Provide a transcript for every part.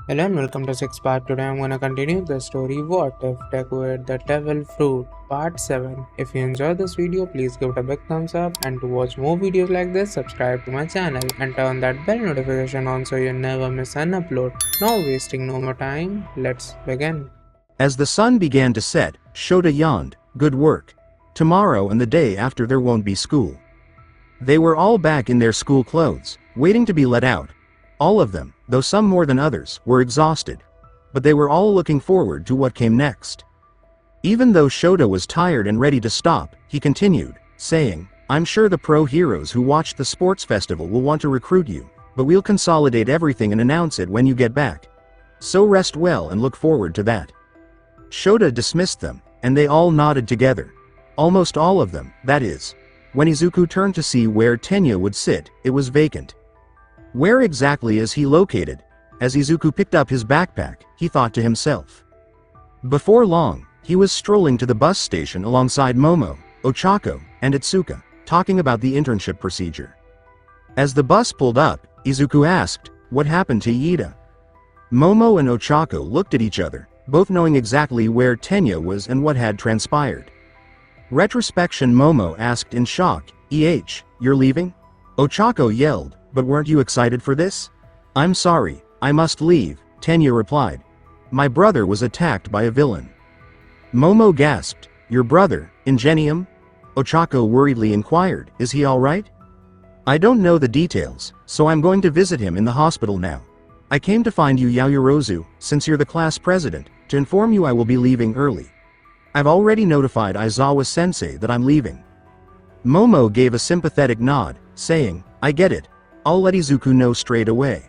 Hello and welcome to 6 Part. Today I'm gonna continue the story What If Deku Ate the Devil Fruit Part 7. If you enjoyed this video, please give it a big thumbs up, and to watch more videos like this, subscribe to my channel and turn that bell notification on so you never miss an upload. Now wasting no more time, let's begin. As the sun began to set, Shota yawned. Good work. Tomorrow and the day after there won't be school. They were all back in their school clothes, waiting to be let out. All of them, though some more than others, were exhausted. But they were all looking forward to what came next. Even though Shota was tired and ready to stop, he continued, saying, I'm sure the pro heroes who watched the sports festival will want to recruit you, but we'll consolidate everything and announce it when you get back. So rest well and look forward to that. Shota dismissed them, and they all nodded together. Almost all of them, that is. When Izuku turned to see where Tenya would sit, it was vacant. Where exactly is he located? As Izuku picked up his backpack, he thought to himself. Before long, he was strolling to the bus station alongside Momo, Ochako, and Itsuka, talking about the internship procedure. As the bus pulled up, Izuku asked, what happened to Iida? Momo and Ochako looked at each other, both knowing exactly where Tenya was and what had transpired. Retrospection. Momo asked in shock, you're leaving? Ochako yelled, but weren't you excited for this? I'm sorry, I must leave, Tenya replied. My brother was attacked by a villain. Momo gasped, your brother, Ingenium? Ochako worriedly inquired, is he alright? I don't know the details, so I'm going to visit him in the hospital now. I came to find you Yayorozu, since you're the class president, to inform you I will be leaving early. I've already notified Aizawa-sensei that I'm leaving. Momo gave a sympathetic nod, saying, I get it. I'll let Izuku know straight away.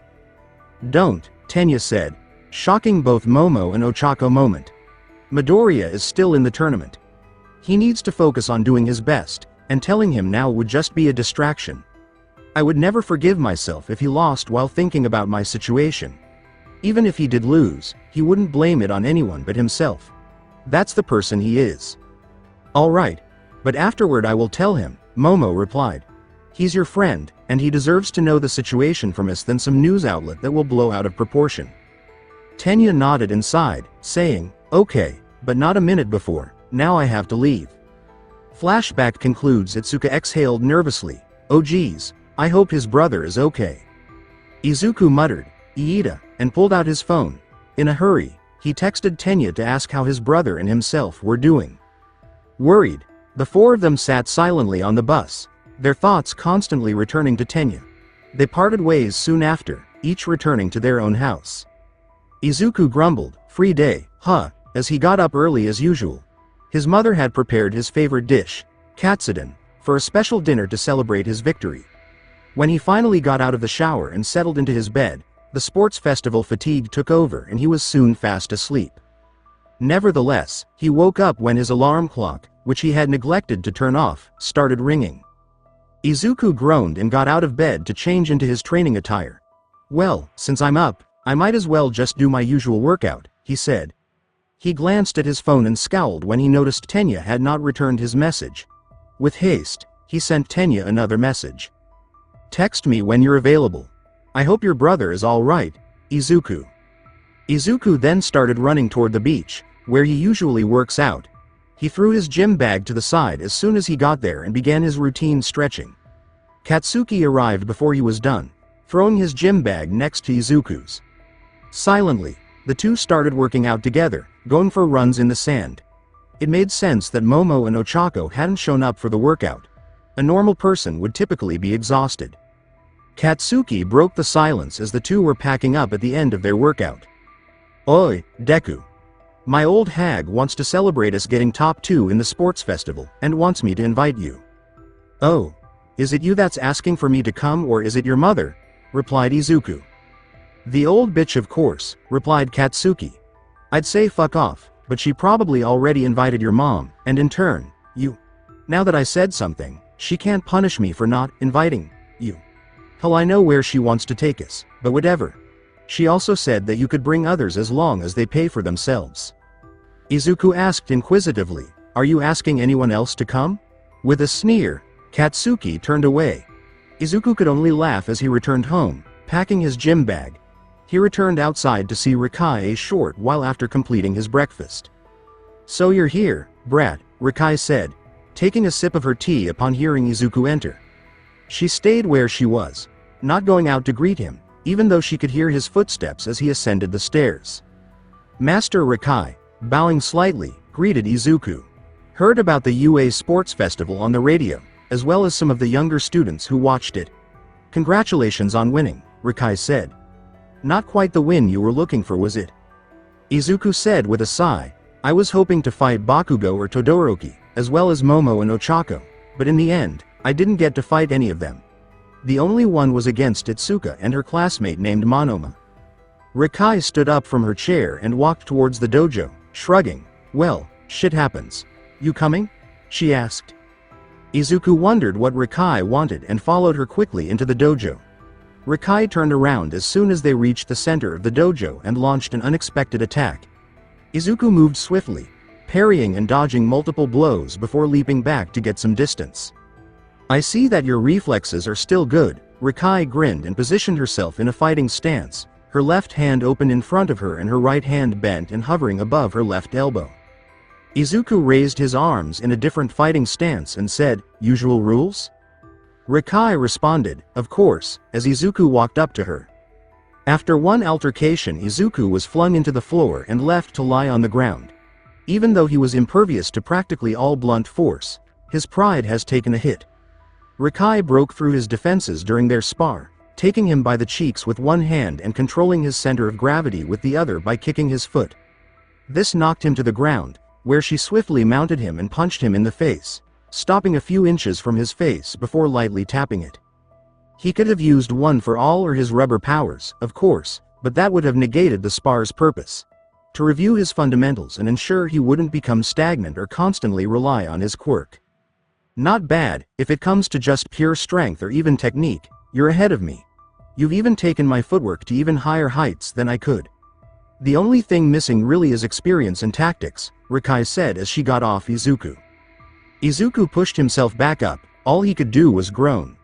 Don't, Tenya said, shocking both Momo and Ochako moment. Midoriya is still in the tournament. He needs to focus on doing his best, and telling him now would just be a distraction. I would never forgive myself if he lost while thinking about my situation. Even if he did lose, he wouldn't blame it on anyone but himself. That's the person he is. Alright, but afterward I will tell him, Momo replied. He's your friend, and he deserves to know the situation from us than some news outlet that will blow out of proportion. Tenya nodded and sighed, saying, okay, but not a minute before, now I have to leave. Flashback concludes. Itsuka exhaled nervously, oh geez, I hope his brother is okay. Izuku muttered, Iida, and pulled out his phone. In a hurry, he texted Tenya to ask how his brother and himself were doing. Worried, the four of them sat silently on the bus, their thoughts constantly returning to Tenya. They parted ways soon after, each returning to their own house. Izuku grumbled, free day, huh, as he got up early as usual. His mother had prepared his favorite dish, katsudon, for a special dinner to celebrate his victory. When he finally got out of the shower and settled into his bed, the sports festival fatigue took over and he was soon fast asleep. Nevertheless, he woke up when his alarm clock, which he had neglected to turn off, started ringing. Izuku groaned and got out of bed to change into his training attire. Well, since I'm up, I might as well just do my usual workout, he said. He glanced at his phone and scowled when he noticed Tenya had not returned his message. With haste, he sent Tenya another message. Text me when you're available. I hope your brother is alright, Izuku. Izuku then started running toward the beach, where he usually works out. He threw his gym bag to the side as soon as he got there and began his routine stretching. Katsuki arrived before he was done, throwing his gym bag next to Izuku's. Silently, the two started working out together, going for runs in the sand. It made sense that Momo and Ochako hadn't shown up for the workout. A normal person would typically be exhausted. Katsuki broke the silence as the two were packing up at the end of their workout. Oi, Deku. My old hag wants to celebrate us getting top 2 in the sports festival and wants me to invite you. Oh, is it you that's asking for me to come or is it your mother? Replied Izuku. The old bitch of course, replied Katsuki. I'd say fuck off, but she probably already invited your mom, and in turn, you. Now that I said something, she can't punish me for not inviting you. Hell, I know where she wants to take us, but whatever. She also said that you could bring others as long as they pay for themselves. Izuku asked inquisitively, are you asking anyone else to come? With a sneer, Katsuki turned away. Izuku could only laugh as he returned home, packing his gym bag. He returned outside to see Rikai a short while after completing his breakfast. "So you're here, brat," Rikai said, taking a sip of her tea upon hearing Izuku enter. She stayed where she was, not going out to greet him, even though she could hear his footsteps as he ascended the stairs. Master Rikai, bowing slightly, greeted Izuku. Heard about the UA Sports Festival on the radio, as well as some of the younger students who watched it. "Congratulations on winning," Rikai said. "Not quite the win you were looking for, was it?" Izuku said with a sigh. "I was hoping to fight Bakugo or Todoroki, as well as Momo and Ochako, but in the end, I didn't get to fight any of them. The only one was against Itsuka and her classmate named Monoma." Rikai stood up from her chair and walked towards the dojo, shrugging. "Well, shit happens. You coming?" she asked. Izuku wondered what Rikai wanted and followed her quickly into the dojo. Rikai turned around as soon as they reached the center of the dojo and launched an unexpected attack. Izuku moved swiftly, parrying and dodging multiple blows before leaping back to get some distance. "I see that your reflexes are still good," Rikai grinned and positioned herself in a fighting stance, her left hand open in front of her and her right hand bent and hovering above her left elbow. Izuku raised his arms in a different fighting stance and said, "Usual rules?" Rikai responded, "Of course," as Izuku walked up to her. After one altercation, Izuku was flung into the floor and left to lie on the ground. Even though he was impervious to practically all blunt force, his pride has taken a hit. Rikai broke through his defenses during their spar, taking him by the cheeks with one hand and controlling his center of gravity with the other by kicking his foot. This knocked him to the ground, where she swiftly mounted him and punched him in the face, stopping a few inches from his face before lightly tapping it. He could have used one for all or his rubber powers, of course, but that would have negated the spar's purpose. To review his fundamentals and ensure he wouldn't become stagnant or constantly rely on his quirk. "Not bad, if it comes to just pure strength or even technique, you're ahead of me. You've even taken my footwork to even higher heights than I could. The only thing missing really is experience and tactics," Rikai said as she got off Izuku. Izuku pushed himself back up, all he could do was groan.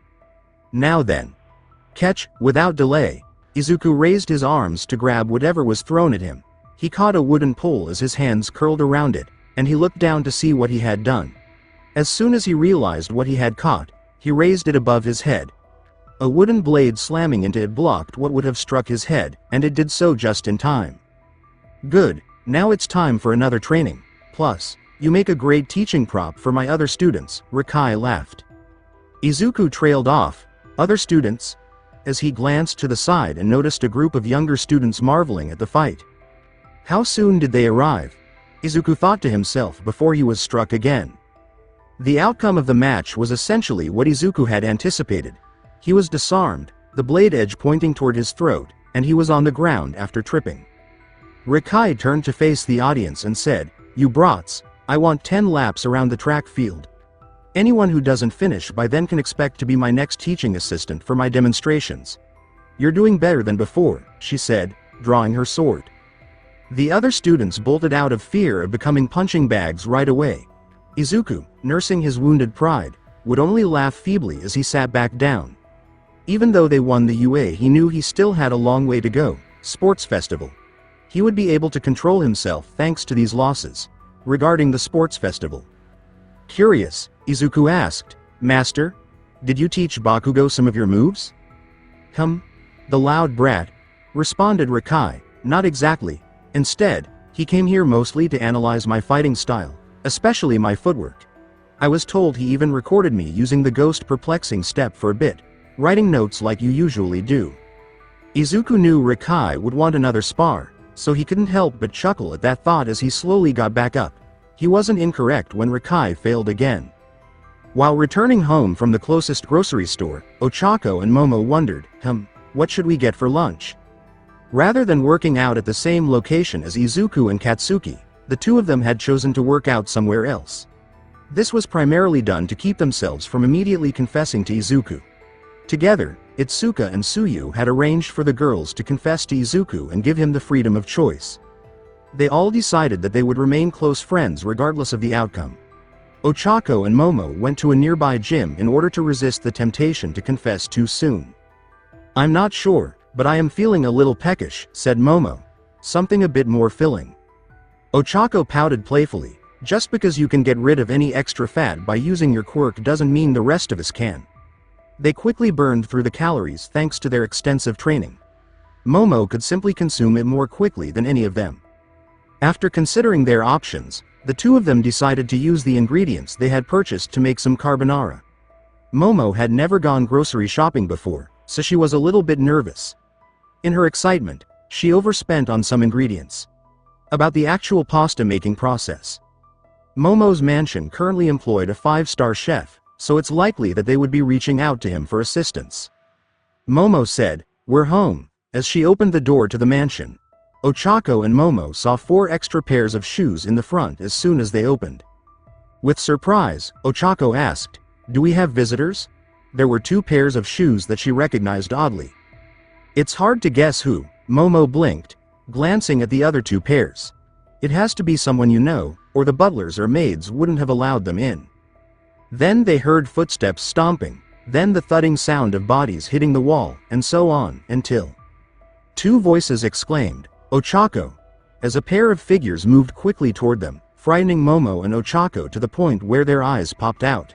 "Now then. Catch," without delay. Izuku raised his arms to grab whatever was thrown at him. He caught a wooden pole as his hands curled around it, and he looked down to see what he had done. As soon as he realized what he had caught, he raised it above his head. A wooden blade slamming into it blocked what would have struck his head, and it did so just in time. "Good, now it's time for another training. Plus, you make a great teaching prop for my other students," Rikai laughed. Izuku trailed off. "Other students?" as he glanced to the side and noticed a group of younger students marveling at the fight. How soon did they arrive? Izuku thought to himself before he was struck again. The outcome of the match was essentially what Izuku had anticipated. He was disarmed, the blade edge pointing toward his throat, and he was on the ground after tripping. Rikai turned to face the audience and said, "You brats, I want 10 laps around the track field. Anyone who doesn't finish by then can expect to be my next teaching assistant for my demonstrations." "You're doing better than before," she said, drawing her sword. The other students bolted out of fear of becoming punching bags right away. Izuku, nursing his wounded pride, would only laugh feebly as he sat back down. Even though they won the UA, he knew he still had a long way to go. Sports festival. He would be able to control himself thanks to these losses. Regarding the sports festival. Curious, Izuku asked, "Master, did you teach Bakugo some of your moves?" The loud brat," responded Rikai, "not exactly. Instead, he came here mostly to analyze my fighting style, especially my footwork. I was told he even recorded me using the ghost perplexing step for a bit, writing notes like you usually do." Izuku knew Rikai would want another spar, so he couldn't help but chuckle at that thought as he slowly got back up. He wasn't incorrect when Rikai failed again. While returning home from the closest grocery store, Ochako and Momo wondered, what should we get for lunch? Rather than working out at the same location as Izuku and Katsuki, the two of them had chosen to work out somewhere else. This was primarily done to keep themselves from immediately confessing to Izuku. Together, Itsuka and Tsuyu had arranged for the girls to confess to Izuku and give him the freedom of choice. They all decided that they would remain close friends regardless of the outcome. Ochako and Momo went to a nearby gym in order to resist the temptation to confess too soon. "I'm not sure," But I am feeling a little peckish, said Momo. Something a bit more filling. Ochako pouted playfully. Just because you can get rid of any extra fat by using your quirk doesn't mean the rest of us can. They quickly burned through the calories thanks to their extensive training. Momo could simply consume it more quickly than any of them. After considering their options, the two of them decided to use the ingredients they had purchased to make some carbonara. Momo had never gone grocery shopping before, so she was a little bit nervous. In her excitement, she overspent on some ingredients. About the actual pasta making process. Momo's mansion currently employed a 5-star chef, so it's likely that they would be reaching out to him for assistance. Momo said, "We're home," as she opened the door to the mansion. Ochako and Momo saw 4 extra pairs of shoes in the front as soon as they opened. With surprise, Ochako asked, "Do we have visitors?" There were 2 pairs of shoes that she recognized oddly. "It's hard to guess who," Momo blinked, glancing at the other 2 pairs. "It has to be someone you know, or the butlers or maids wouldn't have allowed them in." Then they heard footsteps stomping, then the thudding sound of bodies hitting the wall, and so on, until 2 voices exclaimed, "Ochako!" as a pair of figures moved quickly toward them, frightening Momo and Ochako to the point where their eyes popped out.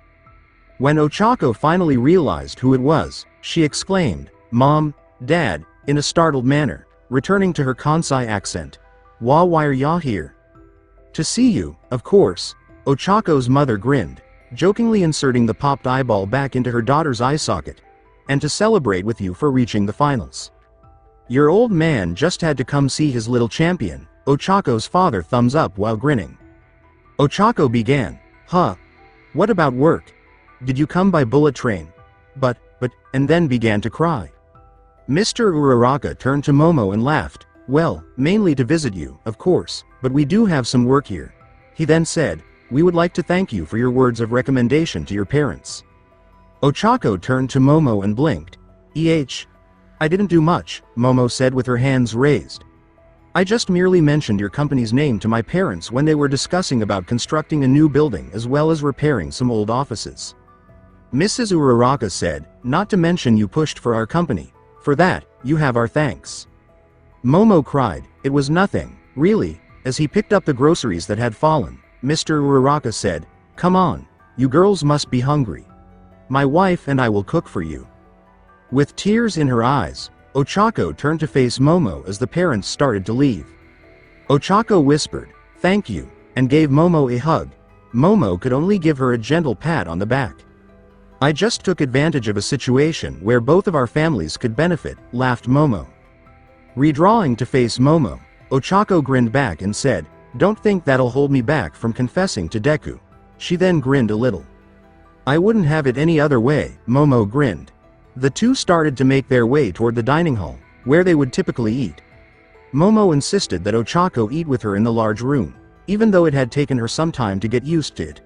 When Ochako finally realized who it was, she exclaimed, "Mom, Dad," in a startled manner, returning to her Kansai accent. Why are y'all here?" "To see you, of course," Ochako's mother grinned, jokingly inserting the popped eyeball back into her daughter's eye socket, "and to celebrate with you for reaching the finals. Your old man just had to come see his little champion," Ochako's father thumbs up while grinning. Ochako began, "Huh? What about work? Did you come by bullet train?" But, and then began to cry. Mr. Uraraka turned to Momo and laughed, "Well, mainly to visit you, of course, but we do have some work here." He then said, "We would like to thank you for your words of recommendation to your parents." Ochako turned to Momo and blinked. I didn't do much," Momo said with her hands raised. "I just merely mentioned your company's name to my parents when they were discussing about constructing a new building as well as repairing some old offices." Mrs. Uraraka said, "Not to mention you pushed for our company. For that, you have our thanks." Momo cried, "It was nothing, really," as he picked up the groceries that had fallen. Mr. Uraraka said, "Come on, you girls must be hungry. My wife and I will cook for you." With tears in her eyes, Ochako turned to face Momo as the parents started to leave. Ochako whispered, "Thank you," and gave Momo a hug. Momo could only give her a gentle pat on the back. "I just took advantage of a situation where both of our families could benefit," laughed Momo. Redrawing to face Momo, Ochako grinned back and said, "Don't think that'll hold me back from confessing to Deku." She then grinned a little. "I wouldn't have it any other way," Momo grinned. The two started to make their way toward the dining hall, where they would typically eat. Momo insisted that Ochako eat with her in the large room, even though it had taken her some time to get used to it.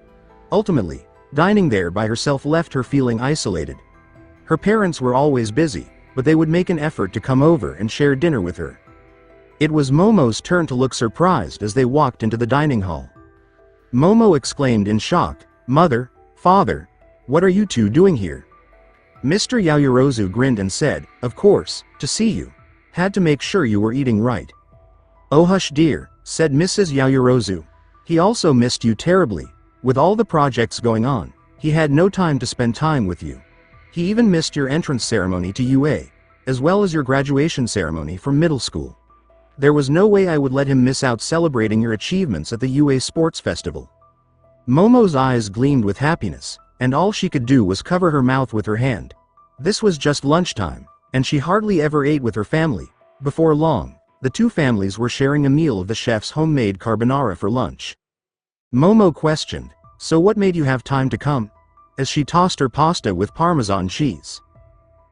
Ultimately, dining there by herself left her feeling isolated. Her parents were always busy, but they would make an effort to come over and share dinner with her. It was Momo's turn to look surprised as they walked into the dining hall. Momo exclaimed in shock, "Mother, Father, what are you two doing here?" Mr. Yaoyorozu grinned and said, "Of course, to see you. Had to make sure you were eating right." "Oh hush dear," said Mrs. Yaoyorozu. "He also missed you terribly. With all the projects going on, he had no time to spend time with you. He even missed your entrance ceremony to UA, as well as your graduation ceremony from middle school. There was no way I would let him miss out celebrating your achievements at the UA Sports Festival." Momo's eyes gleamed with happiness, and all she could do was cover her mouth with her hand. This was just lunchtime, and she hardly ever ate with her family. Before long, the two families were sharing a meal of the chef's homemade carbonara for lunch. Momo questioned, "So what made you have time to come?" as she tossed her pasta with Parmesan cheese.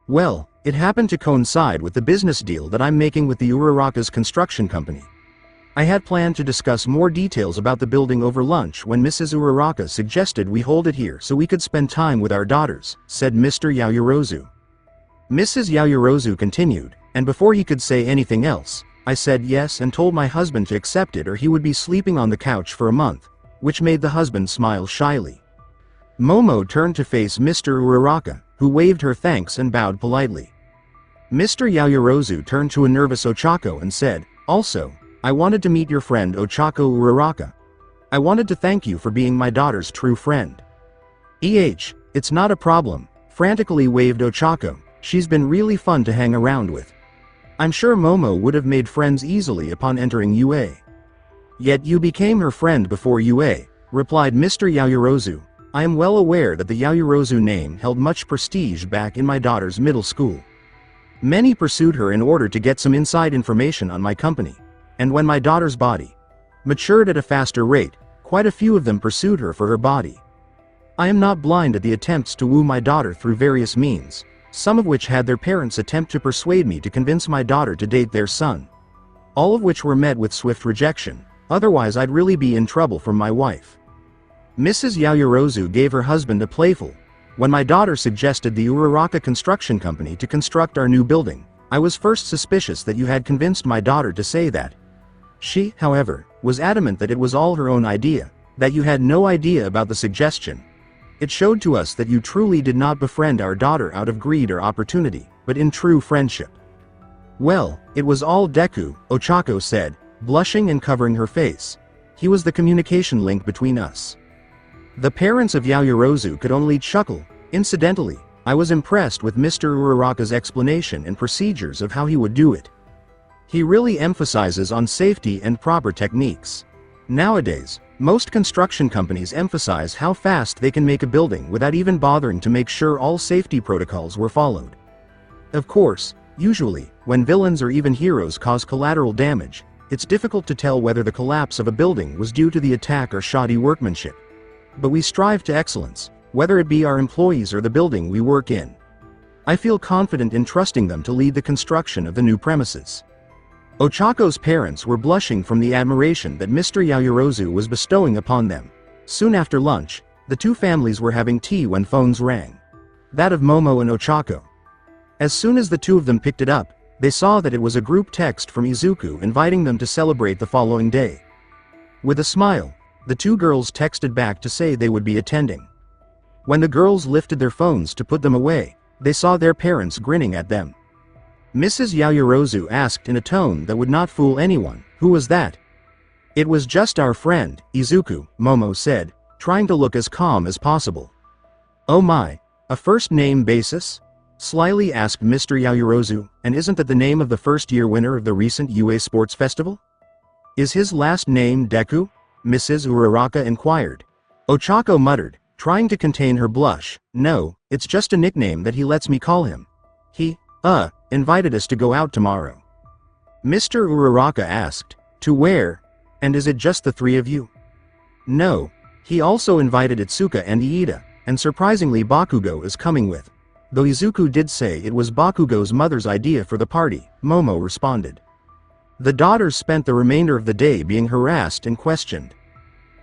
"Well, it happened to coincide with the business deal that I'm making with the Uraraka's construction company. I had planned to discuss more details about the building over lunch when Mrs. Uraraka suggested we hold it here so we could spend time with our daughters," said Mr. Yaoyorozu. Mrs. Yaoyorozu continued, "And before he could say anything else, I said yes and told my husband to accept it or he would be sleeping on the couch for a month," which made the husband smile shyly. Momo turned to face Mr. Uraraka, who waved her thanks and bowed politely. Mr. Yaoyorozu turned to a nervous Ochako and said, "Also, I wanted to meet your friend Ochako Uraraka. I wanted to thank you for being my daughter's true friend." It's not a problem," frantically waved Ochako. "She's been really fun to hang around with. I'm sure Momo would have made friends easily upon entering UA." "Yet you became her friend before UA," replied Mr. Yaoyorozu. "I am well aware that the Yaoyorozu name held much prestige back in my daughter's middle school. Many pursued her in order to get some inside information on my company, and when my daughter's body matured at a faster rate, quite a few of them pursued her for her body. I am not blind at the attempts to woo my daughter through various means, some of which had their parents attempt to persuade me to convince my daughter to date their son. All of which were met with swift rejection, otherwise I'd really be in trouble from my wife." Mrs. Yaoyorozu gave her husband a playful, "When my daughter suggested the Uraraka Construction Company to construct our new building, I was first suspicious that you had convinced my daughter to say that. She, however, was adamant that it was all her own idea, that you had no idea about the suggestion. It showed to us that you truly did not befriend our daughter out of greed or opportunity, but in true friendship." "Well, it was all Deku," Ochako said, blushing and covering her face. "He was the communication link between us." The parents of Yaoyorozu could only chuckle. Incidentally, I was impressed with Mr. Uraraka's explanation and procedures of how he would do it. He really emphasizes on safety and proper techniques. Nowadays, most construction companies emphasize how fast they can make a building without even bothering to make sure all safety protocols were followed. Of course, usually, when villains or even heroes cause collateral damage, it's difficult to tell whether the collapse of a building was due to the attack or shoddy workmanship. But we strive to excellence, whether it be our employees or the building we work in. I feel confident in trusting them to lead the construction of the new premises." Ochako's parents were blushing from the admiration that Mr. Yaoyorozu was bestowing upon them. Soon after lunch, the two families were having tea when phones rang. That of Momo and Ochako. As soon as the two of them picked it up, they saw that it was a group text from Izuku inviting them to celebrate the following day. With a smile, the two girls texted back to say they would be attending. When the girls lifted their phones to put them away, they saw their parents grinning at them. Mrs. Yaoyorozu asked in a tone that would not fool anyone, "Who was that?" "It was just our friend, Izuku," Momo said, trying to look as calm as possible. "Oh my, a first-name basis?" slyly asked Mr. Yaoyorozu, "and isn't that the name of the first-year winner of the recent UA Sports Festival?" "Is his last name Deku?" Mrs. Uraraka inquired. Ochako muttered, trying to contain her blush, "No, it's just a nickname that he lets me call him. He, invited us to go out tomorrow." Mr. Uraraka asked, "To where? And is it just the three of you?" "No, he also invited Itsuka and Iida, and surprisingly Bakugo is coming with. Though Izuku did say it was Bakugo's mother's idea for the party," Momo responded. The daughters spent the remainder of the day being harassed and questioned.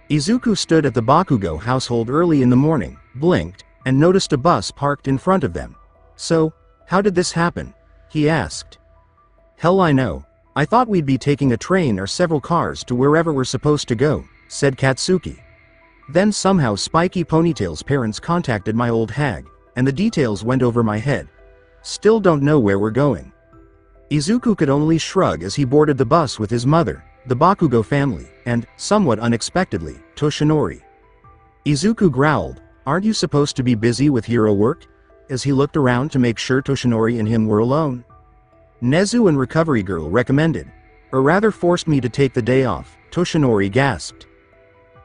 Izuku stood at the Bakugo household early in the morning, blinked, and noticed a bus parked in front of them. "So, how did this happen?" he asked. "Hell I know. I thought we'd be taking a train or several cars to wherever we're supposed to go," said Katsuki. "Then somehow Spiky Ponytail's parents contacted my old hag, and the details went over my head. Still don't know where we're going." Izuku could only shrug as he boarded the bus with his mother, the Bakugo family, and, somewhat unexpectedly, Toshinori. Izuku growled, "Aren't you supposed to be busy with hero work?" as he looked around to make sure Toshinori and him were alone. "Nezu and Recovery Girl recommended, or rather forced me to take the day off," Toshinori gasped.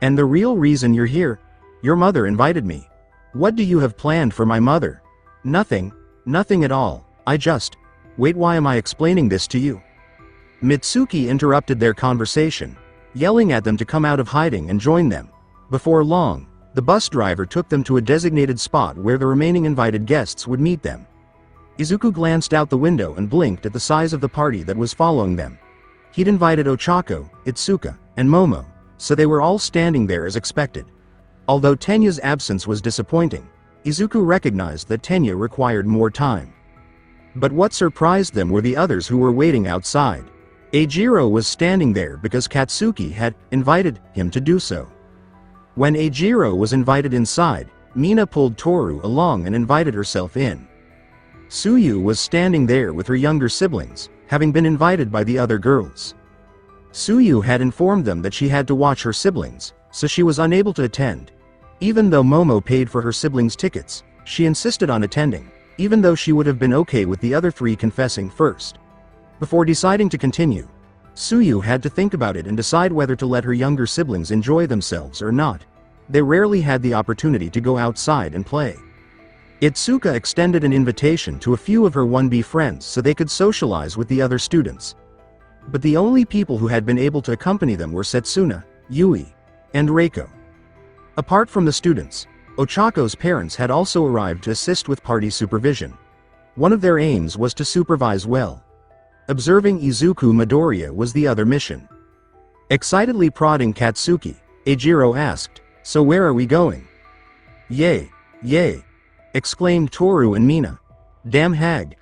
"And the real reason you're here? Your mother invited me." "What do you have planned for my mother?" "Nothing. Nothing at all. Wait, why am I explaining this to you?" Mitsuki interrupted their conversation, yelling at them to come out of hiding and join them. Before long, the bus driver took them to a designated spot where the remaining invited guests would meet them. Izuku glanced out the window and blinked at the size of the party that was following them. He'd invited Ochako, Itsuka, and Momo, so they were all standing there as expected. Although Tenya's absence was disappointing, Izuku recognized that Tenya required more time. But what surprised them were the others who were waiting outside. Eijiro was standing there because Katsuki had invited him to do so. When Eijiro was invited inside, Mina pulled Toru along and invited herself in. Suyu was standing there with her younger siblings, having been invited by the other girls. Suyu had informed them that she had to watch her siblings, so she was unable to attend. Even though Momo paid for her siblings' tickets, she insisted on attending, even though she would have been okay with the other three confessing first. Before deciding to continue, Suyu had to think about it and decide whether to let her younger siblings enjoy themselves or not. They rarely had the opportunity to go outside and play. Itsuka extended an invitation to a few of her 1B friends so they could socialize with the other students. But the only people who had been able to accompany them were Setsuna, Yui, and Reiko. Apart from the students, Ochako's parents had also arrived to assist with party supervision. One of their aims was to supervise well. Observing Izuku Midoriya was the other mission. Excitedly prodding Katsuki, Eijiro asked, "So where are we going?" "Yay, yay!" exclaimed Toru and Mina. "Damn hag.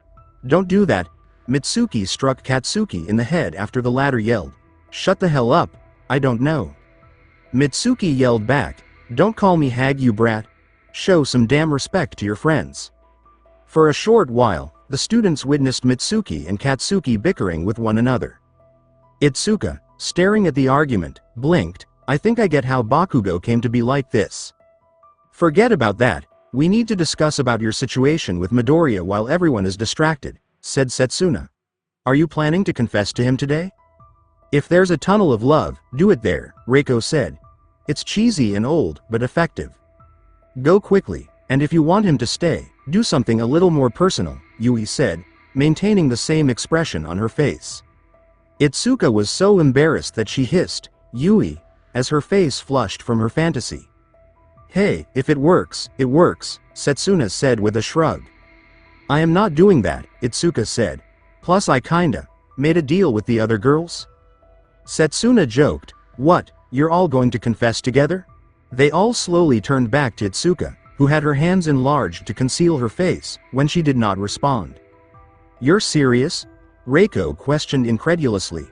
Don't do that." Mitsuki struck Katsuki in the head after the latter yelled, "Shut the hell up, I don't know." Mitsuki yelled back, "Don't call me hag, you brat. Show some damn respect to your friends." For a short while, the students witnessed Mitsuki and Katsuki bickering with one another. Itsuka, staring at the argument, blinked. "I think I get how Bakugo came to be like this." "Forget about that, we need to discuss about your situation with Midoriya while everyone is distracted," said Setsuna. "Are you planning to confess to him today?" "If there's a tunnel of love, do it there," Reiko said. "It's cheesy and old, but effective. Go quickly, and if you want him to stay, do something a little more personal," Yui said, maintaining the same expression on her face. Itsuka was so embarrassed that she hissed, "Yui," as her face flushed from her fantasy. "Hey, if it works, Setsuna said with a shrug. "I am not doing that," Itsuka said. "Plus I kinda made a deal with the other girls." Setsuna joked, "What, you're all going to confess together?" They all slowly turned back to Itsuka, who had her hands enlarged to conceal her face, when she did not respond. "You're serious?" Reiko questioned incredulously.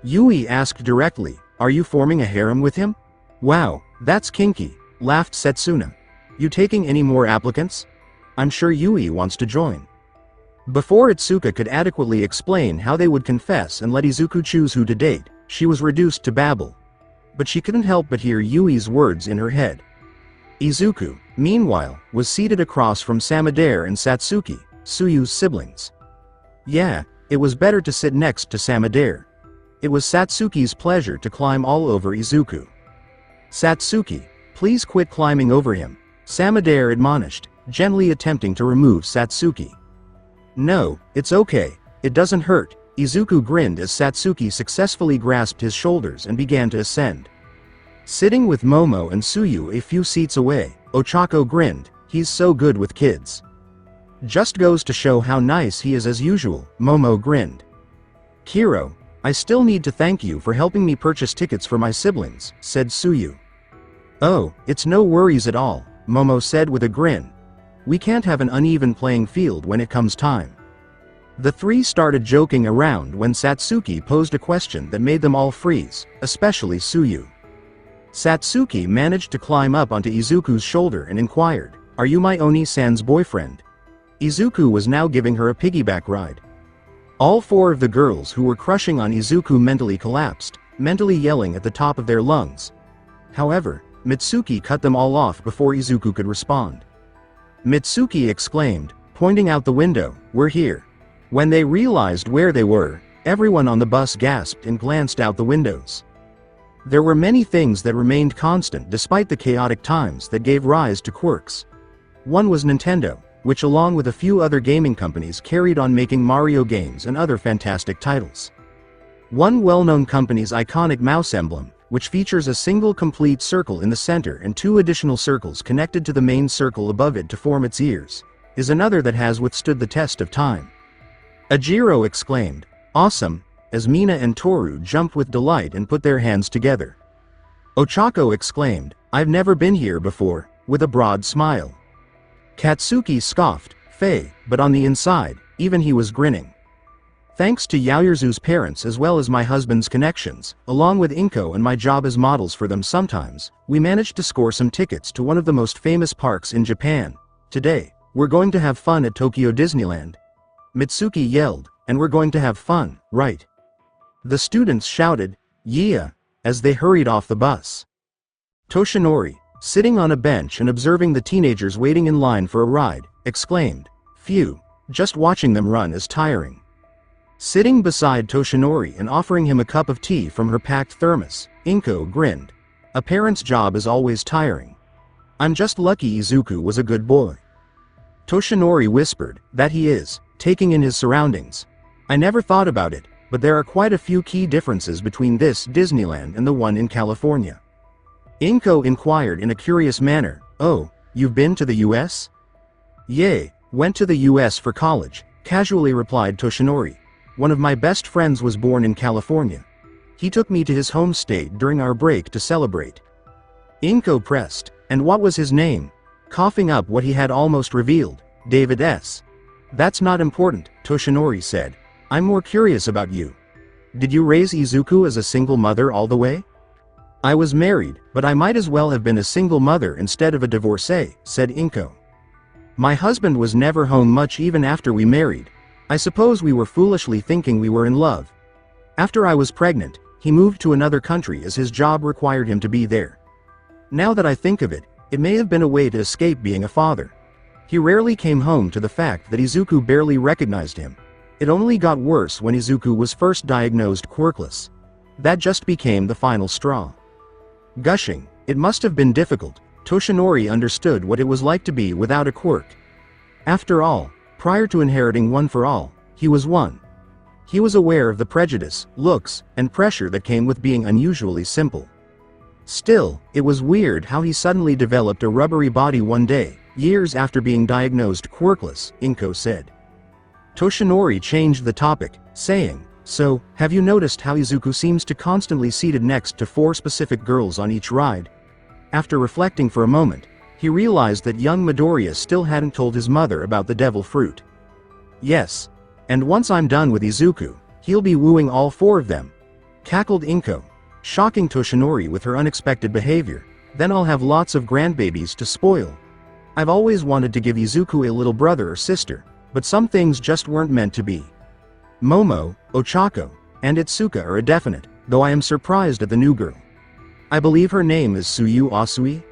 Yui asked directly, "Are you forming a harem with him?" "Wow, that's kinky," laughed Setsuna. "You taking any more applicants? I'm sure Yui wants to join." Before Itsuka could adequately explain how they would confess and let Izuku choose who to date, she was reduced to babble. But she couldn't help but hear Yui's words in her head. Izuku, meanwhile, was seated across from Samadare and Satsuki, Suyu's siblings. Yeah, it was better to sit next to Samadare. It was Satsuki's pleasure to climb all over Izuku. "Satsuki, please quit climbing over him," Samadare admonished, gently attempting to remove Satsuki. "No, it's okay, it doesn't hurt," Izuku grinned as Satsuki successfully grasped his shoulders and began to ascend. Sitting with Momo and Suyu a few seats away, Ochako grinned, "He's so good with kids." "Just goes to show how nice he is as usual," Momo grinned. "Kiro, I still need to thank you for helping me purchase tickets for my siblings," said Suyu. "Oh, it's no worries at all," Momo said with a grin. "We can't have an uneven playing field when it comes time." The three started joking around when Satsuki posed a question that made them all freeze, especially Suyu. Satsuki managed to climb up onto Izuku's shoulder and inquired, "Are you my Oni-san's boyfriend?" Izuku was now giving her a piggyback ride. All four of the girls who were crushing on Izuku mentally collapsed, mentally yelling at the top of their lungs. However, Mitsuki cut them all off before Izuku could respond. Mitsuki exclaimed, pointing out the window, "We're here." When they realized where they were, everyone on the bus gasped and glanced out the windows. There were many things that remained constant despite the chaotic times that gave rise to quirks. One was Nintendo, which along with a few other gaming companies carried on making Mario games and other fantastic titles. One well-known company's iconic mouse emblem, which features a single complete circle in the center and two additional circles connected to the main circle above it to form its ears, is another that has withstood the test of time. Ajiro exclaimed, "Awesome," as Mina and Toru jumped with delight and put their hands together. Ochako exclaimed, "I've never been here before," with a broad smile. Katsuki scoffed, "Faye," but on the inside, even he was grinning. Thanks to Yaoyuzu's parents as well as my husband's connections, along with Inko and my job as models for them sometimes, we managed to score some tickets to one of the most famous parks in Japan. Today, we're going to have fun at Tokyo Disneyland, Mitsuki yelled, and we're going to have fun, right? The students shouted, yeah, as they hurried off the bus. Toshinori, sitting on a bench and observing the teenagers waiting in line for a ride, exclaimed, phew, just watching them run is tiring. Sitting beside Toshinori and offering him a cup of tea from her packed thermos, Inko grinned. A parent's job is always tiring. I'm just lucky Izuku was a good boy. Toshinori whispered, that he is, taking in his surroundings. I never thought about it, but there are quite a few key differences between this Disneyland and the one in California. Inko inquired in a curious manner, oh, you've been to the US? Yay, went to the US for college, casually replied Toshinori. One of my best friends was born in California. He took me to his home state during our break to celebrate. Inko pressed, and what was his name? Coughing up what he had almost revealed, David S. That's not important, Toshinori said. I'm more curious about you. Did you raise Izuku as a single mother all the way? I was married, but I might as well have been a single mother instead of a divorcee, said Inko. My husband was never home much even after we married. I suppose we were foolishly thinking we were in love. After I was pregnant, he moved to another country as his job required him to be there. Now that I think of it, it may have been a way to escape being a father. He rarely came home to the fact that Izuku barely recognized him. It only got worse when Izuku was first diagnosed quirkless. That just became the final straw. Gushing, it must have been difficult. Toshinori understood what it was like to be without a quirk. After all, prior to inheriting One for All, he was one. He was aware of the prejudice, looks, and pressure that came with being unusually simple. Still, it was weird how he suddenly developed a rubbery body one day, years after being diagnosed quirkless, Inko said. Toshinori changed the topic, saying, so, have you noticed how Izuku seems to constantly seated next to 4 specific girls on each ride? After reflecting for a moment, he realized that young Midoriya still hadn't told his mother about the devil fruit. Yes. And once I'm done with Izuku, he'll be wooing all 4 of them. Cackled Inko, shocking Toshinori with her unexpected behavior. Then I'll have lots of grandbabies to spoil. I've always wanted to give Izuku a little brother or sister, but some things just weren't meant to be. Momo, Ochako, and Itsuka are a definite, though I am surprised at the new girl. I believe her name is Suyu Asui?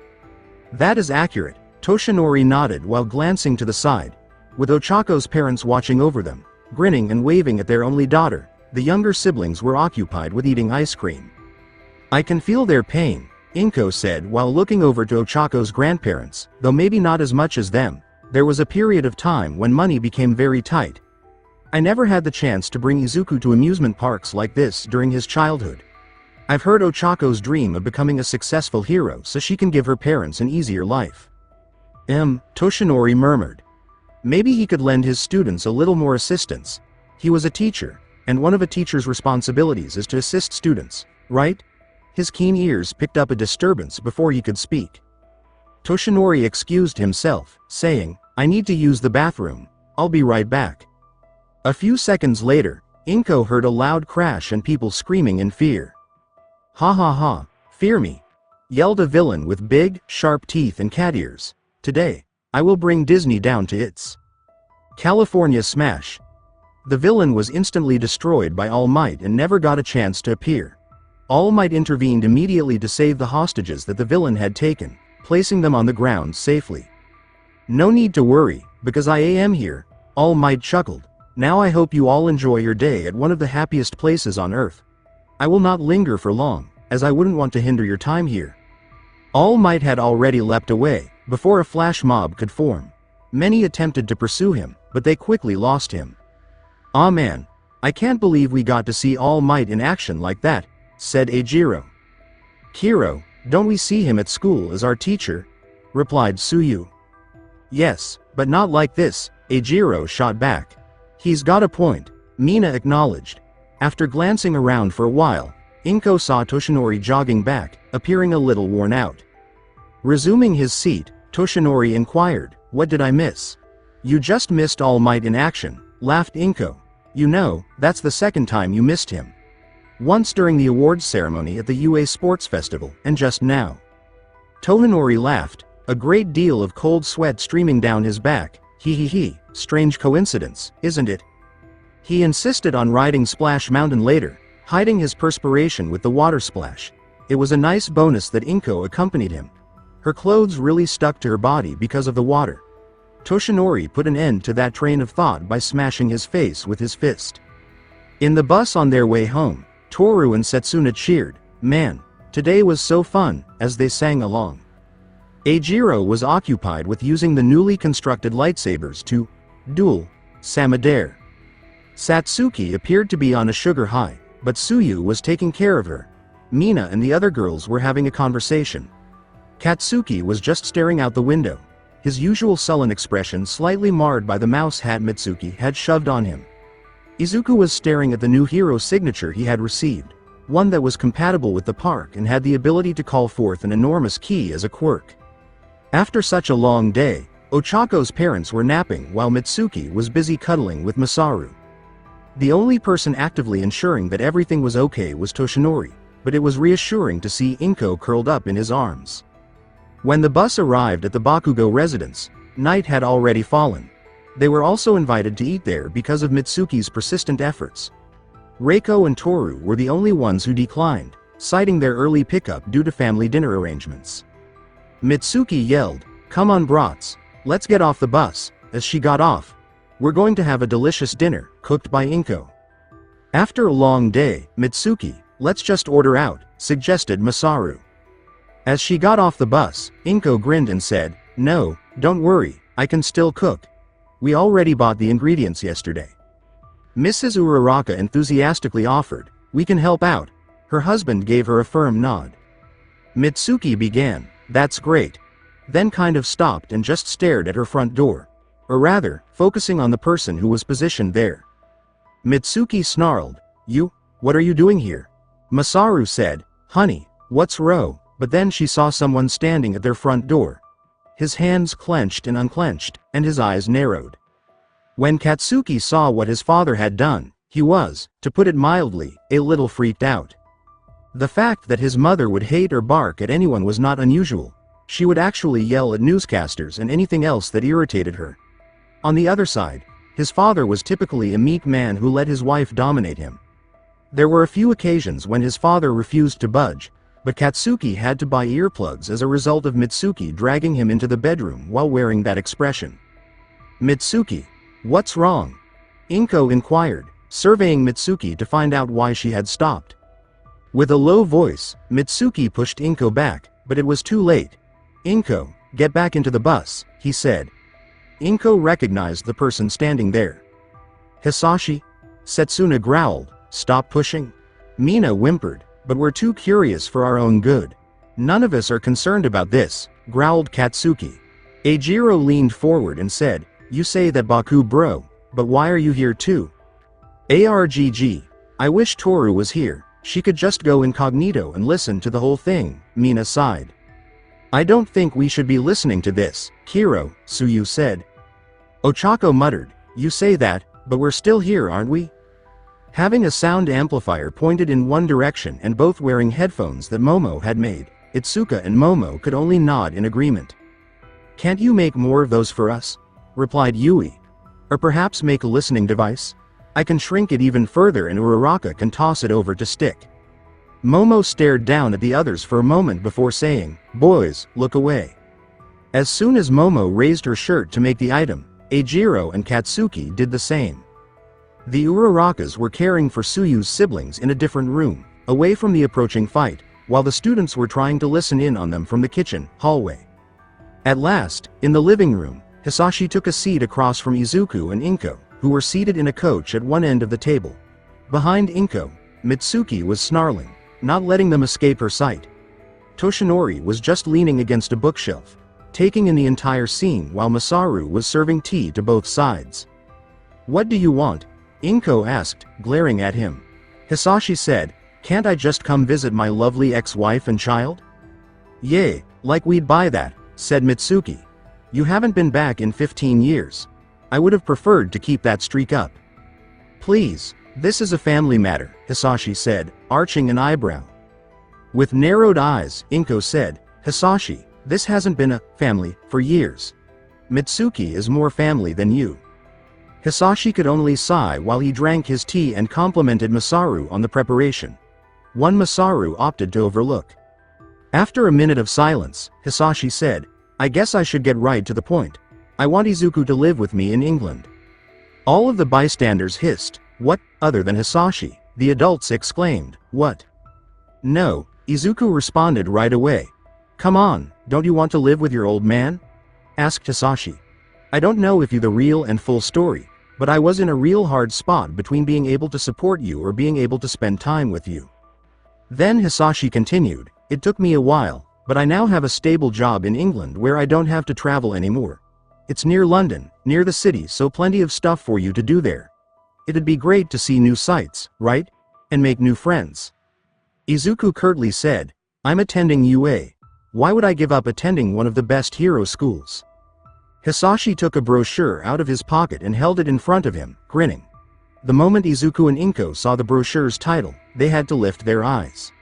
That is accurate, Toshinori nodded while glancing to the side, with Ochako's parents watching over them, grinning and waving at their only daughter. The younger siblings were occupied with eating ice cream. I can feel their pain, Inko said while looking over to Ochako's grandparents, though maybe not as much as them. There was a period of time when money became very tight. I never had the chance to bring Izuku to amusement parks like this during his childhood. I've heard Ochako's dream of becoming a successful hero so she can give her parents an easier life. Toshinori murmured. Maybe he could lend his students a little more assistance. He was a teacher, and one of a teacher's responsibilities is to assist students, right? His keen ears picked up a disturbance before he could speak. Toshinori excused himself, saying, I need to use the bathroom. I'll be right back. A few seconds later, Inko heard a loud crash and people screaming in fear. Ha ha ha, fear me, yelled a villain with big, sharp teeth and cat ears. Today, I will bring Disney down to its California smash. The villain was instantly destroyed by All Might and never got a chance to appear. All Might intervened immediately to save the hostages that the villain had taken, placing them on the ground safely. No need to worry, because I am here, All Might chuckled. Now I hope you all enjoy your day at one of the happiest places on earth. I will not linger for long, as I wouldn't want to hinder your time here. All Might had already leapt away, before a flash mob could form. Many attempted to pursue him, but they quickly lost him. Aw man, I can't believe we got to see All Might in action like that, said Eijiro. Kiro, don't we see him at school as our teacher? Replied Suyu. Yes, but not like this, Eijiro shot back. He's got a point, Mina acknowledged. After glancing around for a while, Inko saw Toshinori jogging back, appearing a little worn out. Resuming his seat, Toshinori inquired, what did I miss? You just missed All Might in action, laughed Inko. You know, that's the second time you missed him. Once during the awards ceremony at the UA Sports Festival, and just now. Toshinori laughed, a great deal of cold sweat streaming down his back. He, strange coincidence, isn't it? He insisted on riding Splash Mountain later, hiding his perspiration with the water splash. It was a nice bonus that Inko accompanied him. Her clothes really stuck to her body because of the water. Toshinori put an end to that train of thought by smashing his face with his fist. In the bus on their way home, Toru and Setsuna cheered, "Man, today was so fun," as they sang along. Eijiro was occupied with using the newly constructed lightsabers to duel Samadare. Satsuki appeared to be on a sugar high, but Tsuyu was taking care of her. Mina and the other girls were having a conversation. Katsuki was just staring out the window, his usual sullen expression slightly marred by the mouse hat Mitsuki had shoved on him. Izuku was staring at the new hero signature he had received, one that was compatible with the park and had the ability to call forth an enormous key as a quirk. After such a long day, Ochako's parents were napping while Mitsuki was busy cuddling with Masaru. The only person actively ensuring that everything was okay was Toshinori, but it was reassuring to see Inko curled up in his arms. When the bus arrived at the Bakugo residence, night had already fallen. They were also invited to eat there because of Mitsuki's persistent efforts. Reiko and Toru were the only ones who declined, citing their early pickup due to family dinner arrangements. Mitsuki yelled, "Come on brats, let's get off the bus," as she got off. "We're going to have a delicious dinner, cooked by Inko." After a long day, Mitsuki, "Let's just order out," suggested Masaru. As she got off the bus, Inko grinned and said, "No, don't worry, I can still cook. We already bought the ingredients yesterday." Mrs. Uraraka enthusiastically offered, "We can help out." Her husband gave her a firm nod. Mitsuki began, "That's great," then kind of stopped and just stared at her front door. Or rather, focusing on the person who was positioned there. Mitsuki snarled, What are you doing here?" Masaru said, "Honey, what's wrong?" But then she saw someone standing at their front door. His hands clenched and unclenched, and his eyes narrowed. When Katsuki saw what his father had done, he was, to put it mildly, a little freaked out. The fact that his mother would hate or bark at anyone was not unusual. She would actually yell at newscasters and anything else that irritated her. On the other side, his father was typically a meek man who let his wife dominate him. There were a few occasions when his father refused to budge, but Katsuki had to buy earplugs as a result of Mitsuki dragging him into the bedroom while wearing that expression. "Mitsuki, what's wrong?" Inko inquired, surveying Mitsuki to find out why she had stopped. With a low voice, Mitsuki pushed Inko back, but it was too late. "Inko, get back into the bus," he said. Inko recognized the person standing there. "Hisashi?" Setsuna growled, "Stop pushing." Mina whimpered, "But we're too curious for our own good. None of us are concerned about this," growled Katsuki. Eijiro leaned forward and said, "You say that Baku bro, but why are you here too?" "Argg, I wish Toru was here, she could just go incognito and listen to the whole thing," Mina sighed. "I don't think we should be listening to this, Kiro," Tsuyu said. Ochako muttered, "You say that, but we're still here aren't we?" Having a sound amplifier pointed in one direction and both wearing headphones that Momo had made, Itsuka and Momo could only nod in agreement. "Can't you make more of those for us?" replied Yui. "Or perhaps make a listening device? I can shrink it even further and Uraraka can toss it over to stick." Momo stared down at the others for a moment before saying, "Boys, look away." As soon as Momo raised her shirt to make the item, Eijiro and Katsuki did the same. The Urarakas were caring for Tsuyu's siblings in a different room, away from the approaching fight, while the students were trying to listen in on them from the kitchen hallway. At last, in the living room, Hisashi took a seat across from Izuku and Inko, who were seated in a coach at one end of the table. Behind Inko, Mitsuki was snarling, not letting them escape her sight. Toshinori was just leaning against a bookshelf, taking in the entire scene while Masaru was serving tea to both sides. "What do you want?" Inko asked, glaring at him. Hisashi said, "Can't I just come visit my lovely ex-wife and child?" "Yay, like we'd buy that," said Mitsuki. "You haven't been back in 15 years. I would have preferred to keep that streak up." "Please, this is a family matter," Hisashi said, arching an eyebrow. With narrowed eyes, Inko said, "Hisashi, this hasn't been a family for years. Mitsuki is more family than you." Hisashi could only sigh while he drank his tea and complimented Masaru on the preparation. One Masaru opted to overlook. After a minute of silence, Hisashi said, "I guess I should get right to the point. I want Izuku to live with me in England." All of the bystanders hissed. "What, other than Hisashi?" The adults exclaimed, "What?" "No," Izuku responded right away. "Come on, don't you want to live with your old man?" asked Hisashi. "I don't know if you the real and full story, but I was in a real hard spot between being able to support you or being able to spend time with you." Then Hisashi continued, "It took me a while, but I now have a stable job in England where I don't have to travel anymore. It's near London, near the city, so plenty of stuff for you to do there. It'd be great to see new sights, right? And make new friends." Izuku curtly said, "I'm attending UA. Why would I give up attending one of the best hero schools?" Hisashi took a brochure out of his pocket and held it in front of him, grinning. The moment Izuku and Inko saw the brochure's title, they had to lift their eyes.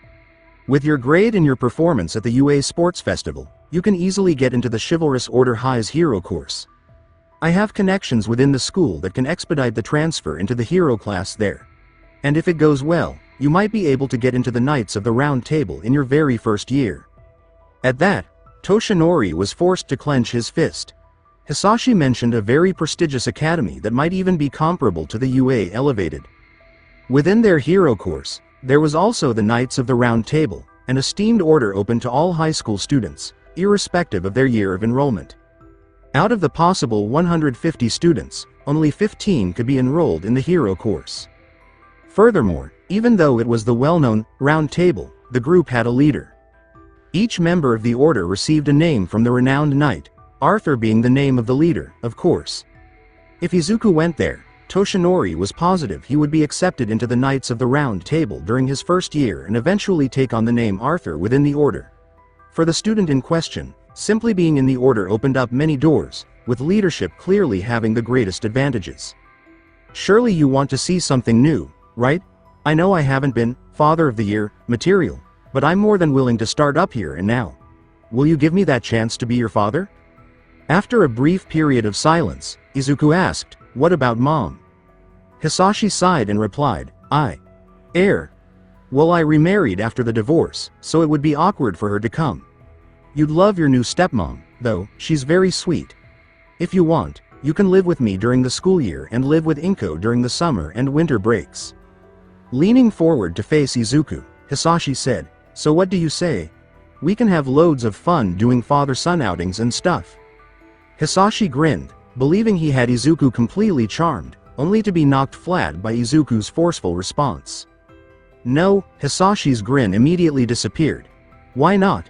"With your grade and your performance at the UA Sports Festival, you can easily get into the Chivalrous Order High's hero course. I have connections within the school that can expedite the transfer into the hero class there. And if it goes well, you might be able to get into the Knights of the Round Table in your very first year." At that, Toshinori was forced to clench his fist. Hisashi mentioned a very prestigious academy that might even be comparable to the UA Elevated. Within their hero course, there was also the Knights of the Round Table, an esteemed order open to all high school students, irrespective of their year of enrollment. Out of the possible 150 students, only 15 could be enrolled in the hero course. Furthermore, even though it was the well-known Round Table, the group had a leader. Each member of the order received a name from the renowned knight, Arthur being the name of the leader, of course. If Izuku went there, Toshinori was positive he would be accepted into the Knights of the Round Table during his first year and eventually take on the name Arthur within the order. For the student in question, simply being in the order opened up many doors, with leadership clearly having the greatest advantages. "Surely you want to see something new, right? I know I haven't been Father of the Year material, but I'm more than willing to start up here and now. Will you give me that chance to be your father?" After a brief period of silence, Izuku asked, "What about Mom?" Hisashi sighed and replied, Heir. Well, I remarried after the divorce, so it would be awkward for her to come. You'd love your new stepmom, though, she's very sweet. If you want, you can live with me during the school year and live with Inko during the summer and winter breaks." Leaning forward to face Izuku, Hisashi said, "So what do you say? We can have loads of fun doing father-son outings and stuff." Hisashi grinned, believing he had Izuku completely charmed, only to be knocked flat by Izuku's forceful response. No, Hisashi's grin immediately disappeared. "Why not?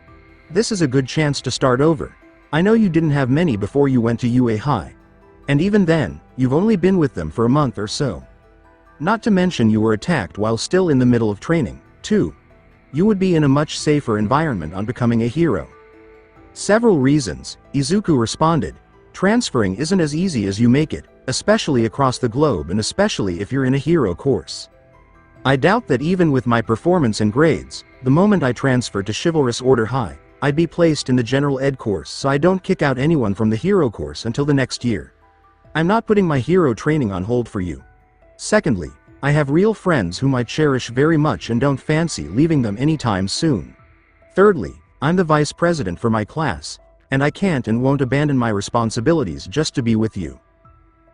This is a good chance to start over. I know you didn't have many before you went to UA High. And even then, you've only been with them for a month or so. Not to mention you were attacked while still in the middle of training, too. You would be in a much safer environment on becoming a hero." "Several reasons," Izuku responded. "Transferring isn't as easy as you make it, especially across the globe and especially if you're in a hero course. I doubt that even with my performance and grades, the moment I transfer to Chivalrous Order High, I'd be placed in the General Ed course, so I don't kick out anyone from the hero course until the next year. I'm not putting my hero training on hold for you. Secondly, I have real friends whom I cherish very much and don't fancy leaving them anytime soon. Thirdly, I'm the vice president for my class, and I can't and won't abandon my responsibilities just to be with you.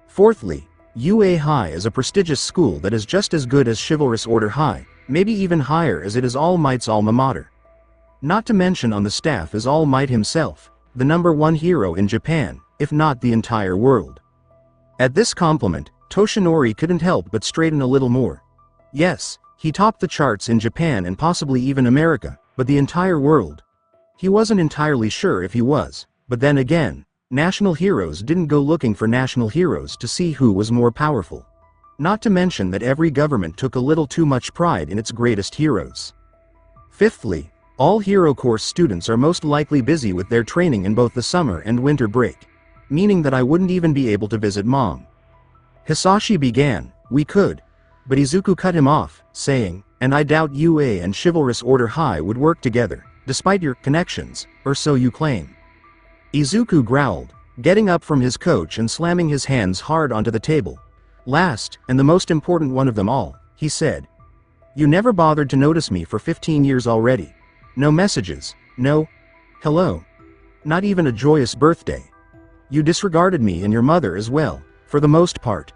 Fourthly, UA High is a prestigious school that is just as good as Chivalrous Order High, maybe even higher, as it is All Might's alma mater. Not to mention on the staff is All Might himself, the #1 hero in Japan, if not the entire world." At this compliment, Toshinori couldn't help but straighten a little more. Yes, he topped the charts in Japan and possibly even America, but the entire world? He wasn't entirely sure if he was, but then again, national heroes didn't go looking for national heroes to see who was more powerful. Not to mention that every government took a little too much pride in its greatest heroes. Fifthly, all hero course students are most likely busy with their training in both the summer and winter break, meaning that I wouldn't even be able to visit Mom. Hisashi began, "We could," but Izuku cut him off, saying, "And I doubt UA and Chivalrous Order High would work together, despite your connections, or so you claim." Izuku growled, getting up from his couch and slamming his hands hard onto the table. Last, and the most important one of them all, he said. You never bothered to notice me for 15 years already. No messages, no hello. Not even a joyous birthday. You disregarded me and your mother as well, for the most part.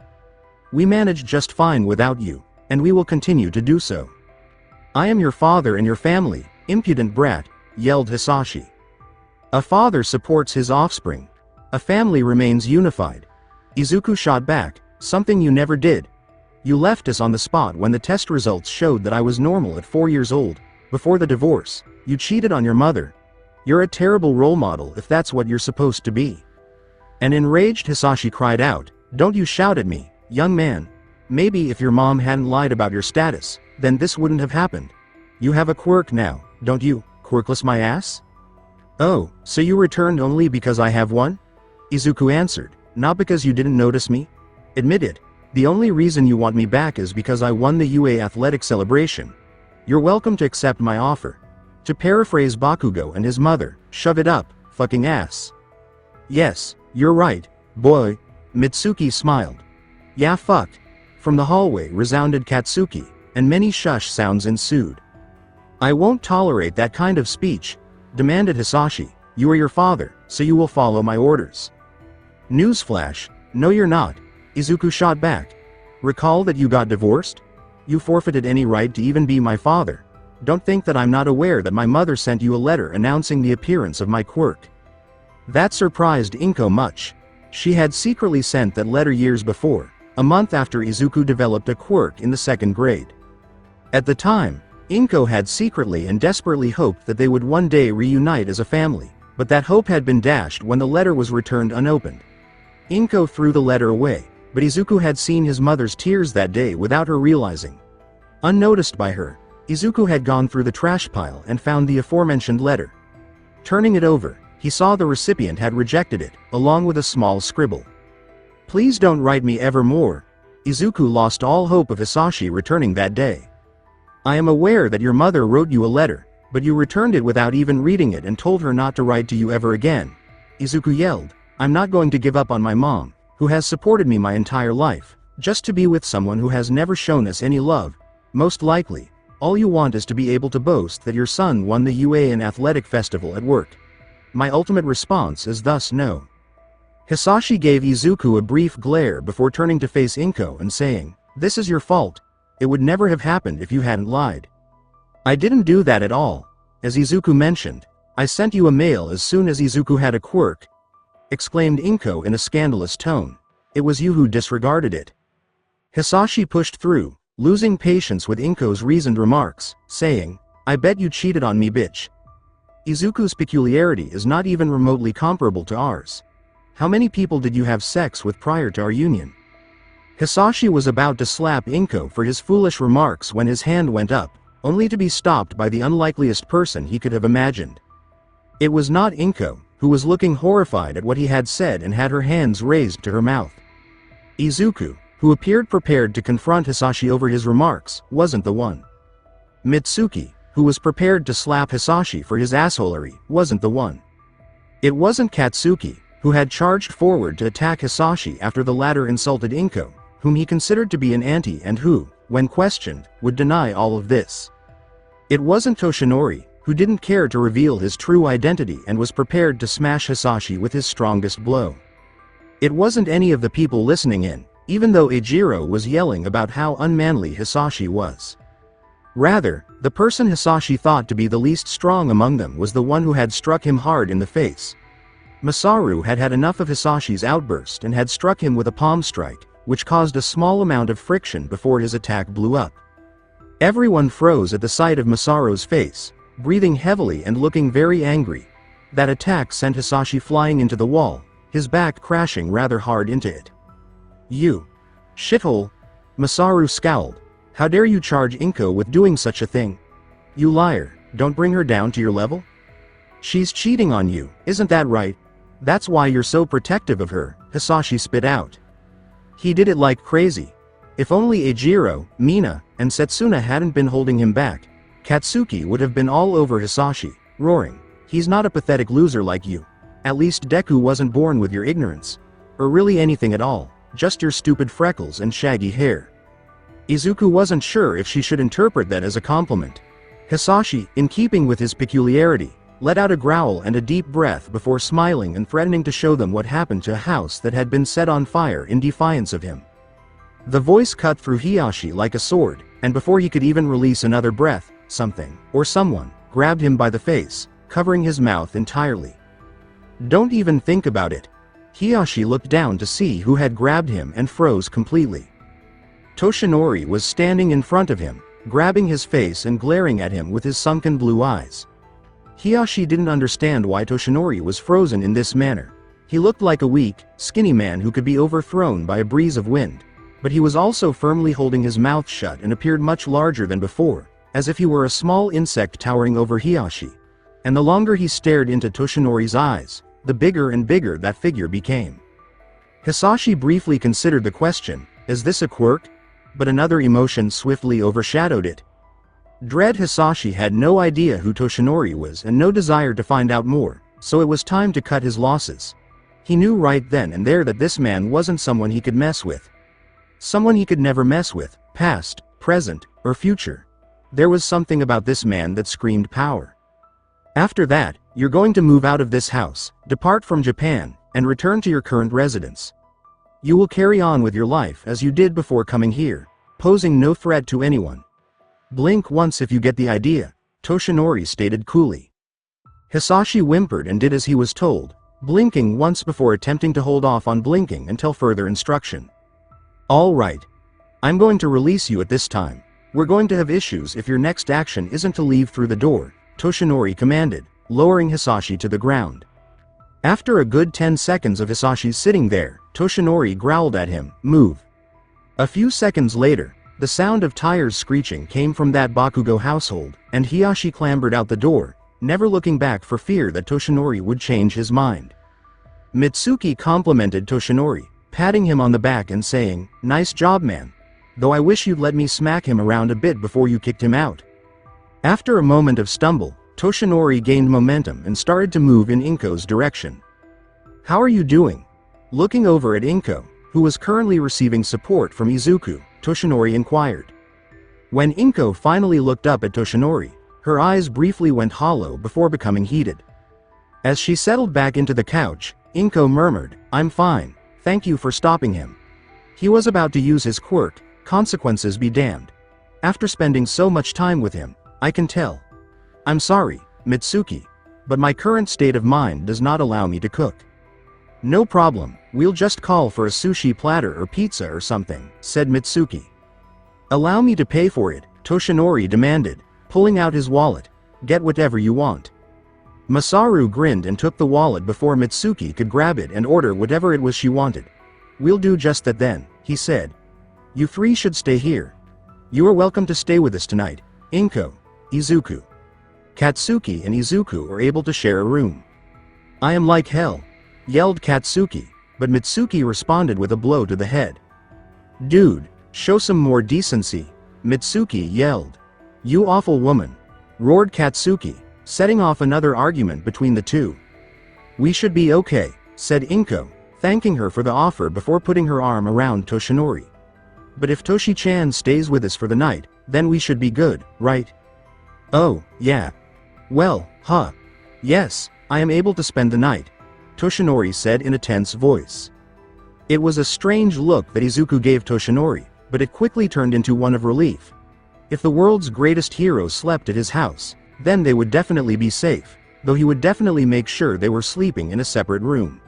We managed just fine without you, and we will continue to do so. I am your father and your family, impudent brat, yelled Hisashi. A father supports his offspring. A family remains unified. Izuku shot back, something you never did. You left us on the spot when the test results showed that I was normal at 4 years old, before the divorce. You cheated on your mother. You're a terrible role model if that's what you're supposed to be. An enraged Hisashi cried out, Don't you shout at me, young man. Maybe if your mom hadn't lied about your status, then this wouldn't have happened. You have a quirk now, don't you, quirkless my ass? Oh, so you returned only because I have one? Izuku answered, Not because you didn't notice me? Admit it. The only reason you want me back is because I won the UA athletic celebration. You're welcome to accept my offer. To paraphrase Bakugo and his mother, shove it up, fucking ass. Yes, you're right, boy. Mitsuki smiled. Yeah, fuck. From the hallway resounded Katsuki, and many shush sounds ensued. I won't tolerate that kind of speech, demanded Hisashi. You are your father, so you will follow my orders. Newsflash, no you're not, Izuku shot back. Recall that you got divorced? You forfeited any right to even be my father. Don't think that I'm not aware that my mother sent you a letter announcing the appearance of my quirk. That surprised Inko much. She had secretly sent that letter years before, a month after Izuku developed a quirk in the 2nd grade. At the time, Inko had secretly and desperately hoped that they would one day reunite as a family, but that hope had been dashed when the letter was returned unopened. Inko threw the letter away, but Izuku had seen his mother's tears that day without her realizing. Unnoticed by her, Izuku had gone through the trash pile and found the aforementioned letter. Turning it over, he saw the recipient had rejected it, along with a small scribble. Please don't write me ever more. Izuku lost all hope of Hisashi returning that day. I am aware that your mother wrote you a letter, but you returned it without even reading it and told her not to write to you ever again. Izuku yelled, I'm not going to give up on my mom, who has supported me my entire life, just to be with someone who has never shown us any love. Most likely, all you want is to be able to boast that your son won the UA athletic festival at work. My ultimate response is thus no. Hisashi gave Izuku a brief glare before turning to face Inko and saying, This is your fault. It would never have happened if you hadn't lied. I didn't do that at all. As Izuku mentioned, I sent you a mail as soon as Izuku had a quirk, exclaimed Inko in a scandalous tone. It was you who disregarded it. Hisashi pushed through, losing patience with Inko's reasoned remarks, saying, I bet you cheated on me, bitch. Izuku's peculiarity is not even remotely comparable to ours. How many people did you have sex with prior to our union? Hisashi was about to slap Inko for his foolish remarks when his hand went up, only to be stopped by the unlikeliest person he could have imagined. It was not Inko, who was looking horrified at what he had said and had her hands raised to her mouth. Izuku, who appeared prepared to confront Hisashi over his remarks, wasn't the one. Mitsuki, who was prepared to slap Hisashi for his assholery, wasn't the one. It wasn't Katsuki, who had charged forward to attack Hisashi after the latter insulted Inko, whom he considered to be an anti and who, when questioned, would deny all of this. It wasn't Toshinori, who didn't care to reveal his true identity and was prepared to smash Hisashi with his strongest blow. It wasn't any of the people listening in, even though Eijiro was yelling about how unmanly Hisashi was. Rather, the person Hisashi thought to be the least strong among them was the one who had struck him hard in the face. Masaru had had enough of Hisashi's outburst and had struck him with a palm strike, which caused a small amount of friction before his attack blew up. Everyone froze at the sight of Masaru's face, breathing heavily and looking very angry. That attack sent Hisashi flying into the wall, his back crashing rather hard into it. You shithole! Masaru scowled. How dare you charge Inko with doing such a thing? You liar, don't bring her down to your level? She's cheating on you, isn't that right? That's why you're so protective of her, Hisashi spit out. He did it like crazy. If only Eijiro, Mina, and Setsuna hadn't been holding him back, Katsuki would have been all over Hisashi, roaring, he's not a pathetic loser like you. At least Deku wasn't born with your ignorance. Or really anything at all. just your stupid freckles and shaggy hair." Izuku wasn't sure if she should interpret that as a compliment. Hisashi, in keeping with his peculiarity, let out a growl and a deep breath before smiling and threatening to show them what happened to a house that had been set on fire in defiance of him. The voice cut through Hisashi like a sword, and before he could even release another breath, something, or someone, grabbed him by the face, covering his mouth entirely. "Don't even think about it." Hisashi looked down to see who had grabbed him and froze completely. Toshinori was standing in front of him, grabbing his face and glaring at him with his sunken blue eyes. Hisashi didn't understand why Toshinori was frozen in this manner. He looked like a weak, skinny man who could be overthrown by a breeze of wind, but he was also firmly holding his mouth shut and appeared much larger than before, as if he were a small insect towering over Hisashi. And the longer he stared into Toshinori's eyes, the bigger and bigger that figure became. Hisashi briefly considered the question, "Is this a quirk?" But another emotion swiftly overshadowed it. Dread. Hisashi had no idea who Toshinori was and no desire to find out more, so it was time to cut his losses. He knew right then and there that this man wasn't someone he could mess with. Someone he could never mess with, past, present, or future. There was something about this man that screamed power. "After that, you're going to move out of this house, depart from Japan, and return to your current residence. You will carry on with your life as you did before coming here, posing no threat to anyone. Blink once if you get the idea," Toshinori stated coolly. Hisashi whimpered and did as he was told, blinking once before attempting to hold off on blinking until further instruction. "All right. I'm going to release you at this time. We're going to have issues if your next action isn't to leave through the door," Toshinori commanded, lowering Hisashi to the ground. After a good 10 seconds of Hisashi sitting there, Toshinori growled at him, "Move." A few seconds later, the sound of tires screeching came from that Bakugo household, and Hisashi clambered out the door, never looking back for fear that Toshinori would change his mind. Mitsuki complimented Toshinori, patting him on the back and saying, "Nice job, man. Though I wish you'd let me smack him around a bit before you kicked him out." After a moment of stumble, Toshinori gained momentum and started to move in Inko's direction. "How are you doing?" Looking over at Inko, who was currently receiving support from Izuku, Toshinori inquired. When Inko finally looked up at Toshinori, her eyes briefly went hollow before becoming heated. As she settled back into the couch, Inko murmured, "I'm fine, thank you for stopping him. He was about to use his quirk, consequences be damned. After spending so much time with him, I can tell. I'm sorry, Mitsuki, but my current state of mind does not allow me to cook." "No problem, we'll just call for a sushi platter or pizza or something," said Mitsuki. "Allow me to pay for it," Toshinori demanded, pulling out his wallet. "Get whatever you want." Masaru grinned and took the wallet before Mitsuki could grab it and order whatever it was she wanted. "We'll do just that then," he said. "You three should stay here. You are welcome to stay with us tonight. Inko, Izuku. Katsuki and Izuku are able to share a room." "I am like hell," yelled Katsuki, but Mitsuki responded with a blow to the head. "Dude, show some more decency," Mitsuki yelled. "You awful woman," roared Katsuki, setting off another argument between the two. "We should be okay," said Inko, thanking her for the offer before putting her arm around Toshinori. "But if Toshi-chan stays with us for the night, then we should be good, right?" "Oh, yeah. Well, yes, I am able to spend the night," Toshinori said in a tense voice. It was a strange look that Izuku gave Toshinori, but it quickly turned into one of relief. If the world's greatest hero slept at his house, then they would definitely be safe, though he would definitely make sure they were sleeping in a separate room.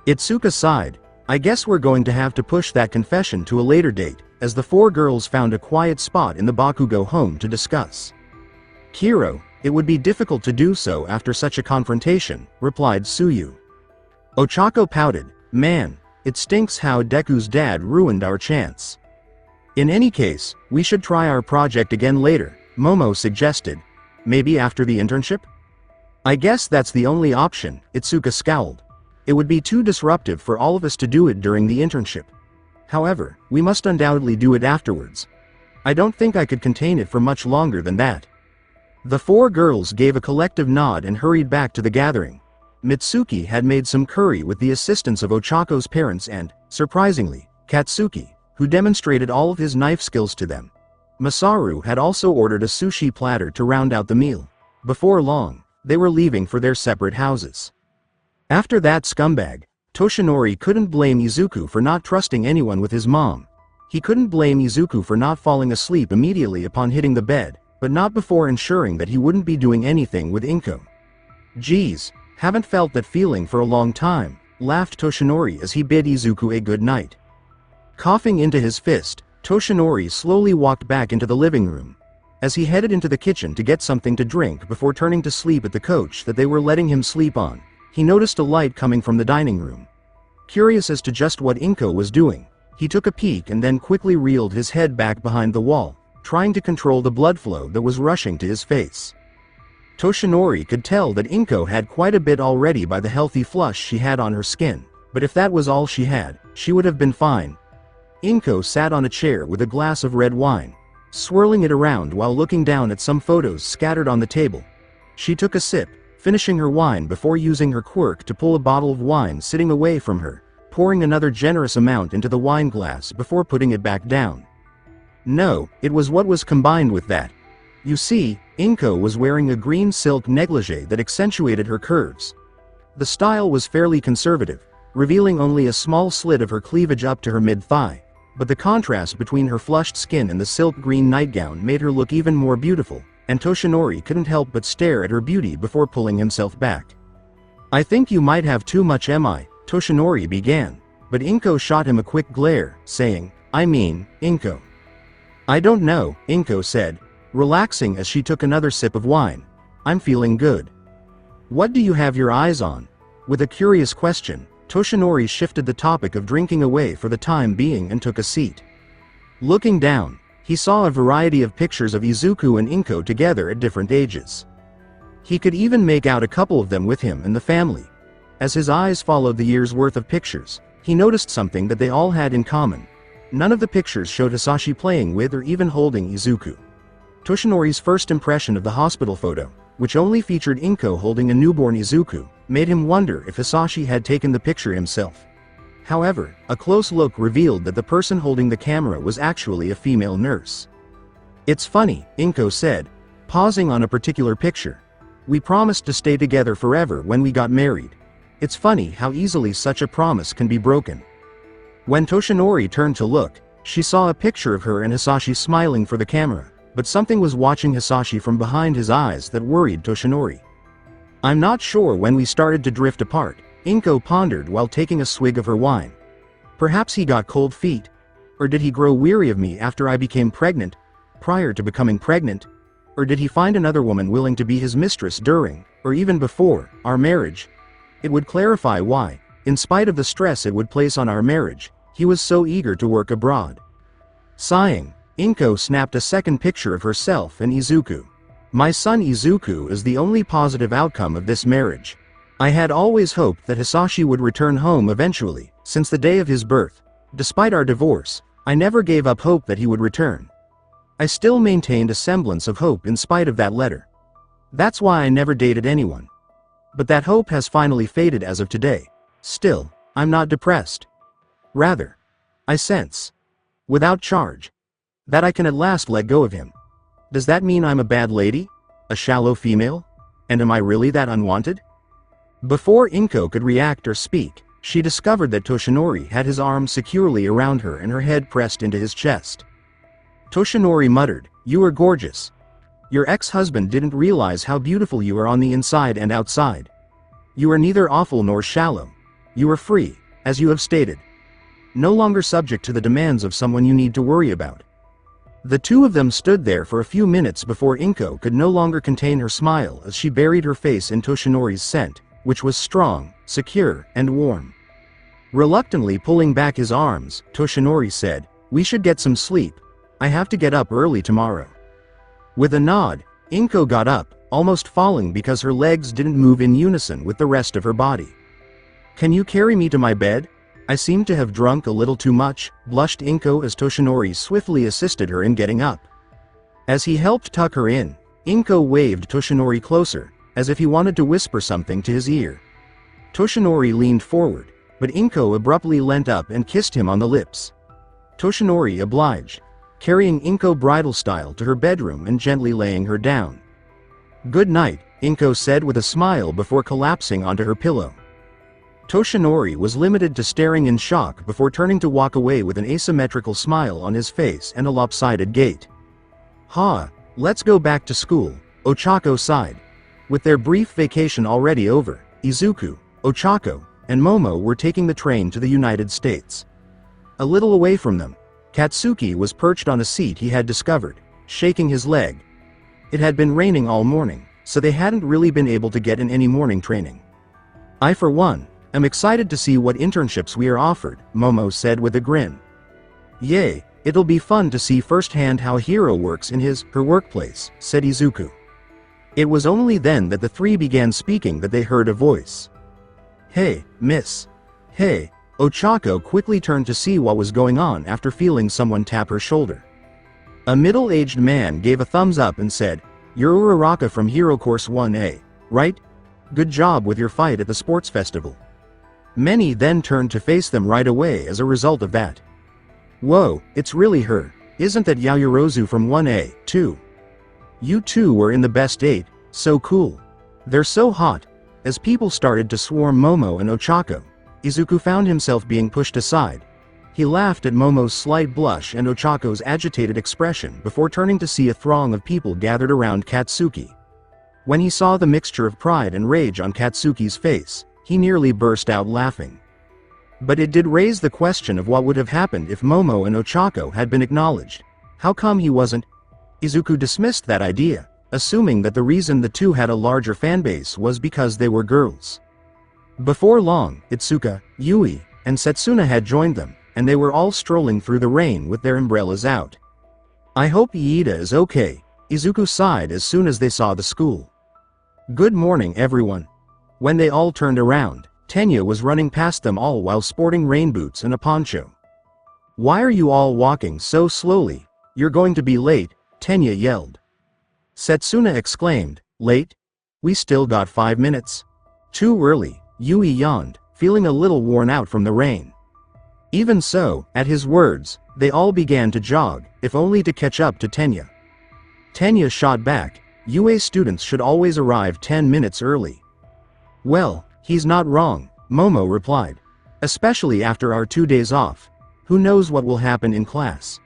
Itsuka sighed. "I guess we're going to have to push that confession to a later date," as the four girls found a quiet spot in the Bakugo home to discuss. "Kiro, it would be difficult to do so after such a confrontation," replied Suyu. Ochako pouted, "Man, it stinks how Deku's dad ruined our chance." "In any case, we should try our project again later," Momo suggested. "Maybe after the internship?" "I guess that's the only option," Itsuka scowled. "It would be too disruptive for all of us to do it during the internship. However, we must undoubtedly do it afterwards. I don't think I could contain it for much longer than that." The four girls gave a collective nod and hurried back to the gathering. Mitsuki had made some curry with the assistance of Ochako's parents and, surprisingly, Katsuki, who demonstrated all of his knife skills to them. Masaru had also ordered a sushi platter to round out the meal. Before long, they were leaving for their separate houses. After that scumbag, Toshinori couldn't blame Izuku for not trusting anyone with his mom. He couldn't blame Izuku for not falling asleep immediately upon hitting the bed, but not before ensuring that he wouldn't be doing anything with Inko. Geez, haven't felt that feeling for a long time, laughed Toshinori as he bid Izuku a good night. Coughing into his fist, Toshinori slowly walked back into the living room. As he headed into the kitchen to get something to drink before turning to sleep at the couch that they were letting him sleep on, he noticed a light coming from the dining room. Curious as to just what Inko was doing, he took a peek and then quickly reeled his head back behind the wall, trying to control the blood flow that was rushing to his face. Toshinori could tell that Inko had quite a bit already by the healthy flush she had on her skin, but if that was all she had, she would have been fine. Inko sat on a chair with a glass of red wine, swirling it around while looking down at some photos scattered on the table. She took a sip, finishing her wine before using her quirk to pull a bottle of wine sitting away from her, pouring another generous amount into the wine glass before putting it back down. No, it was what was combined with that. You see, Inko was wearing a green silk negligee that accentuated her curves. The style was fairly conservative, revealing only a small slit of her cleavage up to her mid-thigh, but the contrast between her flushed skin and the silk green nightgown made her look even more beautiful, and Toshinori couldn't help but stare at her beauty before pulling himself back. I think you might have too much, Toshinori began, but Inko shot him a quick glare, saying, Inko. I don't know, Inko said, relaxing as she took another sip of wine. I'm feeling good. What do you have your eyes on? With a curious question, Toshinori shifted the topic of drinking away for the time being and took a seat. Looking down, he saw a variety of pictures of Izuku and Inko together at different ages. He could even make out a couple of them with him and the family. As his eyes followed the year's worth of pictures, he noticed something that they all had in common. None of the pictures showed Hisashi playing with or even holding Izuku. Toshinori's first impression of the hospital photo, which only featured Inko holding a newborn Izuku, made him wonder if Hisashi had taken the picture himself. However, a close look revealed that the person holding the camera was actually a female nurse. It's funny, Inko said, pausing on a particular picture. We promised to stay together forever when we got married. It's funny how easily such a promise can be broken. When Toshinori turned to look, she saw a picture of her and Hisashi smiling for the camera, but something was watching Hisashi from behind his eyes that worried Toshinori. I'm not sure when we started to drift apart, Inko pondered while taking a swig of her wine. Perhaps he got cold feet. Or did he grow weary of me after I became pregnant, prior to becoming pregnant? Or did he find another woman willing to be his mistress during, or even before, our marriage? It would clarify why, in spite of the stress it would place on our marriage, he was so eager to work abroad. Sighing, Inko snapped a second picture of herself and Izuku. My son Izuku is the only positive outcome of this marriage. I had always hoped that Hisashi would return home eventually, since the day of his birth. Despite our divorce, I never gave up hope that he would return. I still maintained a semblance of hope in spite of that letter. That's why I never dated anyone. But that hope has finally faded as of today. Still, I'm not depressed. Rather, I sense, without charge, that I can at last let go of him. Does that mean I'm a bad lady? A shallow female? And am I really that unwanted? Before Inko could react or speak, she discovered that Toshinori had his arm securely around her and her head pressed into his chest. Toshinori muttered, "You are gorgeous. Your ex-husband didn't realize how beautiful you are on the inside and outside. You are neither awful nor shallow. You are free, as you have stated. No longer subject to the demands of someone you need to worry about." The two of them stood there for a few minutes before Inko could no longer contain her smile as she buried her face in Toshinori's scent, which was strong, secure, and warm. Reluctantly pulling back his arms, Toshinori said, "We should get some sleep. I have to get up early tomorrow." With a nod, Inko got up, almost falling because her legs didn't move in unison with the rest of her body. "Can you carry me to my bed? I seem to have drunk a little too much," blushed Inko as Toshinori swiftly assisted her in getting up. As he helped tuck her in, Inko waved Toshinori closer, as if he wanted to whisper something to his ear. Toshinori leaned forward, but Inko abruptly leant up and kissed him on the lips. Toshinori obliged, carrying Inko bridal style to her bedroom and gently laying her down. "Good night," Inko said with a smile before collapsing onto her pillow. Toshinori was limited to staring in shock before turning to walk away with an asymmetrical smile on his face and a lopsided gait. "Ha, let's go back to school," Ochako sighed. With their brief vacation already over, Izuku, Ochako, and Momo were taking the train to the United States. A little away from them, Katsuki was perched on a seat he had discovered, shaking his leg. It had been raining all morning, so they hadn't really been able to get in any morning training. "I for one, am excited to see what internships we are offered," Momo said with a grin. "Yay, it'll be fun to see firsthand how a hero works in her workplace," said Izuku. It was only then that the three began speaking that they heard a voice. "Hey, miss." "Hey." Ochako quickly turned to see what was going on after feeling someone tap her shoulder. A middle-aged man gave a thumbs up and said, "You're Uraraka from Hero Course 1A, right? Good job with your fight at the sports festival." Many then turned to face them right away as a result of that. "Whoa, it's really her. Isn't that Yayorozu from 1A, too? You two were in the best 8, so cool. They're so hot." As people started to swarm Momo and Ochako, Izuku found himself being pushed aside. He laughed at Momo's slight blush and Ochako's agitated expression before turning to see a throng of people gathered around Katsuki. When he saw the mixture of pride and rage on Katsuki's face, he nearly burst out laughing. But it did raise the question of what would have happened if Momo and Ochako had been acknowledged. How come he wasn't? Izuku dismissed that idea, assuming that the reason the two had a larger fanbase was because they were girls. Before long, Itsuka, Yui, and Setsuna had joined them, and they were all strolling through the rain with their umbrellas out. "I hope Iida is okay," Izuku sighed as soon as they saw the school. "Good morning, everyone." When they all turned around, Tenya was running past them all while sporting rain boots and a poncho. "Why are you all walking so slowly? You're going to be late," Tenya yelled. Setsuna exclaimed, "Late? We still got 5 minutes." "Too early," Yui yawned, feeling a little worn out from the rain. Even so, at his words, they all began to jog, if only to catch up to Tenya. Tenya shot back, "UA students should always arrive 10 minutes early." "Well, he's not wrong," Momo replied. "Especially after our 2 days off. Who knows what will happen in class?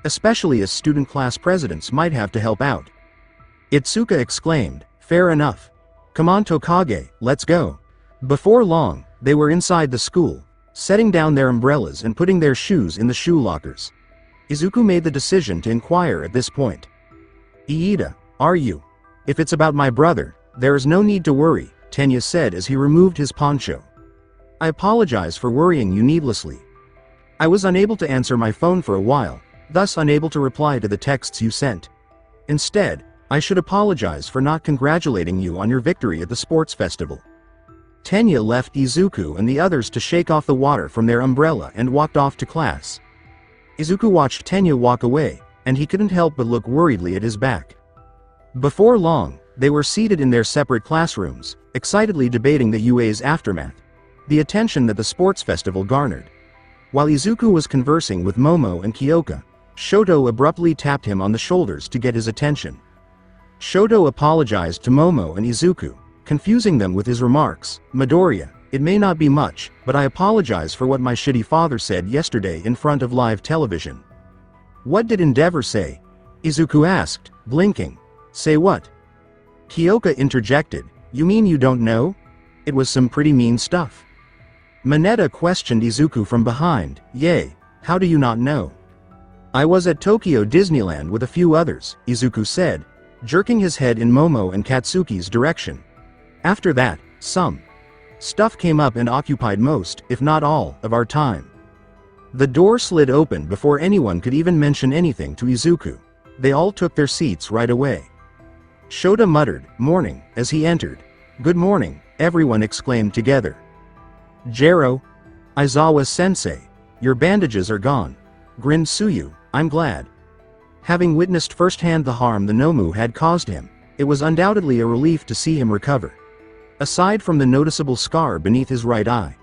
Especially as student class presidents might have to help out." Itsuka exclaimed, "Fair enough. Come on Tokage, let's go." Before long, they were inside the school, setting down their umbrellas and putting their shoes in the shoe lockers. Izuku made the decision to inquire at this point. "Iida, are you? If it's about my brother, there is no need to worry," Tenya said as he removed his poncho. "I apologize for worrying you needlessly. I was unable to answer my phone for a while, thus unable to reply to the texts you sent. Instead, I should apologize for not congratulating you on your victory at the sports festival." Tenya left Izuku and the others to shake off the water from their umbrella and walked off to class. Izuku watched Tenya walk away, and he couldn't help but look worriedly at his back. Before long, they were seated in their separate classrooms, excitedly debating the UA's aftermath, the attention that the sports festival garnered. While Izuku was conversing with Momo and Kyoka, Shoto abruptly tapped him on the shoulders to get his attention. Shoto apologized to Momo and Izuku, confusing them with his remarks. "Midoriya, it may not be much, but I apologize for what my shitty father said yesterday in front of live television." "What did Endeavor say?" Izuku asked, blinking. "Say what?" Kyoka interjected, "You mean you don't know? It was some pretty mean stuff." Mineta questioned Izuku from behind. "Yay, how do you not know?" "I was at Tokyo Disneyland with a few others," Izuku said, jerking his head in Momo and Katsuki's direction. "After that, some stuff came up and occupied most, if not all, of our time." The door slid open before anyone could even mention anything to Izuku. They all took their seats right away. Shota muttered, "Morning," as he entered. "Good morning," everyone exclaimed together. "Jero, Aizawa-sensei, your bandages are gone," grinned Tsuyu. "I'm glad." Having witnessed firsthand the harm the nomu had caused him, it was undoubtedly a relief to see him recover. Aside from the noticeable scar beneath his right eye.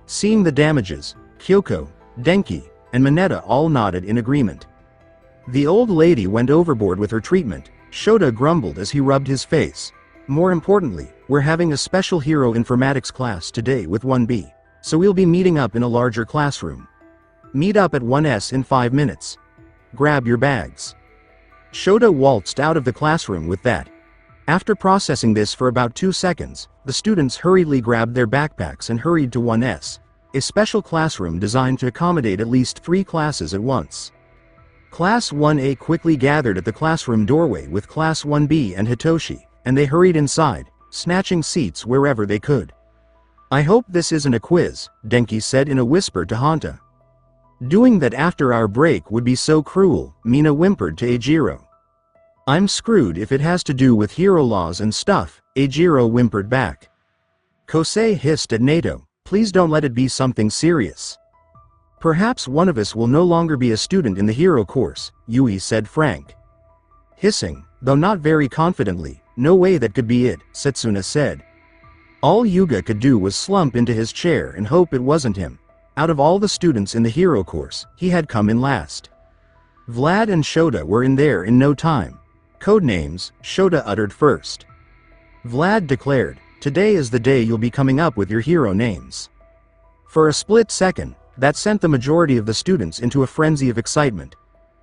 Seeing the damages, Kyoko, Denki, and Mineta all nodded in agreement. The old lady went overboard with her treatment, Shota grumbled as he rubbed his face. More importantly, we're having a special hero informatics class today with 1B, so we'll be meeting up in a larger classroom. Meet up at 1S in 5 minutes. Grab your bags. Shota waltzed out of the classroom with that. After processing this for about 2 seconds, the students hurriedly grabbed their backpacks and hurried to 1S, a special classroom designed to accommodate at least 3 classes at once. Class 1A quickly gathered at the classroom doorway with Class 1B and Hitoshi, and they hurried inside, snatching seats wherever they could. I hope this isn't a quiz, Denki said in a whisper to Hanta. Doing that after our break would be so cruel, Mina whimpered to Eijiro. I'm screwed if it has to do with hero laws and stuff, Eijiro whimpered back. Kosei hissed at Nato, please don't let it be something serious. Perhaps one of us will no longer be a student in the hero course, Yui said frank. Hissing, though not very confidently, no way that could be it, Setsuna said. All Yuga could do was slump into his chair and hope it wasn't him. Out of all the students in the hero course, he had come in last. Vlad and Shota were in there in no time. Codenames, Shota uttered first. Vlad declared, today is the day you'll be coming up with your hero names. For a split second, that sent the majority of the students into a frenzy of excitement.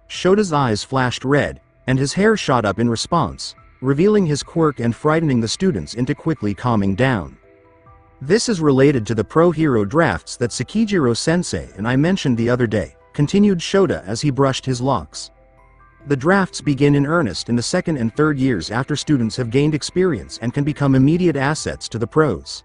Shota's eyes flashed red, and his hair shot up in response, revealing his quirk and frightening the students into quickly calming down. This is related to the pro-hero drafts that Sekijiro-sensei and I mentioned the other day, continued Shota as he brushed his locks. The drafts begin in earnest in the 2nd and 3rd years after students have gained experience and can become immediate assets to the pros.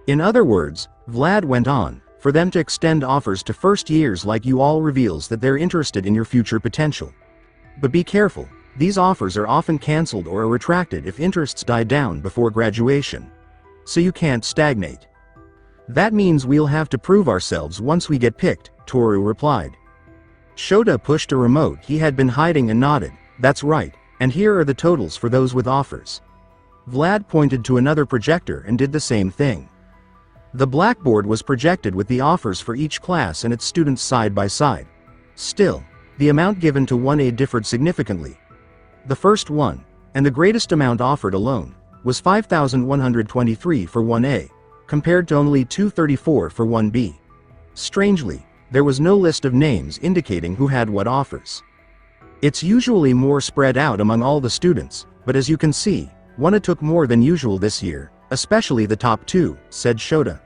In other words, Vlad went on, for them to extend offers to first years like you all reveals that they're interested in your future potential. But be careful, these offers are often cancelled or are retracted if interests die down before graduation. So you can't stagnate. That means we'll have to prove ourselves once we get picked, Toru replied. Shota pushed a remote he had been hiding and nodded, that's right, and here are the totals for those with offers. Vlad pointed to another projector and did the same thing. The blackboard was projected with the offers for each class and its students side by side. Still, the amount given to 1A differed significantly. The first one, and the greatest amount offered alone, was 5,123 for 1A, compared to only 234 for 1B. Strangely, there was no list of names indicating who had what offers. It's usually more spread out among all the students, but as you can see, 1A took more than usual this year, especially the top 2, said Shota.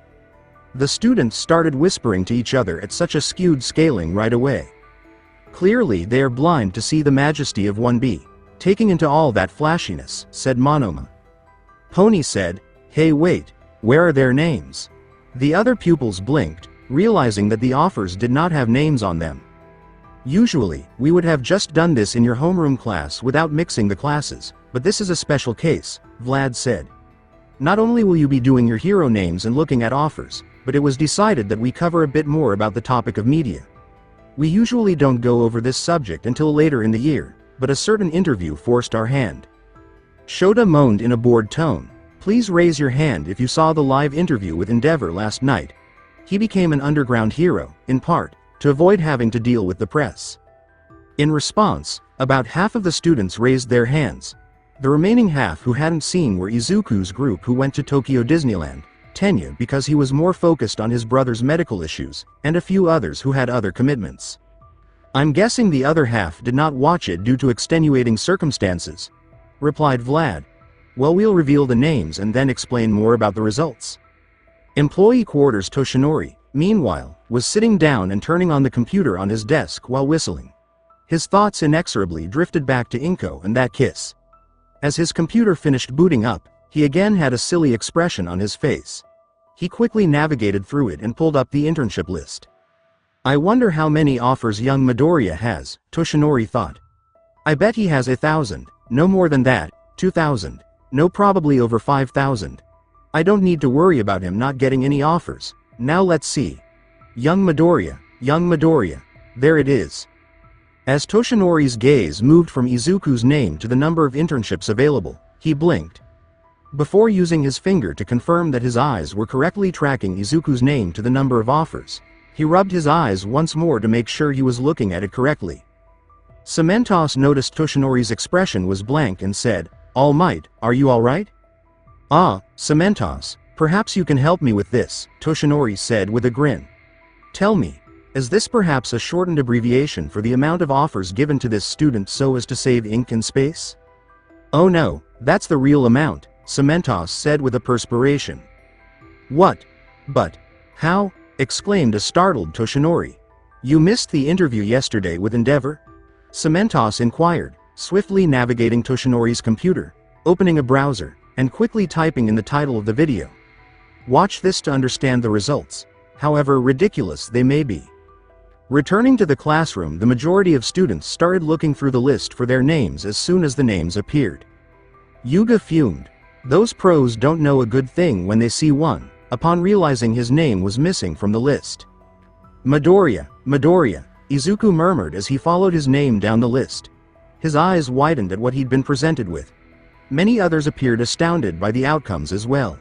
The students started whispering to each other at such a skewed scaling right away. Clearly they are blind to see the majesty of 1B, taking into all that flashiness, said Monoma. Pony said, hey wait, where are their names? The other pupils blinked, realizing that the offers did not have names on them. Usually, we would have just done this in your homeroom class without mixing the classes, but this is a special case, Vlad said. Not only will you be doing your hero names and looking at offers, but it was decided that we cover a bit more about the topic of media. We usually don't go over this subject until later in the year, but a certain interview forced our hand. Shota moaned in a bored tone, please raise your hand if you saw the live interview with Endeavor last night. He became an underground hero, in part, to avoid having to deal with the press. In response, about half of the students raised their hands. The remaining half who hadn't seen were Izuku's group who went to Tokyo Disneyland, Tenya because he was more focused on his brother's medical issues, and a few others who had other commitments. I'm guessing the other half did not watch it due to extenuating circumstances, replied Vlad. Well, we'll reveal the names and then explain more about the results. Employee quarters Toshinori, meanwhile, was sitting down and turning on the computer on his desk while whistling. His thoughts inexorably drifted back to Inko and that kiss. As his computer finished booting up, he again had a silly expression on his face. He quickly navigated through it and pulled up the internship list. I wonder how many offers young Midoriya has, Toshinori thought. I bet he has 1,000, no more than that, 2,000, no probably over 5,000. I don't need to worry about him not getting any offers. Now let's see. Young Midoriya, there it is. As Toshinori's gaze moved from Izuku's name to the number of internships available, he blinked. Before using his finger to confirm that his eyes were correctly tracking Izuku's name to the number of offers, He rubbed his eyes once more to make sure he was looking at it correctly. Cementos noticed Toshinori's expression was blank and said, "All Might, are you alright?" "Ah, Cementos, perhaps you can help me with this," Toshinori said with a grin. "Tell me, is this perhaps a shortened abbreviation for the amount of offers given to this student so as to save ink and space?" "Oh no, that's the real amount," Cementos said with a perspiration. "What? But, how?" exclaimed a startled Toshinori. "You missed the interview yesterday with Endeavor?" Cementos inquired, swiftly navigating Toshinori's computer, opening a browser, and quickly typing in the title of the video. "Watch this to understand the results, however ridiculous they may be." Returning to the classroom, the majority of students started looking through the list for their names as soon as the names appeared. Yuga fumed. Those pros don't know a good thing when they see one, upon realizing his name was missing from the list. "Midoriya, Midoriya," Izuku murmured as he followed his name down the list. His eyes widened at what he'd been presented with. Many others appeared astounded by the outcomes as well.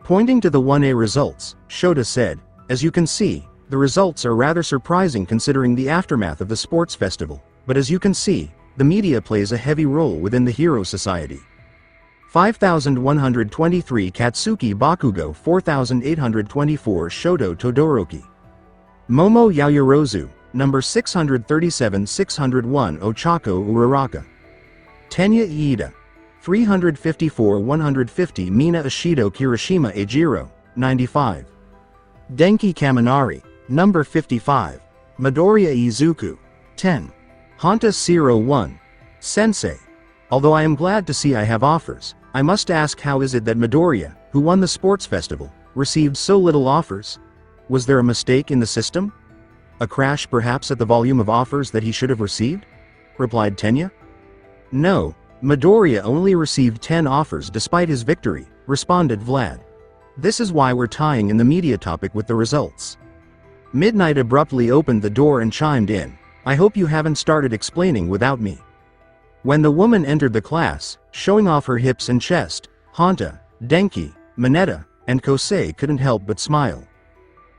Pointing to the 1A results, Shota said, "As you can see, the results are rather surprising considering the aftermath of the sports festival, but as you can see, the media plays a heavy role within the Hero Society." 5123 Katsuki Bakugo 4824 Shoto Todoroki. Momo Yayorozu, number 637 601 Ochako Uraraka. Tenya Iida. 354 150 Mina Ishido Kirishima Eijiro, 95. Denki Kaminari, number 55. Midoriya Izuku, 10. Honta 01. Sensei. Although I am glad to see I have offers, I must ask, how is it that Midoriya, who won the sports festival, received so little offers? Was there a mistake in the system? A crash perhaps at the volume of offers that he should have received? Replied Tenya. No, Midoriya only received 10 offers despite his victory, responded Vlad. This is why we're tying in the media topic with the results. Midnight abruptly opened the door and chimed in, "I hope you haven't started explaining without me." When the woman entered the class, showing off her hips and chest, Honta, Denki, Mineta, and Kosei couldn't help but smile.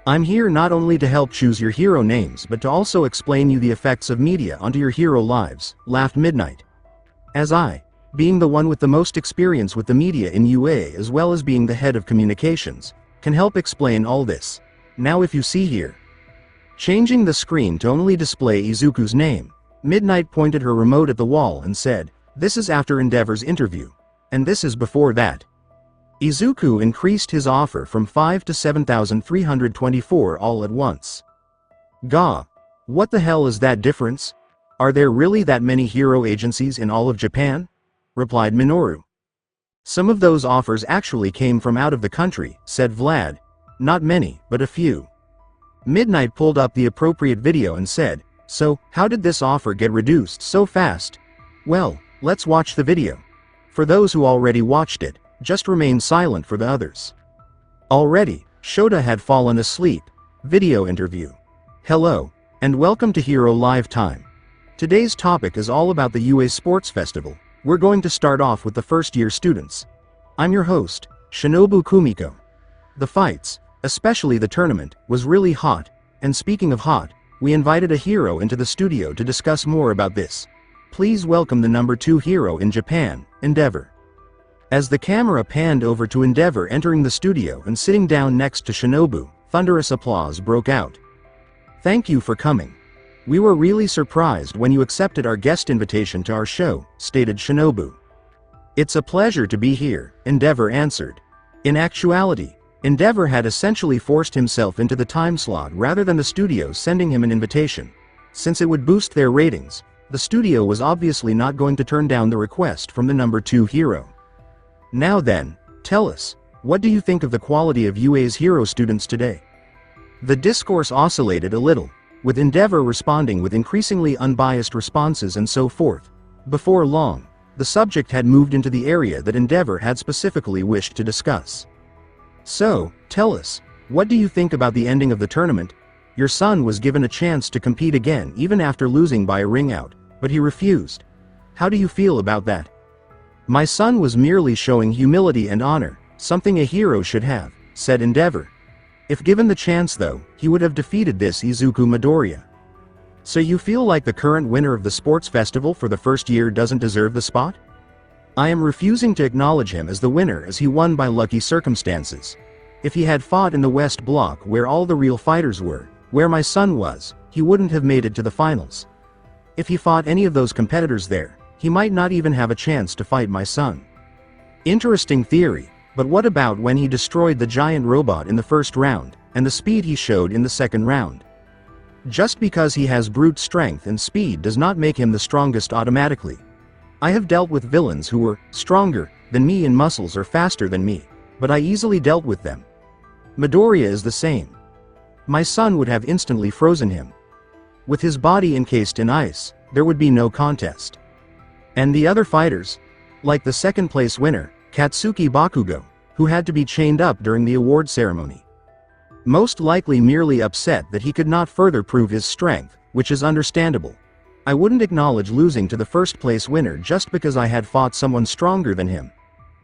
"I'm here not only to help choose your hero names but to also explain you the effects of media onto your hero lives," laughed Midnight. "As I, being the one with the most experience with the media in UA as well as being the head of communications, can help explain all this. Now if you see here." Changing the screen to only display Izuku's name, Midnight pointed her remote at the wall and said, "This is after Endeavor's interview. And this is before that." Izuku increased his offer from 5 to 7,324 all at once. "Gah! What the hell is that difference? Are there really that many hero agencies in all of Japan?" replied Minoru. "Some of those offers actually came from out of the country," said Vlad. "Not many, but a few." Midnight pulled up the appropriate video and said, "So, how did this offer get reduced so fast?" "Well, let's watch the video. For those who already watched it, just remain silent for the others." Already, Shota had fallen asleep. Video interview. Hello, and welcome to Hero Live Time. Today's topic is all about the UA Sports Festival. We're going to start off with the first-year students. I'm your host, Shinobu Kumiko. The fights, especially the tournament, was really hot, and speaking of hot, we invited a hero into the studio to discuss more about this. Please welcome the number 2 hero in Japan, Endeavor. As the camera panned over to Endeavor entering the studio and sitting down next to Shinobu, thunderous applause broke out. "Thank you for coming. We were really surprised when you accepted our guest invitation to our show," stated Shinobu. "It's a pleasure to be here," Endeavor answered. In actuality, Endeavor had essentially forced himself into the time slot rather than the studio sending him an invitation. Since it would boost their ratings, the studio was obviously not going to turn down the request from the number 2 hero. "Now then, tell us, what do you think of the quality of UA's hero students today?" The discourse oscillated a little, with Endeavor responding with increasingly unbiased responses and so forth. Before long, the subject had moved into the area that Endeavor had specifically wished to discuss. "So, tell us, what do you think about the ending of the tournament? Your son was given a chance to compete again even after losing by a ring out, but he refused. How do you feel about that?" "My son was merely showing humility and honor, something a hero should have," said Endeavor. If given the chance though, he would have defeated this Izuku Midoriya. So you feel like the current winner of the sports festival for the first year doesn't deserve the spot? I am refusing to acknowledge him as the winner as he won by lucky circumstances. If he had fought in the West Block where all the real fighters were, where my son was, he wouldn't have made it to the finals. If he fought any of those competitors there, he might not even have a chance to fight my son. Interesting theory, but what about when he destroyed the giant robot in the first round, and the speed he showed in the second round? Just because he has brute strength and speed does not make him the strongest automatically. I have dealt with villains who were stronger than me in muscles or faster than me, but I easily dealt with them. Midoriya is the same. My son would have instantly frozen him. With his body encased in ice, there would be no contest. And the other fighters? Like the second place winner, Katsuki Bakugo, who had to be chained up during the award ceremony. Most likely merely upset that he could not further prove his strength, which is understandable. I wouldn't acknowledge losing to the first place winner just because I had fought someone stronger than him.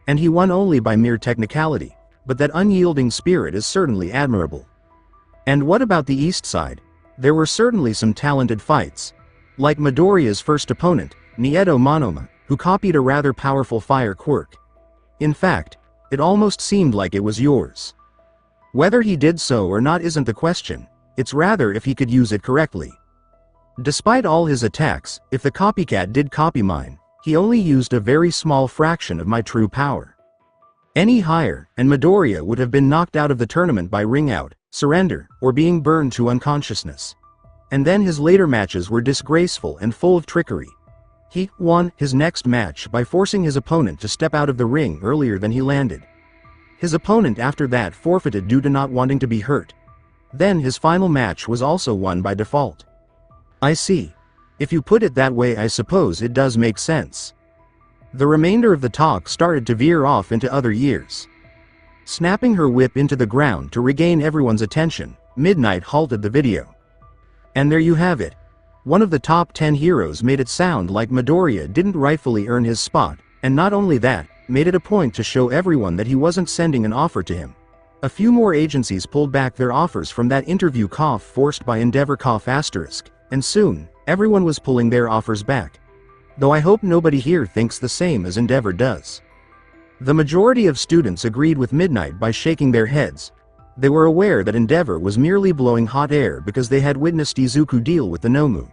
And he won only by mere technicality, but that unyielding spirit is certainly admirable. And what about the East side? There were certainly some talented fights. Like Midoriya's first opponent, Nieto Monoma, who copied a rather powerful fire quirk. In fact, it almost seemed like it was yours. Whether he did so or not isn't the question, it's rather if he could use it correctly. Despite all his attacks, if the copycat did copy mine, he only used a very small fraction of my true power. Any higher, and Midoriya would have been knocked out of the tournament by ring out, surrender, or being burned to unconsciousness. And then his later matches were disgraceful and full of trickery. He won his next match by forcing his opponent to step out of the ring earlier than he landed. His opponent after that forfeited due to not wanting to be hurt. Then his final match was also won by default. I see. If you put it that way, I suppose it does make sense. The remainder of the talk started to veer off into other years. Snapping her whip into the ground to regain everyone's attention, Midnight halted the video. And there you have it. One of the top 10 heroes made it sound like Midoriya didn't rightfully earn his spot, and not only that, made it a point to show everyone that he wasn't sending an offer to him. A few more agencies pulled back their offers from that interview forced by Endeavor ***, and soon, everyone was pulling their offers back. Though I hope nobody here thinks the same as Endeavor does. The majority of students agreed with Midnight by shaking their heads. They were aware that Endeavor was merely blowing hot air because they had witnessed Izuku deal with the Nomu.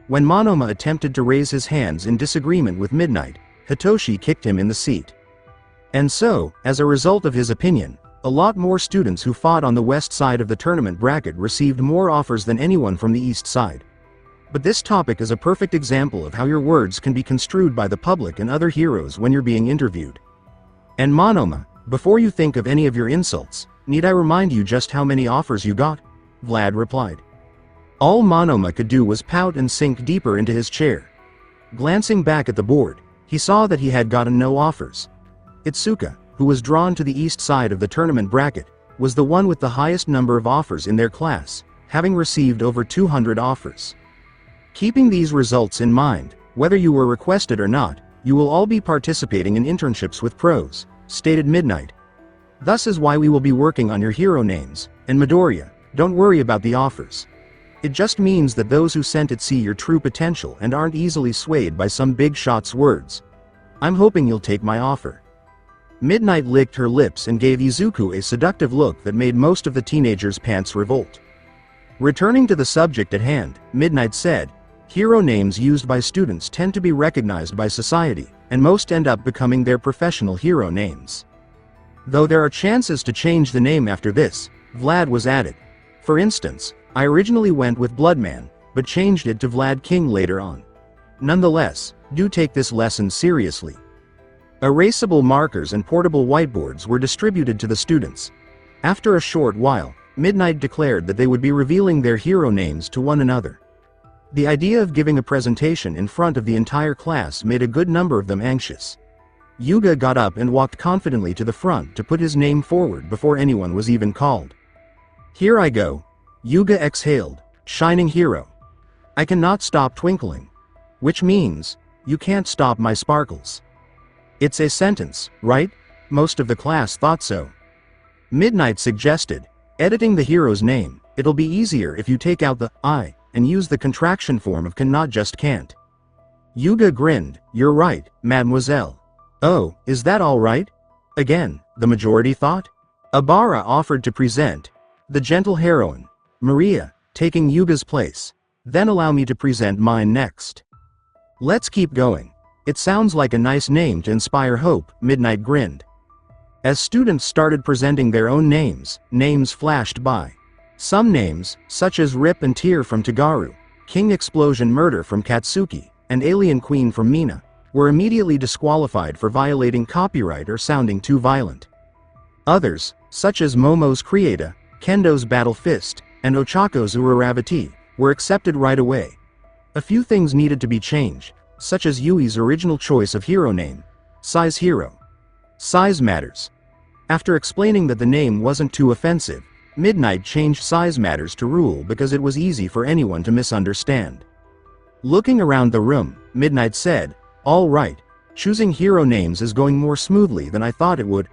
When Monoma attempted to raise his hands in disagreement with Midnight, Hitoshi kicked him in the seat. And so, as a result of his opinion, a lot more students who fought on the west side of the tournament bracket received more offers than anyone from the east side. But this topic is a perfect example of how your words can be construed by the public and other heroes when you're being interviewed. And Monoma, before you think of any of your insults, need I remind you just how many offers you got? Vlad replied. All Monoma could do was pout and sink deeper into his chair. Glancing back at the board, he saw that he had gotten no offers. Itsuka, who was drawn to the east side of the tournament bracket, was the one with the highest number of offers in their class, having received over 200 offers. Keeping these results in mind, whether you were requested or not, you will all be participating in internships with pros, stated Midnight. Thus is why we will be working on your hero names, and Midoriya, don't worry about the offers. It just means that those who sent it see your true potential and aren't easily swayed by some big shot's words. I'm hoping you'll take my offer. Midnight licked her lips and gave Izuku a seductive look that made most of the teenagers' pants revolt. Returning to the subject at hand, Midnight said, hero names used by students tend to be recognized by society, and most end up becoming their professional hero names. Though there are chances to change the name after this, Vlad was added. For instance, I originally went with Bloodman, but changed it to Vlad King later on. Nonetheless, do take this lesson seriously. Erasable markers and portable whiteboards were distributed to the students. After a short while, Midnight declared that they would be revealing their hero names to one another. The idea of giving a presentation in front of the entire class made a good number of them anxious. Yuga got up and walked confidently to the front to put his name forward before anyone was even called. Here I go. Yuga exhaled, shining hero. I cannot stop twinkling. Which means, you can't stop my sparkles. It's a sentence, right? Most of the class thought so. Midnight suggested, Editing the hero's name, it'll be easier if you take out the I and use the contraction form of can, not just can't. Yuga grinned. You're right, mademoiselle. Oh, is that all right? Again, the majority thought. Abara offered to present the gentle heroine, Maria, taking Yuga's place. Then allow me to present mine next. Let's keep going. It sounds like a nice name to inspire hope, Midnight grinned. As students started presenting their own names, names flashed by. Some names, such as Rip and Tear from Tagaru, King Explosion Murder from Katsuki, and Alien Queen from Mina, were immediately disqualified for violating copyright or sounding too violent. Others, such as Momo's Creata, Kendo's Battle Fist, and Ochako's Uraravati, were accepted right away. A few things needed to be changed, such as Yui's original choice of hero name, Size Hero. Size matters. After explaining that the name wasn't too offensive, Midnight changed size matters to rule because it was easy for anyone to misunderstand. Looking around the room, Midnight said, all right, choosing hero names is going more smoothly than I thought it would.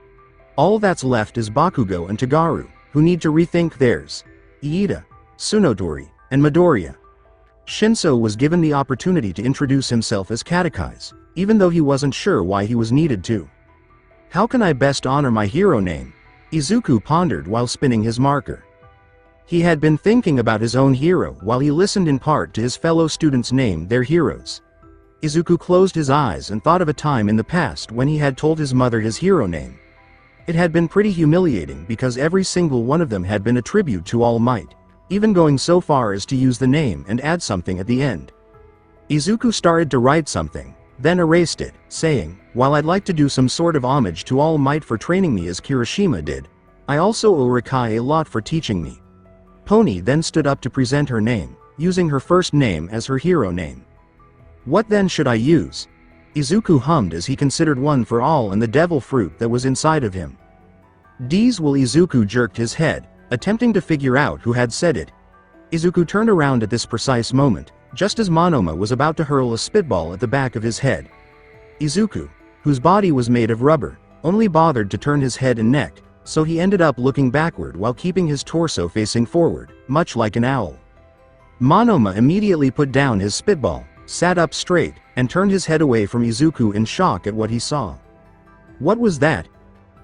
All that's left is Bakugo and Tagaru, who need to rethink theirs. Iida, Tsunotori, and Midoriya. Shinso was given the opportunity to introduce himself as Katakai's, even though he wasn't sure why he was needed to. How can I best honor my hero name? Izuku pondered while spinning his marker. He had been thinking about his own hero while he listened in part to his fellow students name their heroes. Izuku closed his eyes and thought of a time in the past when he had told his mother his hero name. It had been pretty humiliating because every single one of them had been a tribute to All Might, even going so far as to use the name and add something at the end. Izuku started to write something, then erased it, saying, while I'd like to do some sort of homage to All Might for training me as Kirishima did, I also owe Rikai a lot for teaching me. Pony then stood up to present her name, using her first name as her hero name. What then should I use? Izuku hummed as he considered one for all and the devil fruit that was inside of him. Izuku jerked his head, attempting to figure out who had said it. Izuku turned around at this precise moment, just as Monoma was about to hurl a spitball at the back of his head. Izuku, whose body was made of rubber, only bothered to turn his head and neck, so he ended up looking backward while keeping his torso facing forward, much like an owl. Monoma immediately put down his spitball, sat up straight, and turned his head away from Izuku in shock at what he saw. What was that?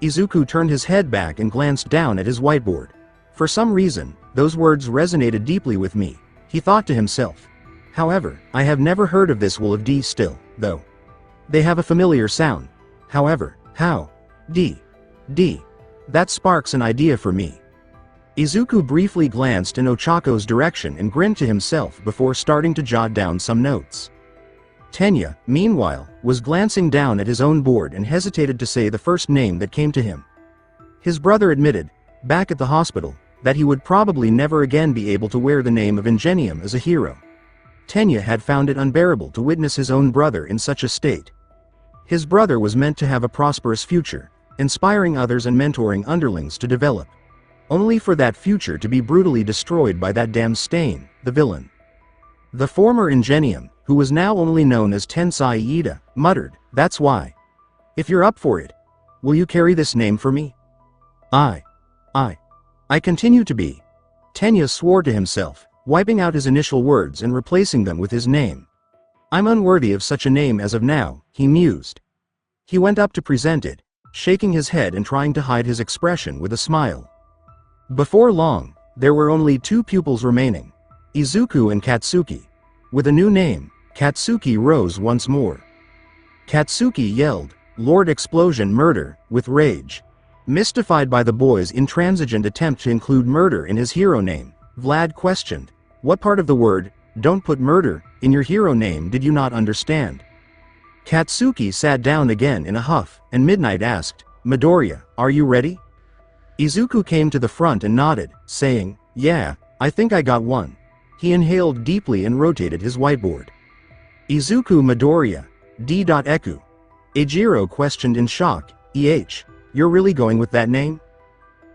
Izuku turned his head back and glanced down at his whiteboard. For some reason, those words resonated deeply with me, he thought to himself. However, I have never heard of this wool of D still, though. They have a familiar sound. However, how? D. That sparks an idea for me. Izuku briefly glanced in Ochako's direction and grinned to himself before starting to jot down some notes. Tenya, meanwhile, was glancing down at his own board and hesitated to say the first name that came to him. His brother admitted, back at the hospital, that he would probably never again be able to wear the name of Ingenium as a hero. Tenya had found it unbearable to witness his own brother in such a state. His brother was meant to have a prosperous future, inspiring others and mentoring underlings to develop. Only for that future to be brutally destroyed by that damn Stain, the villain. The former Ingenium, who was now only known as Tensai Iida, muttered, that's why. If you're up for it, will you carry this name for me? I continue to be. Tenya swore to himself, wiping out his initial words and replacing them with his name. I'm unworthy of such a name as of now, he mused. He went up to present it, shaking his head and trying to hide his expression with a smile. Before long, there were only two pupils remaining, Izuku and Katsuki. With a new name, Katsuki rose once more. Katsuki yelled, Lord Explosion Murder, with rage. Mystified by the boy's intransigent attempt to include murder in his hero name, Vlad questioned, what part of the word, don't put murder, in your hero name did you not understand? Katsuki sat down again in a huff, and Midnight asked, Midoriya, are you ready? Izuku came to the front and nodded, saying, yeah, I think I got one. He inhaled deeply and rotated his whiteboard. Izuku Midoriya, D.Eku. Ejiro questioned in shock, you're really going with that name?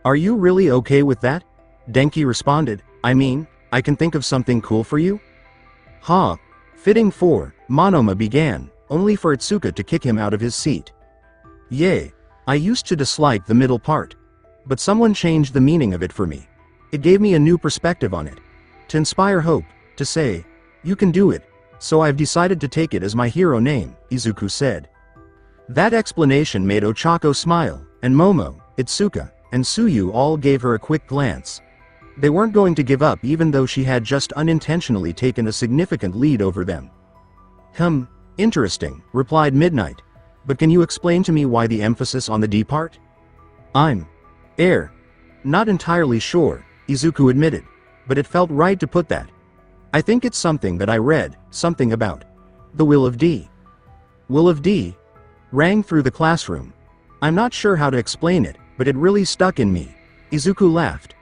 Are you really okay with that? Denki responded, I mean, I can think of something cool for you? Ha! Fitting for, Monoma began, only for Itsuka to kick him out of his seat. Yay! I used to dislike the middle part. But someone changed the meaning of it for me, It gave me a new perspective on it. To inspire hope, to say, you can do it, so I've decided to take it as my hero name, Izuku said. That explanation made Ochako smile, and Momo, Itsuka, and Suyu all gave her a quick glance. They weren't going to give up even though she had just unintentionally taken a significant lead over them. Interesting, replied Midnight. But can you explain to me why the emphasis on the D part? I'm not entirely sure, Izuku admitted, but it felt right to put that. I think it's something that I read, something about the Will of D. Will of D? Rang through the classroom. I'm not sure how to explain it, but it really stuck in me. Izuku laughed.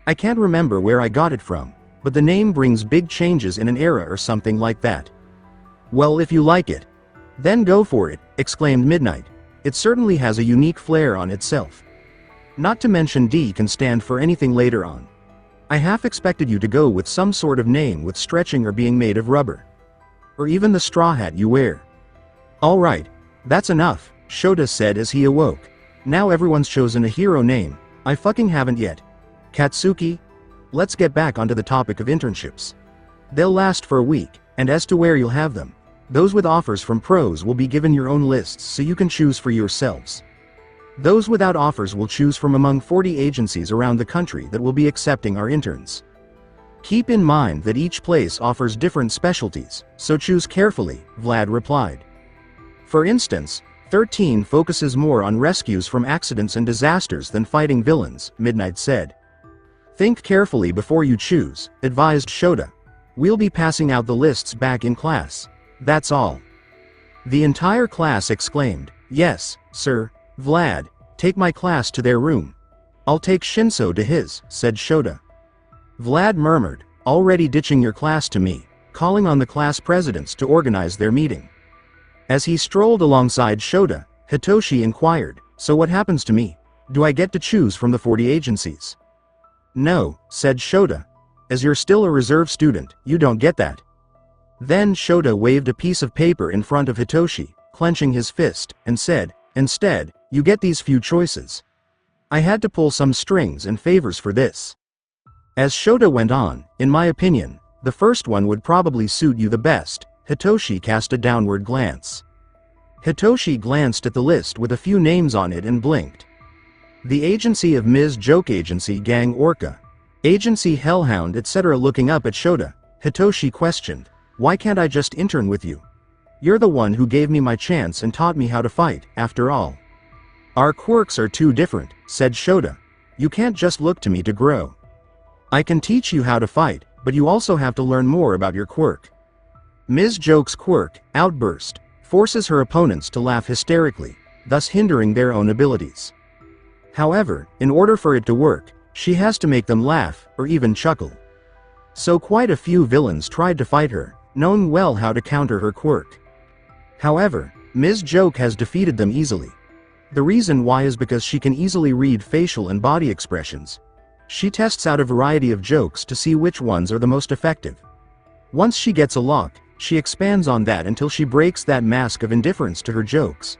I can't remember where I got it from, but the name brings big changes in an era or something like that. Well, if you like it, then go for it, exclaimed Midnight. It certainly has a unique flair on itself. Not to mention D can stand for anything later on. I half expected you to go with some sort of name with stretching or being made of rubber. Or even the straw hat you wear. Alright, that's enough, Shota said as he awoke. Now everyone's chosen a hero name, I fucking haven't yet. Katsuki? Let's get back onto the topic of internships. They'll last for a week, and as to where you'll have them, those with offers from pros will be given your own lists so you can choose for yourselves. Those without offers will choose from among 40 agencies around the country that will be accepting our interns. Keep in mind that each place offers different specialties, so choose carefully, Vlad replied. For instance, 13 focuses more on rescues from accidents and disasters than fighting villains, Midnight said. Think carefully before you choose, advised Shota. We'll be passing out the lists back in class. That's all. The entire class exclaimed, Yes, sir. Vlad, take my class to their room. I'll take Shinso to his, said Shota. Vlad murmured, already ditching your class to me, calling on the class presidents to organize their meeting. As he strolled alongside Shota, Hitoshi inquired, So what happens to me? Do I get to choose from the 40 agencies? No, said Shota. As you're still a reserve student, you don't get that. Then Shota waved a piece of paper in front of Hitoshi, clenching his fist, and said, Instead, you get these few choices. I had to pull some strings and favors for this. As Shota went on, in my opinion, the first one would probably suit you the best. Hitoshi cast a downward glance. Hitoshi glanced at the list with a few names on it and blinked. The agency of Ms. Joke Agency Gang Orca. Agency Hellhound etc. Looking up at Shota, Hitoshi questioned, Why can't I just intern with you? You're the one who gave me my chance and taught me how to fight, after all. Our quirks are too different, said Shota. You can't just look to me to grow. I can teach you how to fight, but you also have to learn more about your quirk. Ms. Joke's quirk, outburst, forces her opponents to laugh hysterically, thus hindering their own abilities. However, in order for it to work, she has to make them laugh, or even chuckle. So quite a few villains tried to fight her, knowing well how to counter her quirk. However, Ms. Joke has defeated them easily. The reason why is because she can easily read facial and body expressions. She tests out a variety of jokes to see which ones are the most effective. Once she gets a lock, she expands on that until she breaks that mask of indifference to her jokes.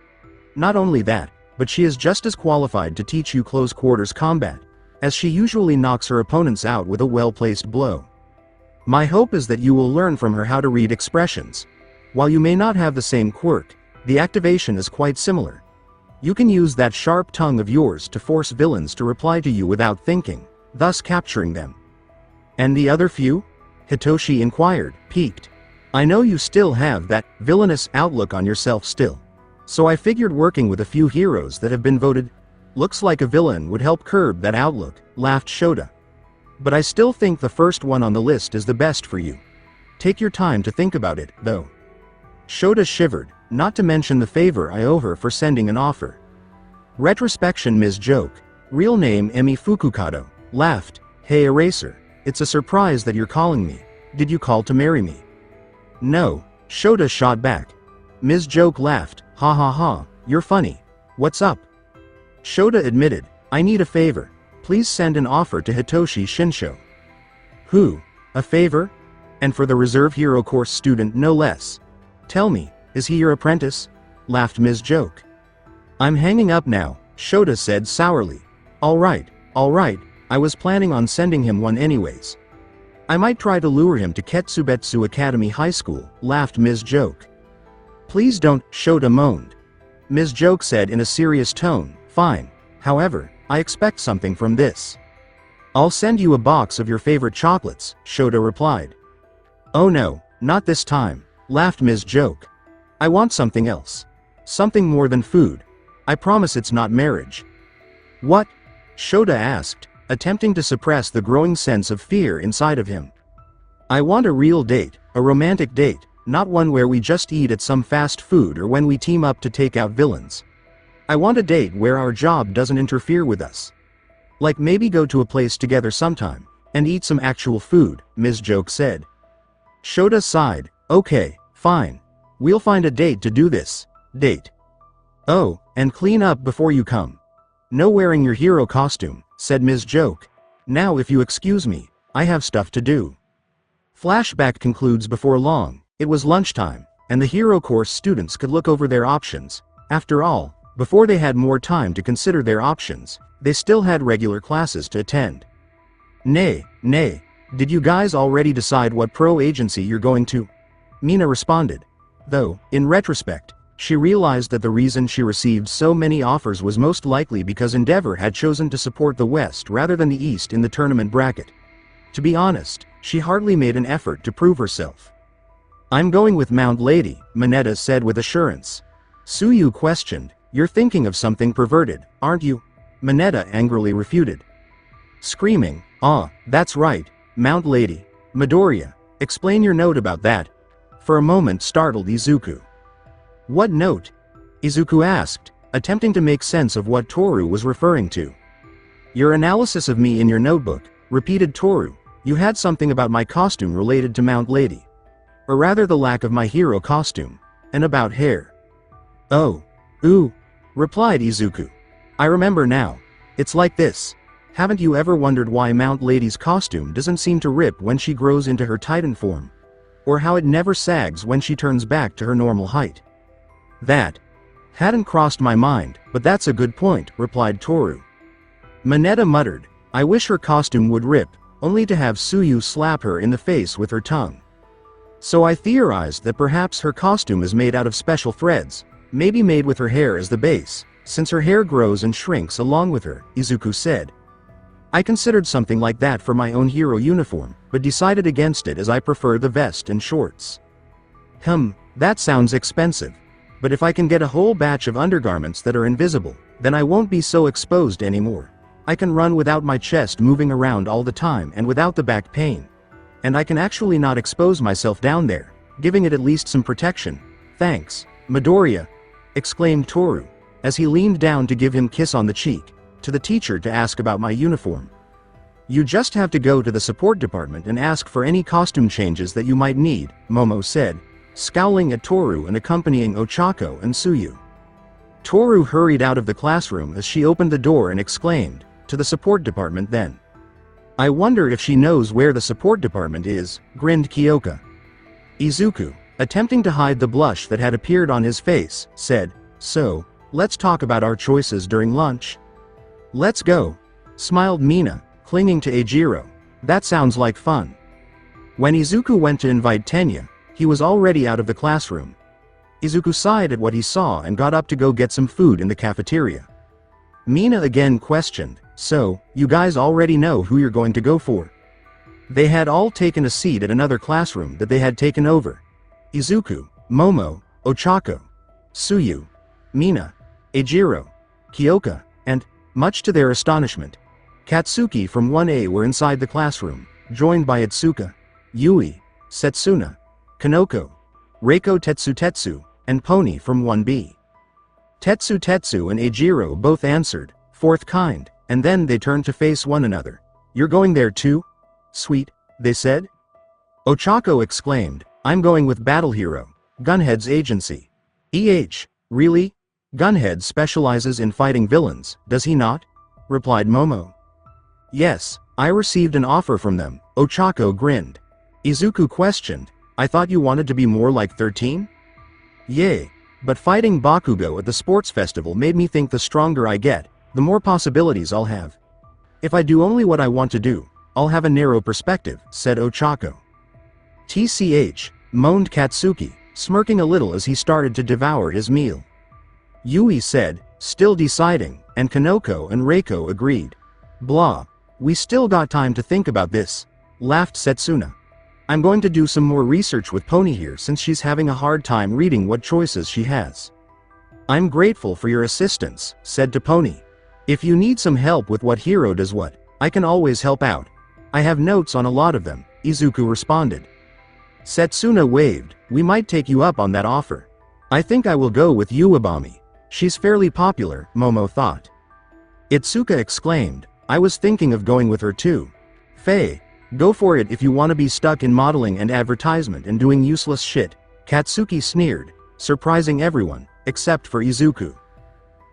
Not only that, but she is just as qualified to teach you close quarters combat, as she usually knocks her opponents out with a well-placed blow. My hope is that you will learn from her how to read expressions. While you may not have the same quirk, the activation is quite similar. You can use that sharp tongue of yours to force villains to reply to you without thinking, thus capturing them. And the other few? Hitoshi inquired, piqued. I know you still have that villainous outlook on yourself still. So I figured working with a few heroes that have been voted looks like a villain would help curb that outlook, laughed Shota. But I still think the first one on the list is the best for you. Take your time to think about it, though. Shota shivered, not to mention the favor I owe her for sending an offer. Retrospection Ms. Joke, real name Emi Fukukado, laughed, Hey Eraser, it's a surprise that you're calling me. Did you call to marry me? No, Shota shot back. Ms. Joke laughed, Ha ha ha, you're funny. What's up? Shota admitted, I need a favor. Please send an offer to Hitoshi Shinsho. Who? A favor? And for the Reserve Hero Course student no less. Tell me, is he your apprentice? Laughed Ms. Joke. I'm hanging up now, Shota said sourly. Alright, I was planning on sending him one anyways. I might try to lure him to Ketsubetsu Academy High School, laughed Ms. Joke. Please don't, Shota moaned. Ms. Joke said in a serious tone, fine. However, I expect something from this. I'll send you a box of your favorite chocolates, Shota replied. Oh no, not this time, laughed Ms. Joke. I want something else. Something more than food. I promise it's not marriage. What? Shota asked, attempting to suppress the growing sense of fear inside of him. I want a real date, a romantic date, not one where we just eat at some fast food or when we team up to take out villains. I want a date where our job doesn't interfere with us. Like maybe go to a place together sometime, and eat some actual food, Ms. Joke said. Shota sighed, okay, fine. We'll find a date to do this. Date. Oh, and clean up before you come. No wearing your hero costume, said Ms. Joke. Now if you excuse me, I have stuff to do. Flashback concludes before long. It was lunchtime, and the hero course students could look over their options. After all, before they had more time to consider their options, they still had regular classes to attend. Nay, did you guys already decide what pro agency you're going to? Mina responded. Though, in retrospect, she realized that the reason she received so many offers was most likely because Endeavor had chosen to support the West rather than the East in the tournament bracket. To be honest, she hardly made an effort to prove herself. I'm going with Mount Lady, Mineta said with assurance. Suyu questioned, you're thinking of something perverted, aren't you? Mineta angrily refuted. Screaming, that's right, Mount Lady. Midoriya, explain your note about that. For a moment startled Izuku. What note? Izuku asked, attempting to make sense of what Toru was referring to. Your analysis of me in your notebook, repeated Toru. You had something about my costume related to Mount Lady. Or rather the lack of my hero costume. And about hair. Oh. Ooh. Replied Izuku. I remember now. It's like this. Haven't you ever wondered why Mount Lady's costume doesn't seem to rip when she grows into her Titan form? Or how it never sags when she turns back to her normal height? That hadn't crossed my mind, but that's a good point, replied Toru. Mineta muttered, I wish her costume would rip, only to have Suyu slap her in the face with her tongue. So I theorized that perhaps her costume is made out of special threads, maybe made with her hair as the base, since her hair grows and shrinks along with her, Izuku said. I considered something like that for my own hero uniform, but decided against it as I prefer the vest and shorts. That sounds expensive. But if I can get a whole batch of undergarments that are invisible, then I won't be so exposed anymore. I can run without my chest moving around all the time and without the back pain. And I can actually not expose myself down there, giving it at least some protection. Thanks, Midoriya, exclaimed Toru, as he leaned down to give him a kiss on the cheek, to the teacher to ask about my uniform. You just have to go to the support department and ask for any costume changes that you might need, Momo said, scowling at Toru and accompanying Ochako and Suyu. Toru hurried out of the classroom as she opened the door and exclaimed, to the support department then. I wonder if she knows where the support department is, grinned Kyoka. Izuku, attempting to hide the blush that had appeared on his face, said, so, let's talk about our choices during lunch. Let's go, smiled Mina, clinging to Eijiro. That sounds like fun. When Izuku went to invite Tenya, he was already out of the classroom. Izuku sighed at what he saw and got up to go get some food in the cafeteria. Mina again questioned, so, you guys already know who you're going to go for? They had all taken a seat at another classroom that they had taken over. Izuku, Momo, Ochako, Suyu, Mina, Eijiro, Kyoka, and, much to their astonishment, Katsuki from 1A were inside the classroom, joined by Itsuka, Yui, Setsuna, Kanoko, Reiko Tetsu, and Pony from 1B. Tetsu and Eijiro both answered, fourth kind, and then they turned to face one another. You're going there too? Sweet, they said. Ochako exclaimed, I'm going with Battle Hero, Gunhead's agency. Really? Gunhead specializes in fighting villains, does he not? Replied Momo. Yes, I received an offer from them, Ochako grinned. Izuku questioned, I thought you wanted to be more like 13? Yay, but fighting Bakugo at the sports festival made me think the stronger I get, the more possibilities I'll have. If I do only what I want to do, I'll have a narrow perspective, said Ochako. TCH, moaned Katsuki, smirking a little as he started to devour his meal. Yui said, still deciding, and Kanoko and Reiko agreed. Blah. We still got time to think about this, laughed Setsuna. I'm going to do some more research with Pony here since she's having a hard time reading what choices she has. I'm grateful for your assistance, said Pony. If you need some help with what hero does what, I can always help out. I have notes on a lot of them, Izuku responded. Setsuna waved, we might take you up on that offer. I think I will go with Uwabami. She's fairly popular, Momo thought. Itsuka exclaimed, I was thinking of going with her too. Faye, go for it if you want to be stuck in modeling and advertisement and doing useless shit, Katsuki sneered, surprising everyone, except for Izuku.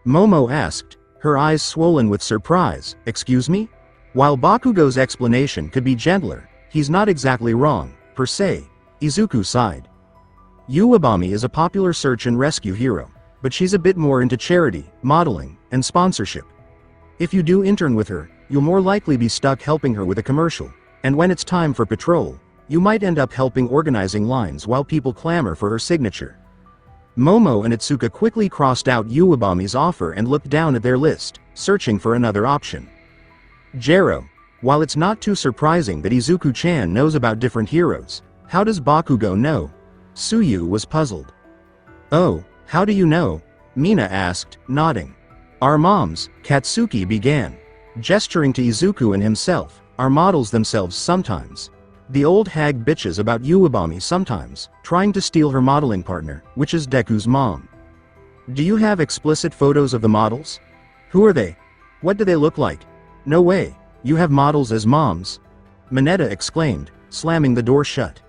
Momo asked, her eyes swollen with surprise, excuse me? While Bakugo's explanation could be gentler, he's not exactly wrong, per se, Izuku sighed. Uwabami is a popular search and rescue hero, but she's a bit more into charity, modeling, and sponsorship. If you do intern with her, you'll more likely be stuck helping her with a commercial, and when it's time for patrol, you might end up helping organizing lines while people clamor for her signature. Momo and Itsuka quickly crossed out Uwabami's offer and looked down at their list, searching for another option. Jero, while it's not too surprising that Izuku-chan knows about different heroes, how does Bakugo know? Tsuyu was puzzled. Oh, how do you know? Mina asked, nodding. Our moms, Katsuki began, gesturing to Izuku and himself, are models themselves sometimes. The old hag bitches about Uwabami sometimes, trying to steal her modeling partner, which is Deku's mom. Do you have explicit photos of the models? Who are they? What do they look like? No way, you have models as moms? Mineta exclaimed, slamming the door shut.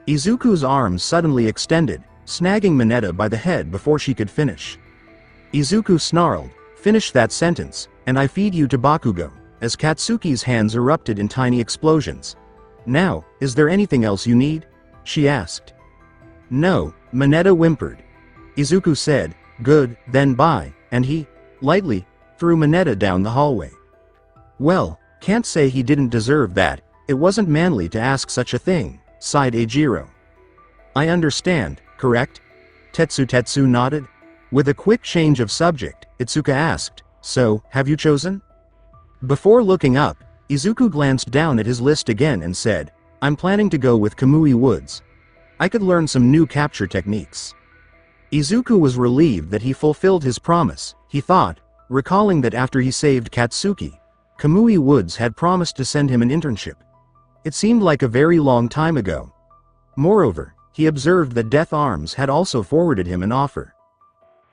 Izuku's arms suddenly extended, snagging Mineta by the head before she could finish. Izuku snarled, finish that sentence, and I feed you to Bakugo, as Katsuki's hands erupted in tiny explosions. Now, is there anything else you need? She asked. No, Mineta whimpered. Izuku said, good, then bye, and he, lightly, threw Mineta down the hallway. Well, can't say he didn't deserve that, it wasn't manly to ask such a thing, sighed Eijiro. I understand, correct? Tetsu nodded. With a quick change of subject, Itsuka asked, so, have you chosen? Before looking up, Izuku glanced down at his list again and said, I'm planning to go with Kamui Woods. I could learn some new capture techniques. Izuku was relieved that he fulfilled his promise, he thought, recalling that after he saved Katsuki, Kamui Woods had promised to send him an internship. It seemed like a very long time ago. Moreover, he observed that Death Arms had also forwarded him an offer.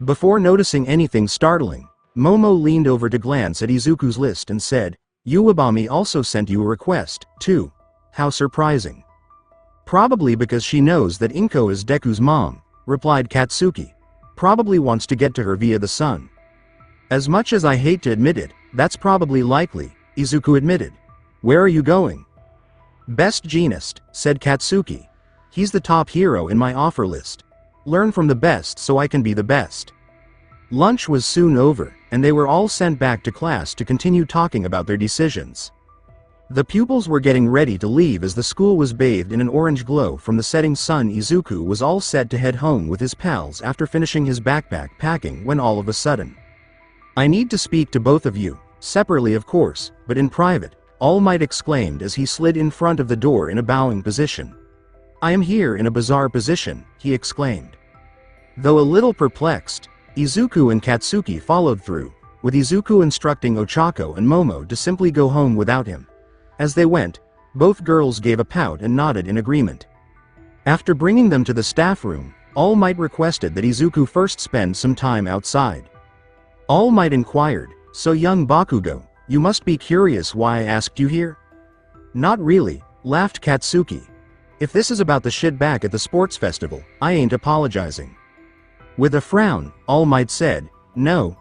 Before noticing anything startling, Momo leaned over to glance at Izuku's list and said, Uwabami also sent you a request, too. How surprising. Probably because she knows that Inko is Deku's mom, replied Katsuki. Probably wants to get to her via the sun. As much as I hate to admit it, that's probably likely, Izuku admitted. Where are you going? Best Genist, said Katsuki. He's the top hero in my offer list. Learn from the best so I can be the best. Lunch was soon over, and they were all sent back to class to continue talking about their decisions. The pupils were getting ready to leave as the school was bathed in an orange glow from the setting sun. Izuku was all set to head home with his pals after finishing his backpack packing when all of a sudden. I need to speak to both of you, separately of course, but in private, All Might exclaimed as he slid in front of the door in a bowing position. I am here in a bizarre position, he exclaimed. Though a little perplexed, Izuku and Katsuki followed through, with Izuku instructing Ochako and Momo to simply go home without him. As they went, both girls gave a pout and nodded in agreement. After bringing them to the staff room, All Might requested that Izuku first spend some time outside. All Might inquired, so young Bakugo, you must be curious why I asked you here? Not really, laughed Katsuki. If this is about the shit back at the sports festival, I ain't apologizing. With a frown, All Might said, no,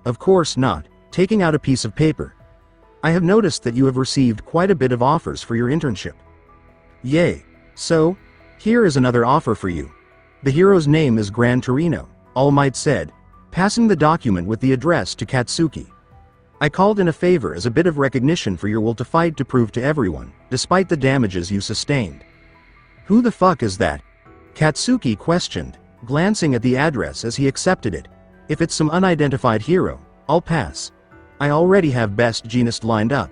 of course not, taking out a piece of paper. I have noticed that you have received quite a bit of offers for your internship. Yay. So, here is another offer for you. The hero's name is Gran Torino, All Might said, passing the document with the address to Katsuki. I called in a favor as a bit of recognition for your will to fight to prove to everyone, despite the damages you sustained. Who the fuck is that? Katsuki questioned, glancing at the address as he accepted it. If it's some unidentified hero, I'll pass. I already have best genist lined up.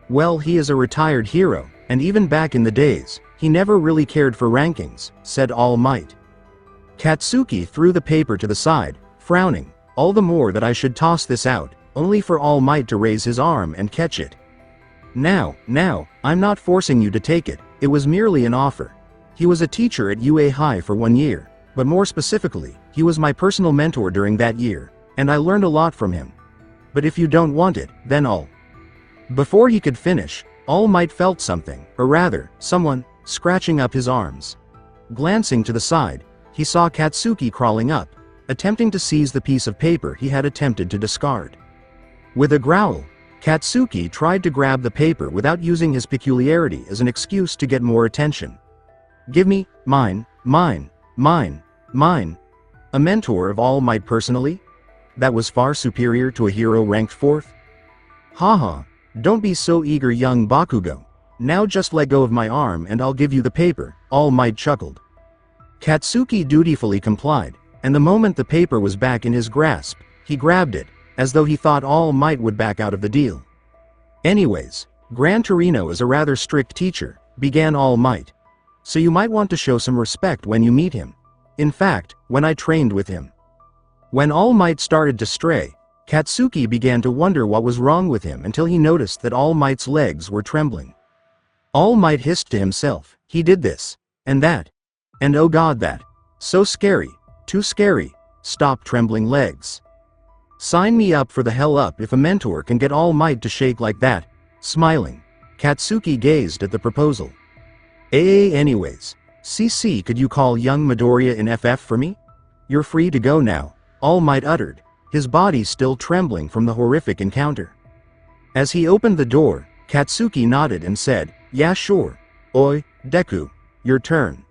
Well, he is a retired hero, and even back in the days, he never really cared for rankings, said All Might. Katsuki threw the paper to the side, frowning, all the more that I should toss this out, only for All Might to raise his arm and catch it. Now, I'm not forcing you to take it, it was merely an offer. He was a teacher at UA High for 1 year, but more specifically, he was my personal mentor during that year, and I learned a lot from him. But if you don't want it, then I'll. Before he could finish, All Might felt something, or rather, someone, scratching up his arms. Glancing to the side, he saw Katsuki crawling up, attempting to seize the piece of paper he had attempted to discard. With a growl, Katsuki tried to grab the paper without using his peculiarity as an excuse to get more attention. Give me, mine. A mentor of All Might personally? That was far superior to a hero ranked 4th? Haha, don't be so eager, young Bakugo. Now just let go of my arm and I'll give you the paper, All Might chuckled. Katsuki dutifully complied, and the moment the paper was back in his grasp, he grabbed it, as though he thought All Might would back out of the deal. Anyways, Gran Torino is a rather strict teacher, began All Might. So you might want to show some respect when you meet him. In fact, when I trained with him. When All Might started to stray, Katsuki began to wonder what was wrong with him until he noticed that All Might's legs were trembling. All Might hissed to himself, he did this, and that. And oh god, that. So scary, too scary, stop trembling legs. Sign me up for the hell up if a mentor can get All Might to shake like that. Smiling, Katsuki gazed at the proposal. Anyways, CC, could you call young Midoriya in FF for me? You're free to go now, All Might uttered, his body still trembling from the horrific encounter. As he opened the door, Katsuki nodded and said, yeah sure. Oi, Deku, your turn.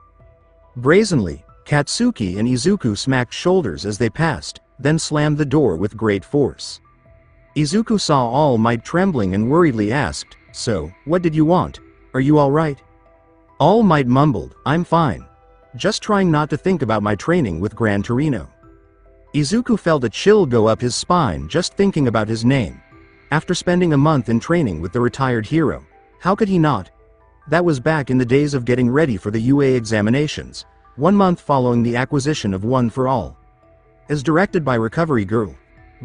Brazenly, Katsuki and Izuku smacked shoulders as they passed, then slammed the door with great force. Izuku saw All Might trembling and worriedly asked, so, what did you want? Are you alright? All Might mumbled, I'm fine. Just trying not to think about my training with Gran Torino. Izuku felt a chill go up his spine just thinking about his name. After spending a month in training with the retired hero, how could he not? That was back in the days of getting ready for the UA examinations, 1 month following the acquisition of One for All. As directed by Recovery Girl,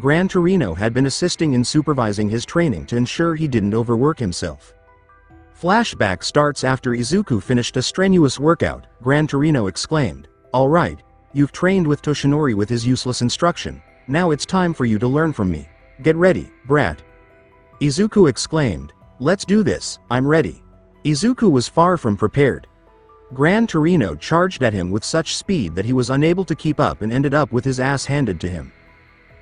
Gran Torino had been assisting in supervising his training to ensure he didn't overwork himself. Flashback starts after Izuku finished a strenuous workout. Gran Torino exclaimed, alright, you've trained with Toshinori with his useless instruction, now it's time for you to learn from me. Get ready, brat. Izuku exclaimed, let's do this, I'm ready. Izuku was far from prepared. Gran Torino charged at him with such speed that he was unable to keep up and ended up with his ass handed to him.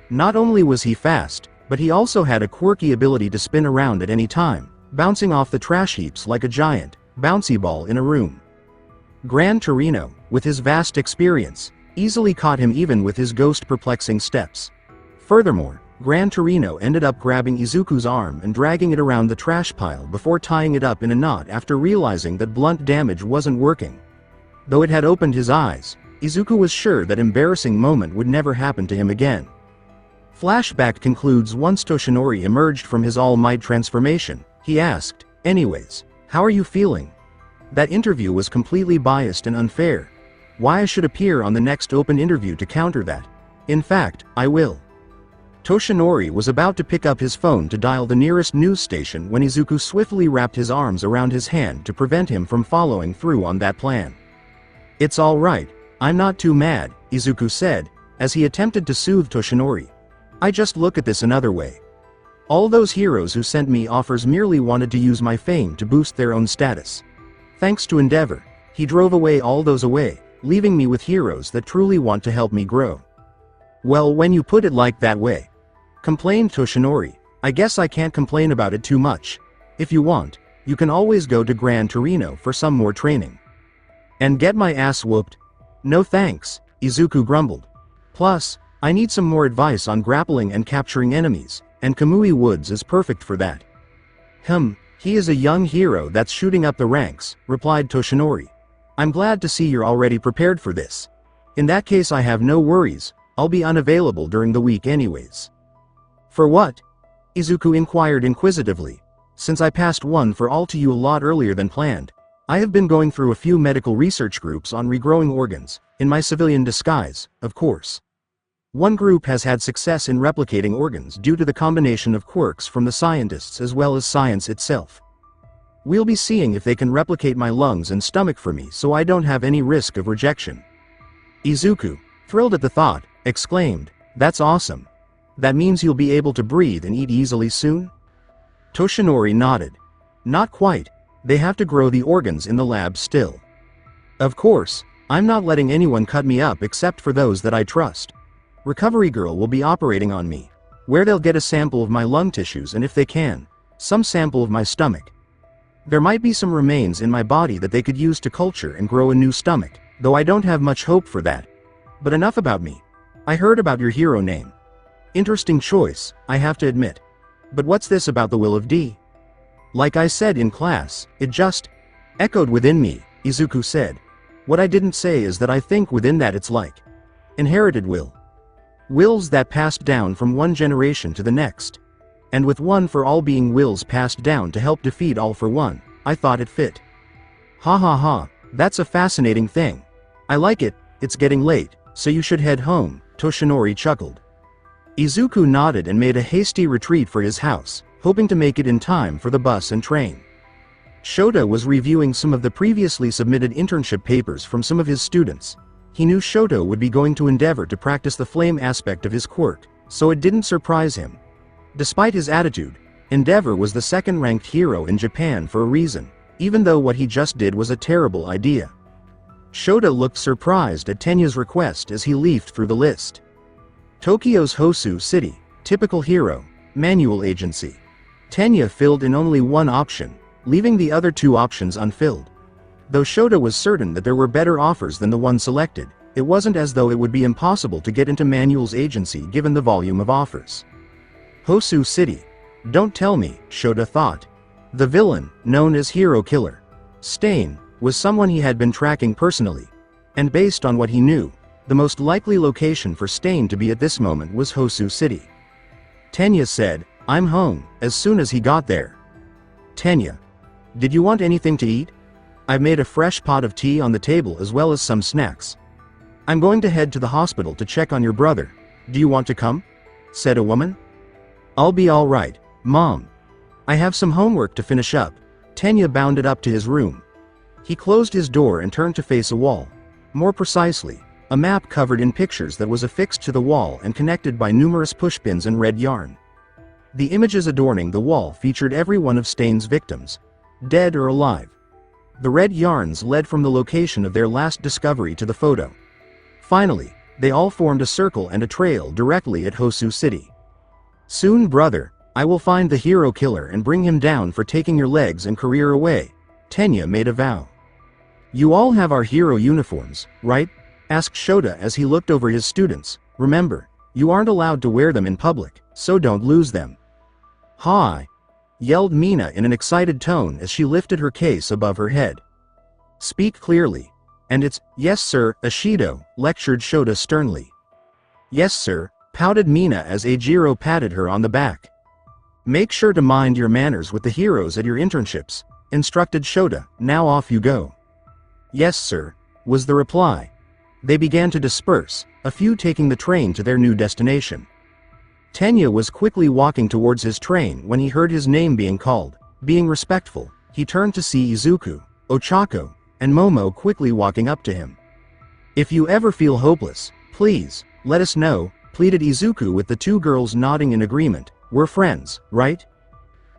Not only was he fast, but he also had a quirky ability to spin around at any time, bouncing off the trash heaps like a giant bouncy ball in a room. Gran Torino, with his vast experience, easily caught him even with his ghost perplexing steps. Furthermore, Gran Torino ended up grabbing Izuku's arm and dragging it around the trash pile before tying it up in a knot after realizing that blunt damage wasn't working. Though it had opened his eyes, Izuku was sure that embarrassing moment would never happen to him again. Flashback concludes once Toshinori emerged from his All Might transformation, he asked, anyways, how are you feeling? That interview was completely biased and unfair. Why I should appear on the next open interview to counter that? In fact, I will. Toshinori was about to pick up his phone to dial the nearest news station when Izuku swiftly wrapped his arms around his hand to prevent him from following through on that plan. It's alright, I'm not too mad, Izuku said, as he attempted to soothe Toshinori. I just look at this another way. All those heroes who sent me offers merely wanted to use my fame to boost their own status. Thanks to Endeavor, he drove away all those away, leaving me with heroes that truly want to help me grow. Well, when you put it like that way, complained Toshinori, I guess I can't complain about it too much. If you want, you can always go to Gran Torino for some more training. And get my ass whooped? No thanks, Izuku grumbled. Plus, I need some more advice on grappling and capturing enemies. and Kamui Woods is perfect for that. He is a young hero that's shooting up the ranks, replied Toshinori. I'm glad to see you're already prepared for this. In that case I have no worries, I'll be unavailable during the week anyways. For what? Izuku inquired inquisitively. Since I passed one for all to you a lot earlier than planned, I have been going through a few medical research groups on regrowing organs, in my civilian disguise, of course. One group has had success in replicating organs due to the combination of quirks from the scientists as well as science itself. We'll be seeing if they can replicate my lungs and stomach for me so I don't have any risk of rejection. Izuku, thrilled at the thought, exclaimed, "That's awesome. That means you'll be able to breathe and eat easily soon?" Toshinori nodded. Not quite, they have to grow the organs in the lab still. Of course, I'm not letting anyone cut me up except for those that I trust. Recovery Girl will be operating on me, where they'll get a sample of my lung tissues and if they can, some sample of my stomach. There might be some remains in my body that they could use to culture and grow a new stomach, though I don't have much hope for that. But enough about me. I heard about your hero name. Interesting choice, I have to admit. But what's this about the will of D? Like I said in class, it just echoed within me, Izuku said. What I didn't say is that I think within that it's like inherited will. Wills that passed down from one generation to the next. And with one for all being wills passed down to help defeat all for one, I thought it fit. Ha ha ha, that's a fascinating thing. I like it, it's getting late, so you should head home, Toshinori chuckled. Izuku nodded and made a hasty retreat for his house, hoping to make it in time for the bus and train. Shota was reviewing some of the previously submitted internship papers from some of his students. He knew Shota would be going to endeavor to practice the flame aspect of his quirk, so it didn't surprise him. Despite his attitude, Endeavor was the second-ranked hero in Japan for a reason, even though what he just did was a terrible idea. Shota looked surprised at Tenya's request as he leafed through the list. Tokyo's Hosu City, typical hero, manual agency. Tenya filled in only one option, leaving the other two options unfilled. Though Shota was certain that there were better offers than the one selected, it wasn't as though it would be impossible to get into Manuel's agency given the volume of offers. Hosu City. Don't tell me, Shota thought. The villain, known as Hero Killer, Stain, was someone he had been tracking personally, and based on what he knew, the most likely location for Stain to be at this moment was Hosu City. Tenya said, "I'm home," as soon as he got there. Tenya. Did you want anything to eat? I've made a fresh pot of tea on the table as well as some snacks. I'm going to head to the hospital to check on your brother. Do you want to come? Said a woman. I'll be all right, Mom. I have some homework to finish up. Tenya bounded up to his room. He closed his door and turned to face a wall. More precisely, a map covered in pictures that was affixed to the wall and connected by numerous pushpins and red yarn. The images adorning the wall featured every one of Stain's victims, dead or alive. The red yarns led from the location of their last discovery to the photo. Finally, they all formed a circle and a trail directly at Hosu City. Soon, brother, I will find the hero killer and bring him down for taking your legs and career away, Tenya made a vow. You all have our hero uniforms, right? Asked Shota as he looked over his students. Remember, you aren't allowed to wear them in public, so don't lose them. Hi! Yelled Mina in an excited tone as she lifted her case above her head. Speak clearly. And it's, yes sir, Ashido, lectured Shota sternly. Yes sir, pouted Mina as Eijiro patted her on the back. Make sure to mind your manners with the heroes at your internships, instructed Shota. Now off you go. Yes sir, was the reply. They began to disperse, a few taking the train to their new destination. Tenya was quickly walking towards his train when he heard his name being called. Being respectful, he turned to see Izuku, Ochako, and Momo quickly walking up to him. If you ever feel hopeless, please, let us know, pleaded Izuku with the two girls nodding in agreement. We're friends, right?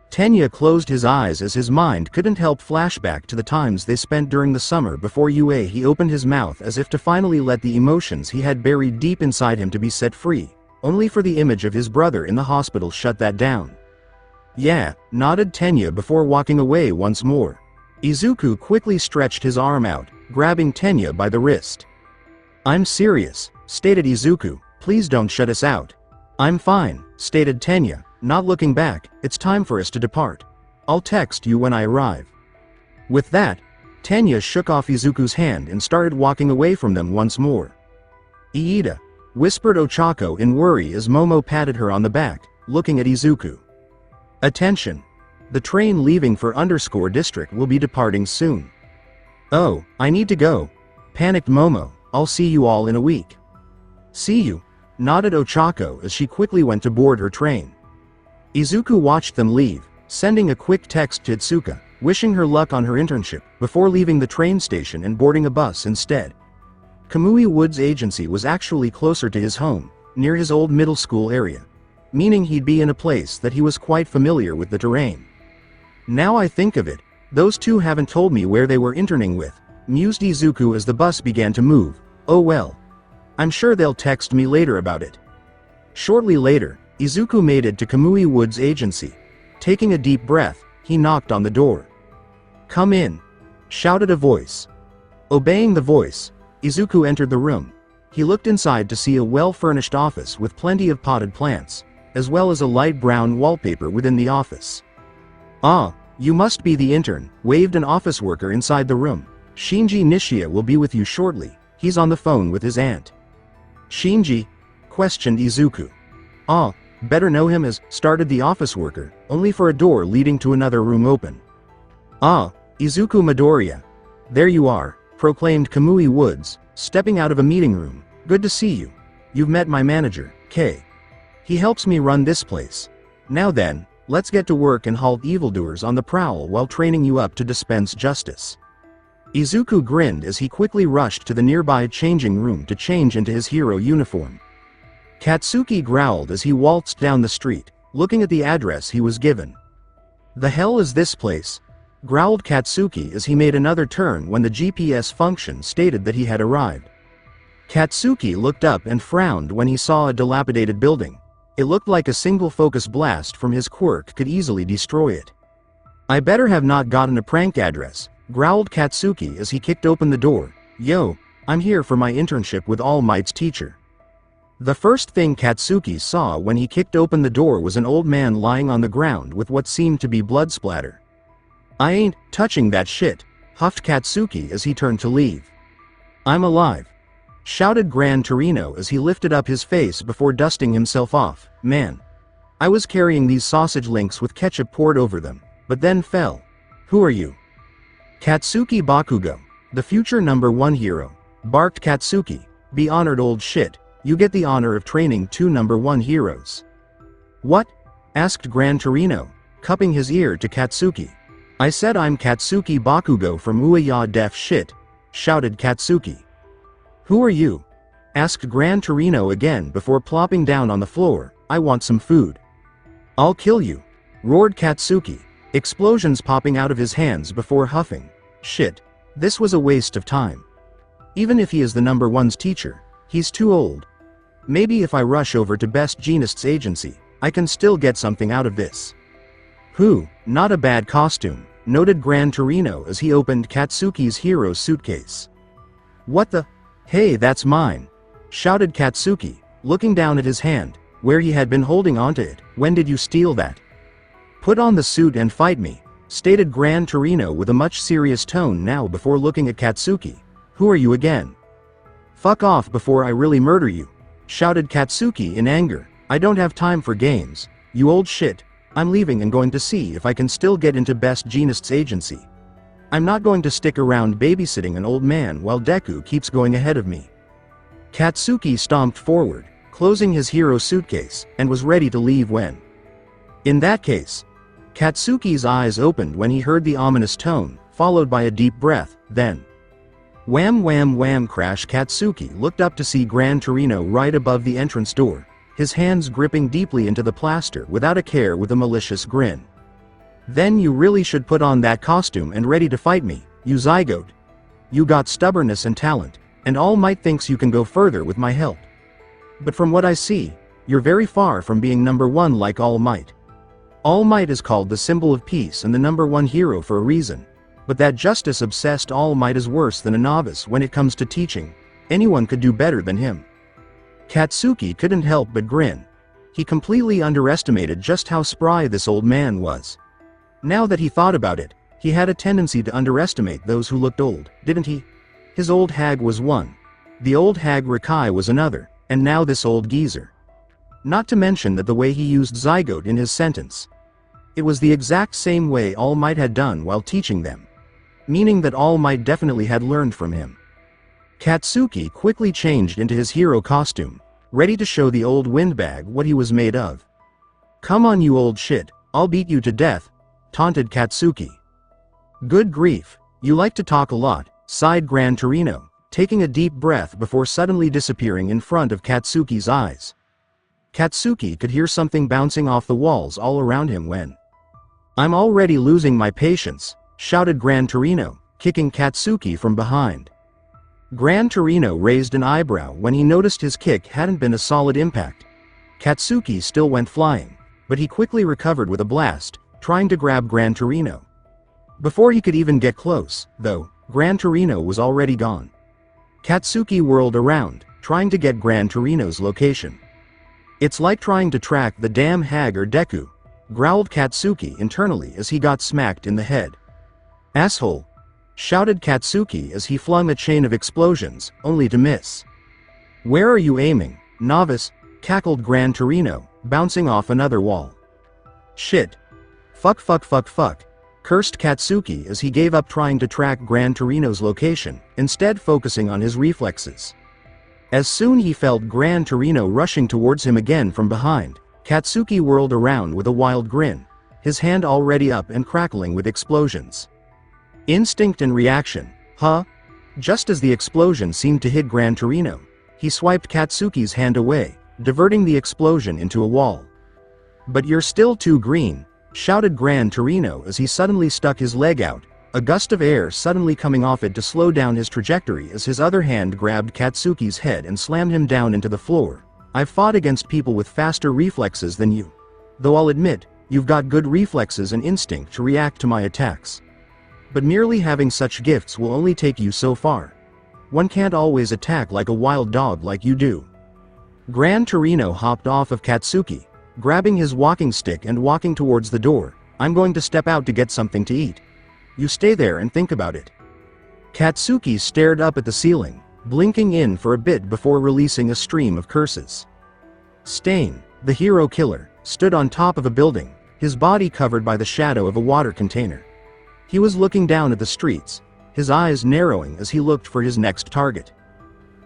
Tenya closed his eyes as his mind couldn't help flashback to the times they spent during the summer before UA. He opened his mouth as if to finally let the emotions he had buried deep inside him to be set free, only for the image of his brother in the hospital shut that down. Yeah, nodded Tenya before walking away once more. Izuku quickly stretched his arm out, grabbing Tenya by the wrist. I'm serious, stated Izuku, please don't shut us out. I'm fine, stated Tenya, not looking back, it's time for us to depart. I'll text you when I arrive. With that, Tenya shook off Izuku's hand and started walking away from them once more. Iida, whispered Ochako in worry as Momo patted her on the back, looking at Izuku. Attention! The train leaving for District will be departing soon. Oh, I need to go, panicked Momo. I'll see you all in a week. See you, nodded Ochako as she quickly went to board her train. Izuku watched them leave, sending a quick text to Itsuka, wishing her luck on her internship, before leaving the train station and boarding a bus instead. Kamui Woods' agency was actually closer to his home, near his old middle school area, meaning he'd be in a place that he was quite familiar with the terrain. Now I think of it, those two haven't told me where they were interning with, mused Izuku as the bus began to move. Oh well. I'm sure they'll text me later about it. Shortly later, Izuku made it to Kamui Woods' agency. Taking a deep breath, he knocked on the door. Come in, shouted a voice. Obeying the voice, Izuku entered the room. He looked inside to see a well-furnished office with plenty of potted plants, as well as a light brown wallpaper within the office. Ah, you must be the intern, waved an office worker inside the room. Shinji Nishia will be with you shortly, he's on the phone with his aunt. Shinji? Questioned Izuku. Ah, better know him as, started the office worker, only for a door leading to another room open. Ah, Izuku Midoriya. There you are, proclaimed Kamui Woods, stepping out of a meeting room. Good to see you. You've met my manager, K. He helps me run this place. Now then, let's get to work and halt evildoers on the prowl while training you up to dispense justice. Izuku grinned as he quickly rushed to the nearby changing room to change into his hero uniform. Katsuki growled as he waltzed down the street, looking at the address he was given. The hell is this place? Growled Katsuki as he made another turn when the GPS function stated that he had arrived. Katsuki looked up and frowned when he saw a dilapidated building. It looked like a single focus blast from his quirk could easily destroy it. I better have not gotten a prank address, growled Katsuki as he kicked open the door. Yo, I'm here for my internship with All Might's teacher. The first thing Katsuki saw when he kicked open the door was an old man lying on the ground with what seemed to be blood splatter. I ain't touching that shit, huffed Katsuki as he turned to leave. I'm alive, shouted Gran Torino as he lifted up his face before dusting himself off. Man, I was carrying these sausage links with ketchup poured over them, but then fell. Who are you? Katsuki Bakugo, the future #1 hero, barked Katsuki. Be honored, old shit, you get the honor of training 2 #1 heroes. What? Asked Gran Torino, cupping his ear to Katsuki. I said I'm Katsuki Bakugo from Uaya Def shit, shouted Katsuki. Who are you? Asked Gran Torino again before plopping down on the floor. I want some food. I'll kill you, roared Katsuki, explosions popping out of his hands before huffing. Shit, this was a waste of time. Even if he is the #1's teacher, he's too old. Maybe if I rush over to Best Jeanist's agency, I can still get something out of this. Who, not a bad costume, noted Gran Torino as he opened Katsuki's hero suitcase. What the? Hey, that's mine, shouted Katsuki, looking down at his hand, where he had been holding onto it. When did you steal that? Put on the suit and fight me, stated Gran Torino with a much serious tone now before looking at Katsuki. Who are you again? Fuck off before I really murder you, shouted Katsuki in anger. I don't have time for games, you old shit. I'm leaving and going to see if I can still get into Best Jeanist's agency. I'm not going to stick around babysitting an old man while Deku keeps going ahead of me. Katsuki stomped forward, closing his hero suitcase, and was ready to leave when. In that case, Katsuki's eyes opened when he heard the ominous tone, followed by a deep breath, then. Wham wham wham crash. Katsuki looked up to see Gran Torino right above the entrance door, his hands gripping deeply into the plaster without a care with a malicious grin. Then you really should put on that costume and ready to fight me, you zygote. You got stubbornness and talent, and All Might thinks you can go further with my help. But from what I see, you're very far from being #1 like All Might. All Might is called the symbol of peace and the #1 hero for a reason, but that justice-obsessed All Might is worse than a novice when it comes to teaching. Anyone could do better than him. Katsuki couldn't help but grin. He completely underestimated just how spry this old man was. Now that he thought about it, he had a tendency to underestimate those who looked old, didn't he? His old hag was one. The old hag Rakai was another, and now this old geezer. Not to mention that the way he used zygote in his sentence. It was the exact same way All Might had done while teaching them. Meaning that All Might definitely had learned from him. Katsuki quickly changed into his hero costume, ready to show the old windbag what he was made of. "Come on you old shit, I'll beat you to death," taunted Katsuki. "Good grief, you like to talk a lot," sighed Gran Torino, taking a deep breath before suddenly disappearing in front of Katsuki's eyes. Katsuki could hear something bouncing off the walls all around him when "I'm already losing my patience," shouted Gran Torino, kicking Katsuki from behind. Gran Torino raised an eyebrow when he noticed his kick hadn't been a solid impact. Katsuki still went flying, but he quickly recovered with a blast, trying to grab Gran Torino. Before he could even get close, though, Gran Torino was already gone. Katsuki whirled around, trying to get Gran Torino's location. "It's like trying to track the damn hag or Deku," growled Katsuki internally as he got smacked in the head. "Asshole!" shouted Katsuki as he flung a chain of explosions, only to miss. "Where are you aiming, novice?" cackled Gran Torino, bouncing off another wall. "Shit. Fuck, cursed Katsuki as he gave up trying to track Gran Torino's location, instead focusing on his reflexes. As soon he felt Gran Torino rushing towards him again from behind, Katsuki whirled around with a wild grin, his hand already up and crackling with explosions. Instinct and reaction, huh? Just as the explosion seemed to hit Gran Torino, he swiped Katsuki's hand away, diverting the explosion into a wall. "But you're still too green," shouted Gran Torino as he suddenly stuck his leg out, a gust of air suddenly coming off it to slow down his trajectory as his other hand grabbed Katsuki's head and slammed him down into the floor. "I've fought against people with faster reflexes than you. Though I'll admit, you've got good reflexes and instinct to react to my attacks. But merely having such gifts will only take you so far. One can't always attack like a wild dog like you do." Gran Torino hopped off of Katsuki, grabbing his walking stick and walking towards the door. "I'm going to step out to get something to eat. You stay there and think about it." Katsuki stared up at the ceiling, blinking in for a bit before releasing a stream of curses. Stain, the hero killer, stood on top of a building, his body covered by the shadow of a water container. He was looking down at the streets, his eyes narrowing as he looked for his next target.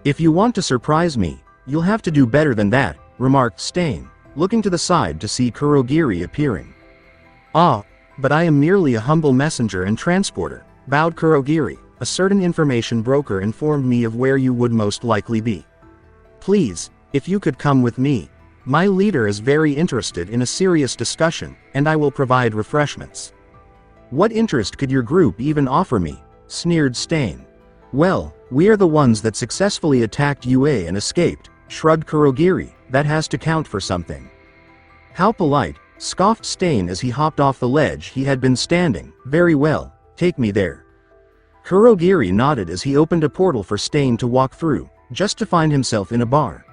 "If you want to surprise me, you'll have to do better than that," remarked Stain, looking to the side to see Kurogiri appearing. "Ah, but I am merely a humble messenger and transporter," bowed Kurogiri. "A certain information broker informed me of where you would most likely be. Please, if you could come with me. My leader is very interested in a serious discussion, and I will provide refreshments." "What interest could your group even offer me?" sneered Stain. "Well, we are the ones that successfully attacked UA and escaped," shrugged Kurogiri. "That has to count for something." "How polite," scoffed Stain as he hopped off the ledge he had been standing. "Very well, take me there." Kurogiri nodded as he opened a portal for Stain to walk through, just to find himself in a bar.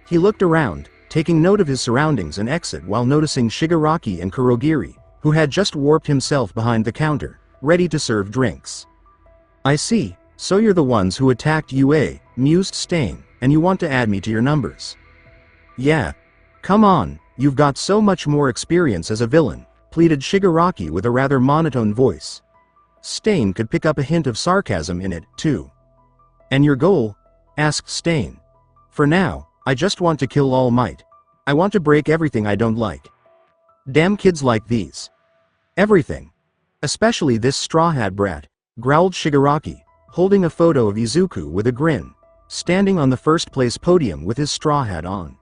He looked around, taking note of his surroundings and exit while noticing Shigaraki and Kurogiri, who had just warped himself behind the counter, ready to serve drinks. "I see, so you're the ones who attacked UA, mused Stain, and you want to add me to your numbers." "Yeah. Come on, you've got so much more experience as a villain," pleaded Shigaraki with a rather monotone voice. Stain could pick up a hint of sarcasm in it, too. "And your goal?" asked Stain. "For now, I just want to kill All Might. I want to break everything I don't like. Damn kids like these. Everything. Especially this straw hat brat," growled Shigaraki, holding a photo of Izuku with a grin, standing on the first place podium with his straw hat on.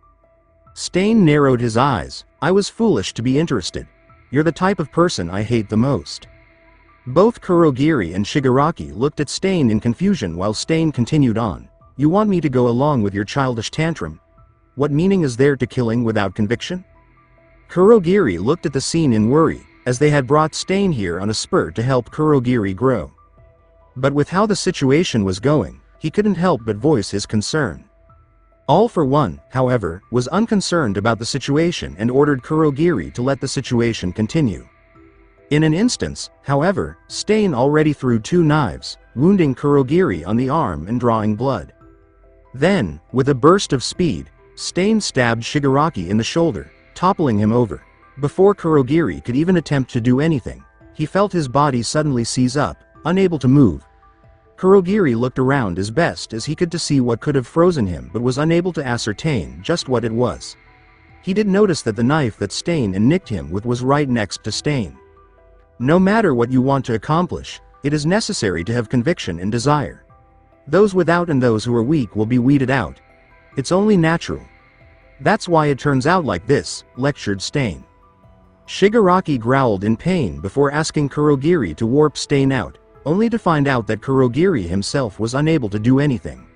Stain narrowed his eyes. "I was foolish to be interested. You're the type of person I hate the most." Both Kurogiri and Shigaraki looked at Stain in confusion while Stain continued on. "You want me to go along with your childish tantrum? What meaning is there to killing without conviction?" Kurogiri looked at the scene in worry, as they had brought Stain here on a spur to help Kurogiri grow. But with how the situation was going, he couldn't help but voice his concern. All for One, however, was unconcerned about the situation and ordered Kurogiri to let the situation continue. In an instance, however, Stain already threw 2 knives, wounding Kurogiri on the arm and drawing blood. Then, with a burst of speed, Stain stabbed Shigaraki in the shoulder, toppling him over. Before Kurogiri could even attempt to do anything, he felt his body suddenly seize up, unable to move. Kurogiri looked around as best as he could to see what could have frozen him but was unable to ascertain just what it was. He did notice that the knife that Stain nicked him with was right next to Stain. No matter what you want to accomplish, it is necessary to have conviction and desire. Those without and those who are weak will be weeded out. It's only natural. That's why it turns out like this, lectured Stain. Shigaraki growled in pain before asking Kurogiri to warp Stain out, only to find out that Kurogiri himself was unable to do anything.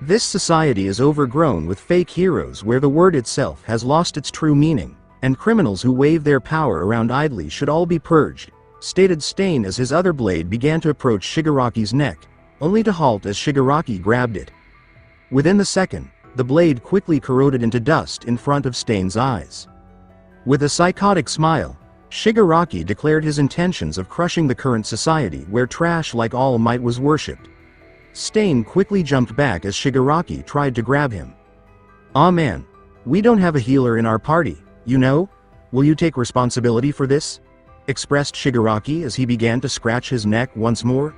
This society is overgrown with fake heroes where the word itself has lost its true meaning, and criminals who wave their power around idly should all be purged, stated Stain as his other blade began to approach Shigaraki's neck, only to halt as Shigaraki grabbed it. Within the second, the blade quickly corroded into dust in front of Stain's eyes. With a psychotic smile, Shigaraki declared his intentions of crushing the current society where trash like All Might was worshipped. Stain quickly jumped back as Shigaraki tried to grab him. "Aw man, we don't have a healer in our party, you know? Will you take responsibility for this?" expressed Shigaraki as he began to scratch his neck once more.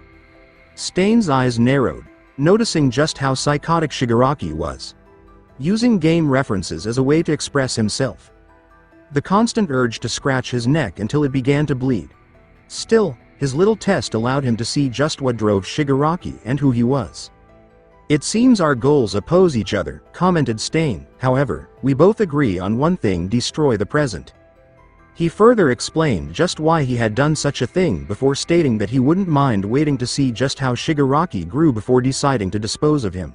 Stain's eyes narrowed, noticing just how psychotic Shigaraki was. Using game references as a way to express himself. The constant urge to scratch his neck until it began to bleed. Still, his little test allowed him to see just what drove Shigaraki and who he was. "It seems our goals oppose each other," commented Stain. "However, we both agree on one thing: destroy the present." He further explained just why he had done such a thing before stating that he wouldn't mind waiting to see just how Shigaraki grew before deciding to dispose of him.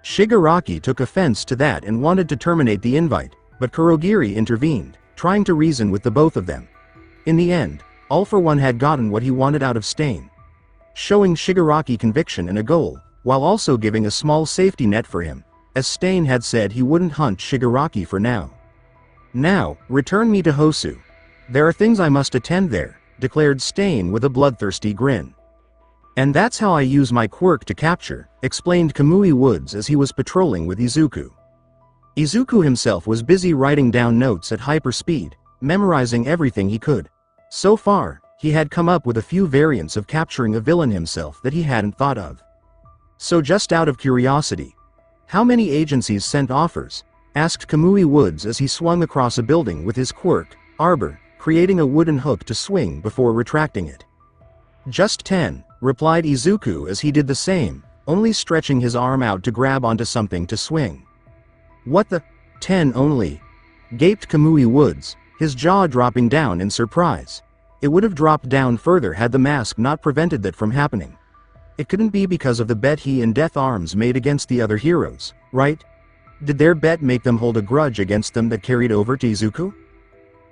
Shigaraki took offense to that and wanted to terminate the invite, but Kurogiri intervened, trying to reason with the both of them. In the end, All for One had gotten what he wanted out of Stain, showing Shigaraki conviction and a goal, while also giving a small safety net for him, as Stain had said he wouldn't hunt Shigaraki for now. "Now, return me to Hosu. There are things I must attend there," declared Stain with a bloodthirsty grin. "And that's how I use my quirk to capture," explained Kamui Woods as he was patrolling with Izuku. Izuku himself was busy writing down notes at hyperspeed, memorizing everything he could. So far, he had come up with a few variants of capturing a villain himself that he hadn't thought of. So just out of curiosity, how many agencies sent offers? Asked Kamui Woods as he swung across a building with his quirk, Arbor, creating a wooden hook to swing before retracting it. "Just 10, replied Izuku as he did the same, only stretching his arm out to grab onto something to swing. "What the? 10 only?" gaped Kamui Woods, his jaw dropping down in surprise. It would have dropped down further had the mask not prevented that from happening. It couldn't be because of the bet he and Death Arms made against the other heroes, right? Did their bet make them hold a grudge against them that carried over to Izuku?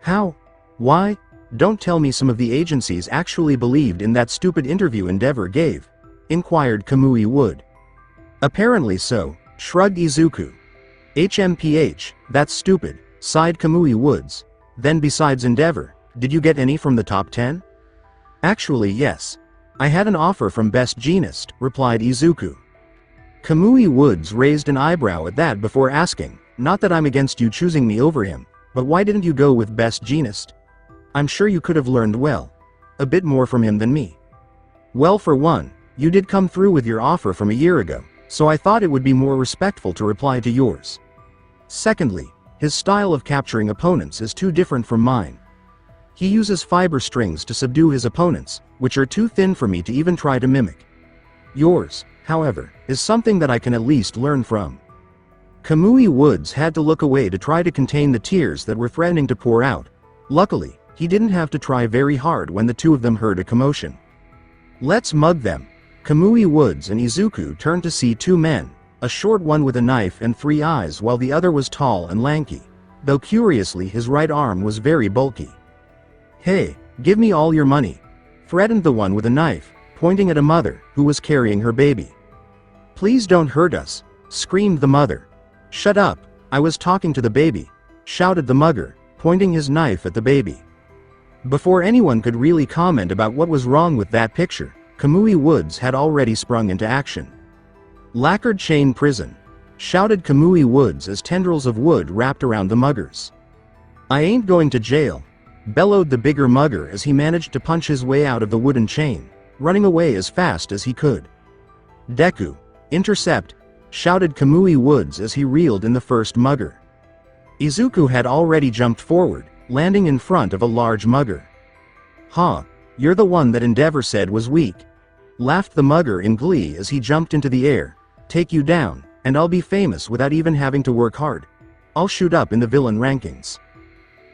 How? Why? Don't tell me some of the agencies actually believed in that stupid interview Endeavor gave, inquired Kamui Wood. Apparently so, shrugged Izuku. HMPH, that's stupid, sighed Kamui Woods. Then besides Endeavor, did you get any from the top 10? Actually yes. I had an offer from Best Jeanist, replied Izuku. Kamui Woods raised an eyebrow at that before asking, not that I'm against you choosing me over him, but why didn't you go with Best Jeanist? I'm sure you could have learned a bit more from him than me. Well, for one, you did come through with your offer from a year ago, so I thought it would be more respectful to reply to yours. Secondly, his style of capturing opponents is too different from mine. He uses fiber strings to subdue his opponents, which are too thin for me to even try to mimic. Yours, however, is something that I can at least learn from. Kamui Woods had to look away to try to contain the tears that were threatening to pour out. Luckily, he didn't have to try very hard when the two of them heard a commotion. Let's mug them. Kamui Woods and Izuku turned to see two men, a short one with a knife and 3 eyes while the other was tall and lanky, though curiously his right arm was very bulky. Hey, give me all your money, threatened the one with a knife, pointing at a mother who was carrying her baby. Please don't hurt us, screamed the mother. "Shut up, I was talking to the baby," shouted the mugger, pointing his knife at the baby. Before anyone could really comment about what was wrong with that picture, Kamui Woods had already sprung into action. "Lacquered chain prison," shouted Kamui Woods as tendrils of wood wrapped around the muggers. "I ain't going to jail," bellowed the bigger mugger as he managed to punch his way out of the wooden chain, running away as fast as he could. "Deku, intercept," shouted Kamui Woods as he reeled in the first mugger. Izuku had already jumped forward, landing in front of a large mugger. "Huh, you're the one that Endeavor said was weak," laughed the mugger in glee as he jumped into the air. "Take you down, and I'll be famous without even having to work hard. I'll shoot up in the villain rankings."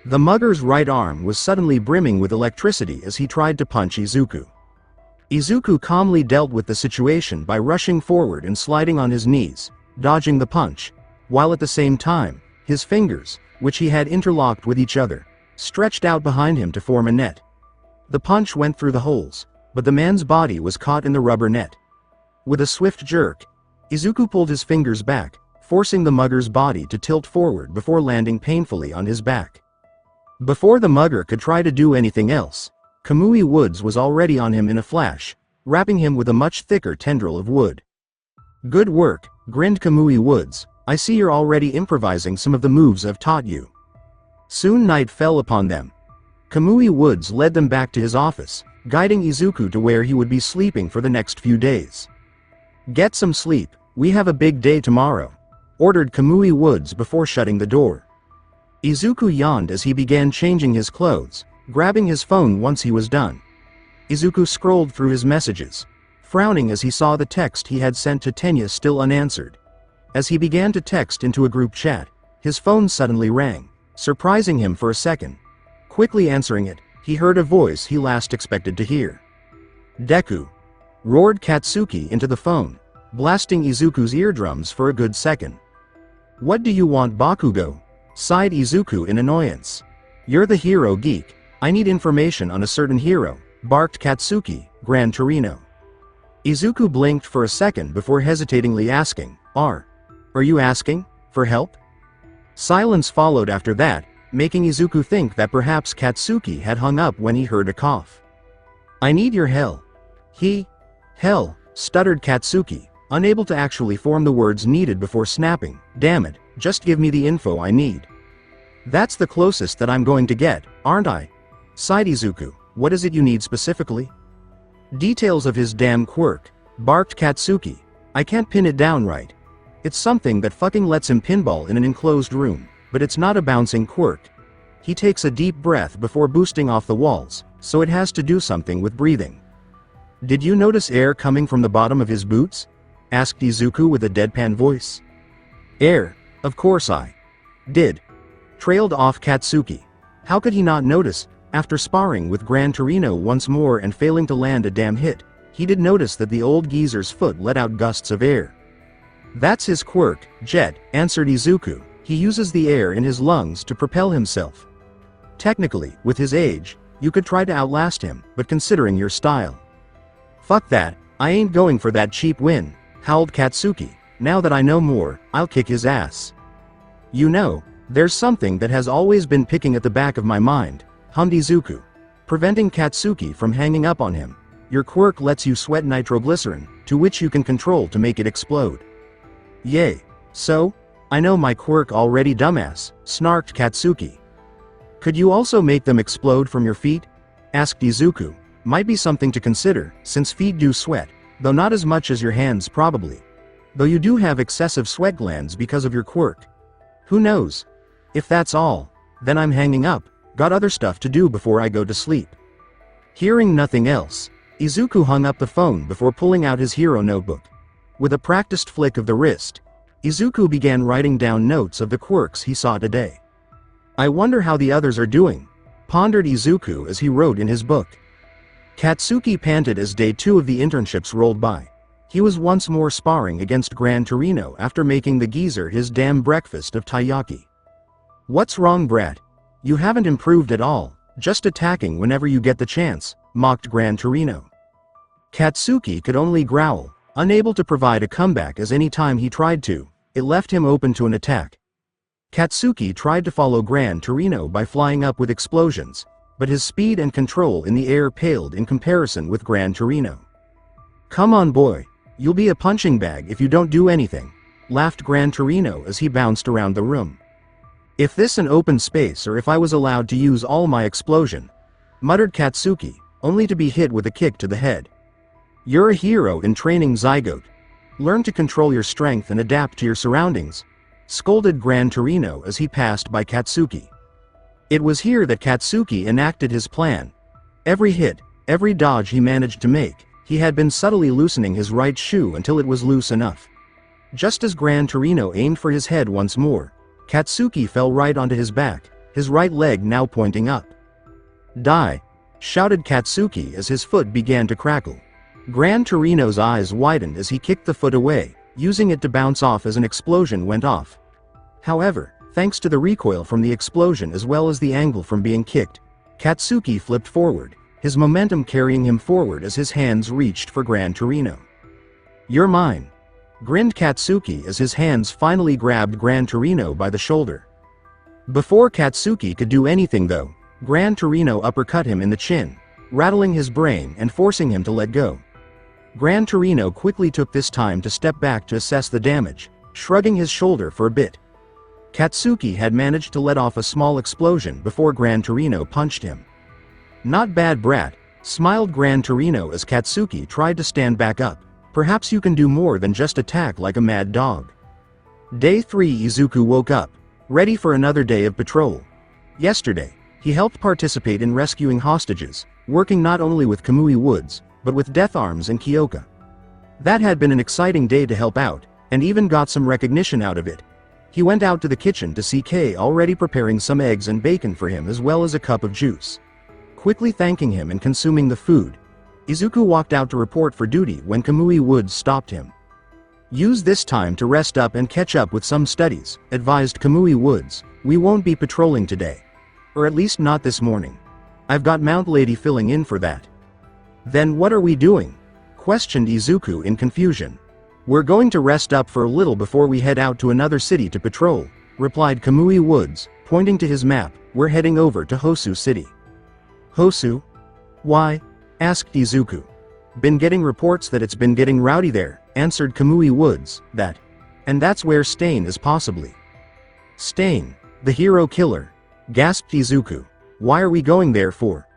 The mugger's right arm was suddenly brimming with electricity as he tried to punch Izuku. Izuku calmly dealt with the situation by rushing forward and sliding on his knees, dodging the punch, while at the same time, his fingers, which he had interlocked with each other, stretched out behind him to form a net. The punch went through the holes, but the man's body was caught in the rubber net. With a swift jerk, Izuku pulled his fingers back, forcing the mugger's body to tilt forward before landing painfully on his back. Before the mugger could try to do anything else, Kamui Woods was already on him in a flash, wrapping him with a much thicker tendril of wood. "Good work," grinned Kamui Woods. "I see you're already improvising some of the moves I've taught you." Soon night fell upon them. Kamui Woods led them back to his office, guiding Izuku to where he would be sleeping for the next few days. "Get some sleep, we have a big day tomorrow," ordered Kamui Woods before shutting the door. Izuku yawned as he began changing his clothes, grabbing his phone once he was done. Izuku scrolled through his messages, frowning as he saw the text he had sent to Tenya still unanswered. As he began to text into a group chat, his phone suddenly rang, surprising him for a second. Quickly answering it, he heard a voice he last expected to hear. "Deku!" roared Katsuki into the phone, blasting Izuku's eardrums for a good second. "What do you want, Bakugo?" sighed Izuku in annoyance. "You're the hero geek, I need information on a certain hero," barked Katsuki, Gran Torino. Izuku blinked for a second before hesitatingly asking, Are you asking for help?" Silence followed after that, making Izuku think that perhaps Katsuki had hung up when he heard a cough. "I need your help." Hell, stuttered Katsuki, unable to actually form the words needed before snapping, "Damn it, just give me the info I need." "That's the closest that I'm going to get, aren't I?" sighed Izuku. "What is it you need specifically?" "Details of his damn quirk," barked Katsuki. "I can't pin it down right. It's something that fucking lets him pinball in an enclosed room, but it's not a bouncing quirk. He takes a deep breath before boosting off the walls, so it has to do something with breathing." "Did you notice air coming from the bottom of his boots?" asked Izuku with a deadpan voice. "Air, of course I did," trailed off Katsuki. How could he not notice? After sparring with Gran Torino once more and failing to land a damn hit, he did notice that the old geezer's foot let out gusts of air. "That's his quirk, Jet," answered Izuku. "He uses the air in his lungs to propel himself. Technically, with his age, you could try to outlast him, but considering your style." "Fuck that, I ain't going for that cheap win," howled Katsuki. "Now that I know more, I'll kick his ass." "You know, there's something that has always been picking at the back of my mind," hummed Izuku, preventing Katsuki from hanging up on him. "Your quirk lets you sweat nitroglycerin, to which you can control to make it explode." "Yay. So? I know my quirk already, dumbass," snarked Katsuki. "Could you also make them explode from your feet?" asked Izuku. "Might be something to consider, since feet do sweat, though not as much as your hands probably. Though you do have excessive sweat glands because of your quirk. Who knows? If that's all, then I'm hanging up, got other stuff to do before I go to sleep." Hearing nothing else, Izuku hung up the phone before pulling out his hero notebook. With a practiced flick of the wrist, Izuku began writing down notes of the quirks he saw today. "I wonder how the others are doing," pondered Izuku as he wrote in his book. Katsuki panted as day 2 of the internships rolled by. He was once more sparring against Gran Torino after making the geezer his damn breakfast of taiyaki. "What's wrong, brat? You haven't improved at all, just attacking whenever you get the chance," mocked Gran Torino. Katsuki could only growl, unable to provide a comeback as any time he tried to. It left him open to an attack. Katsuki tried to follow Gran Torino by flying up with explosions, but his speed and control in the air paled in comparison with Gran Torino. "Come on boy, you'll be a punching bag if you don't do anything," laughed Gran Torino as he bounced around the room. "If this an open space or if I was allowed to use all my explosion," muttered Katsuki, only to be hit with a kick to the head. "You're a hero in training, Zygote. Learn to control your strength and adapt to your surroundings," scolded Gran Torino as he passed by Katsuki. It was here that Katsuki enacted his plan. Every hit, every dodge he managed to make, he had been subtly loosening his right shoe until it was loose enough. Just as Gran Torino aimed for his head once more, Katsuki fell right onto his back, his right leg now pointing up. "Die!" shouted Katsuki as his foot began to crackle. Gran Torino's eyes widened as he kicked the foot away, using it to bounce off as an explosion went off. However, thanks to the recoil from the explosion as well as the angle from being kicked, Katsuki flipped forward, his momentum carrying him forward as his hands reached for Gran Torino. "You're mine," grinned Katsuki as his hands finally grabbed Gran Torino by the shoulder. Before Katsuki could do anything though, Gran Torino uppercut him in the chin, rattling his brain and forcing him to let go. Gran Torino quickly took this time to step back to assess the damage, shrugging his shoulder for a bit. Katsuki had managed to let off a small explosion before Gran Torino punched him. "Not bad, brat," smiled Gran Torino as Katsuki tried to stand back up. "Perhaps you can do more than just attack like a mad dog." Day 3. Izuku woke up, ready for another day of patrol. Yesterday, he helped participate in rescuing hostages, working not only with Kamui Woods, but with Death Arms and Kyoka. That had been an exciting day to help out, and even got some recognition out of it. He went out to the kitchen to see Kay already preparing some eggs and bacon for him as well as a cup of juice. Quickly thanking him and consuming the food, Izuku walked out to report for duty when Kamui Woods stopped him. "Use this time to rest up and catch up with some studies," advised Kamui Woods. "We won't be patrolling today. Or at least not this morning. I've got Mount Lady filling in for that." "Then what are we doing?" questioned Izuku in confusion. "We're going to rest up for a little before we head out to another city to patrol," replied Kamui Woods, pointing to his map. "We're heading over to Hosu City." "Hosu? Why?" asked Izuku. "Been getting reports that it's been getting rowdy there," answered Kamui Woods. And that's where Stain is possibly." "Stain, the hero killer," gasped Izuku. "Why are we going there for?"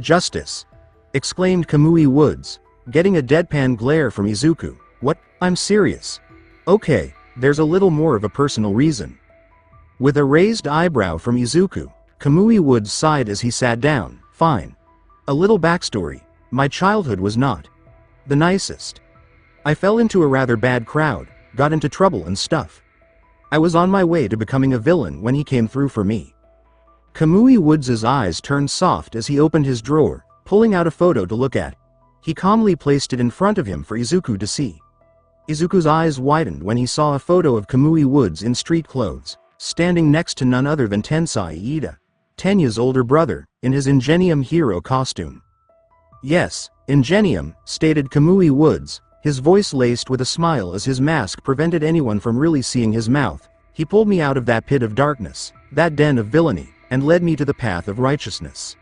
"Justice," exclaimed Kamui Woods, getting a deadpan glare from Izuku. "What? I'm serious." "Okay, there's a little more of a personal reason." With a raised eyebrow from Izuku, Kamui Woods sighed as he sat down. "Fine. A little backstory. My childhood was not the nicest. I fell into a rather bad crowd, got into trouble and stuff. I was on my way to becoming a villain when he came through for me." Kamui Woods' eyes turned soft as he opened his drawer, pulling out a photo to look at. He calmly placed it in front of him for Izuku to see. Izuku's eyes widened when he saw a photo of Kamui Woods in street clothes, standing next to none other than Tensai Ida, Tenya's older brother, in his Ingenium hero costume. "Yes, Ingenium," stated Kamui Woods, his voice laced with a smile as his mask prevented anyone from really seeing his mouth. "He pulled me out of that pit of darkness, that den of villainy, and led me to the path of righteousness.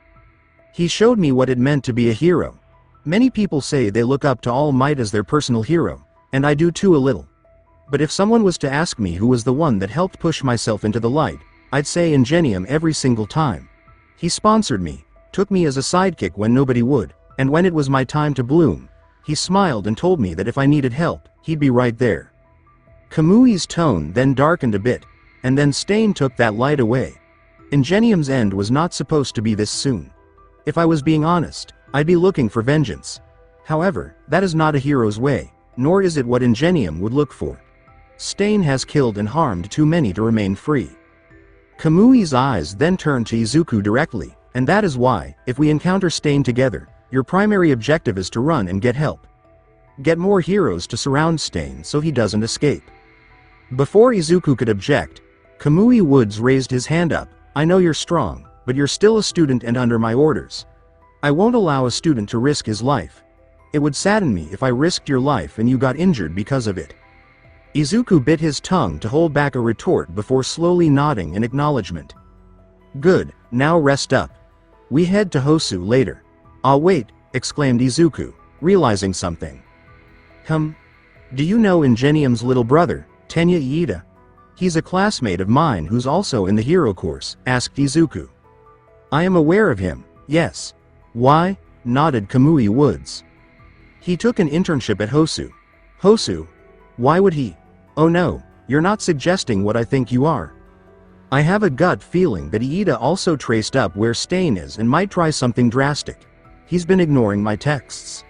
He showed me what it meant to be a hero. Many people say they look up to All Might as their personal hero, and I do too a little. But if someone was to ask me who was the one that helped push myself into the light, I'd say Ingenium every single time. He sponsored me, took me as a sidekick when nobody would, and when it was my time to bloom, he smiled and told me that if I needed help, he'd be right there." Kamui's tone then darkened a bit, and then Stain took that light away. Ingenium's end was not supposed to be this soon. If I was being honest, I'd be looking for vengeance. However, that is not a hero's way, nor is it what Ingenium would look for. Stain has killed and harmed too many to remain free. Kamui's eyes then turned to Izuku directly, and that is why, if we encounter Stain together, your primary objective is to run and get help. Get more heroes to surround Stain so he doesn't escape. Before Izuku could object, Kamui Woods raised his hand up. "I know you're strong, but you're still a student and under my orders. I won't allow a student to risk his life. It would sadden me if I risked your life and you got injured because of it." Izuku bit his tongue to hold back a retort before slowly nodding in acknowledgement. Good, now rest up. We head to Hosu later. Ah wait, exclaimed Izuku, realizing something. Do you know Ingenium's little brother, Tenya Iida? He's a classmate of mine who's also in the hero course, asked Izuku. I am aware of him, yes. Why? Nodded Kamui Woods. He took an internship at Hosu. Hosu? Why would he? Oh no, you're not suggesting what I think you are. I have a gut feeling that Iida also traced up where Stain is and might try something drastic. He's been ignoring my texts.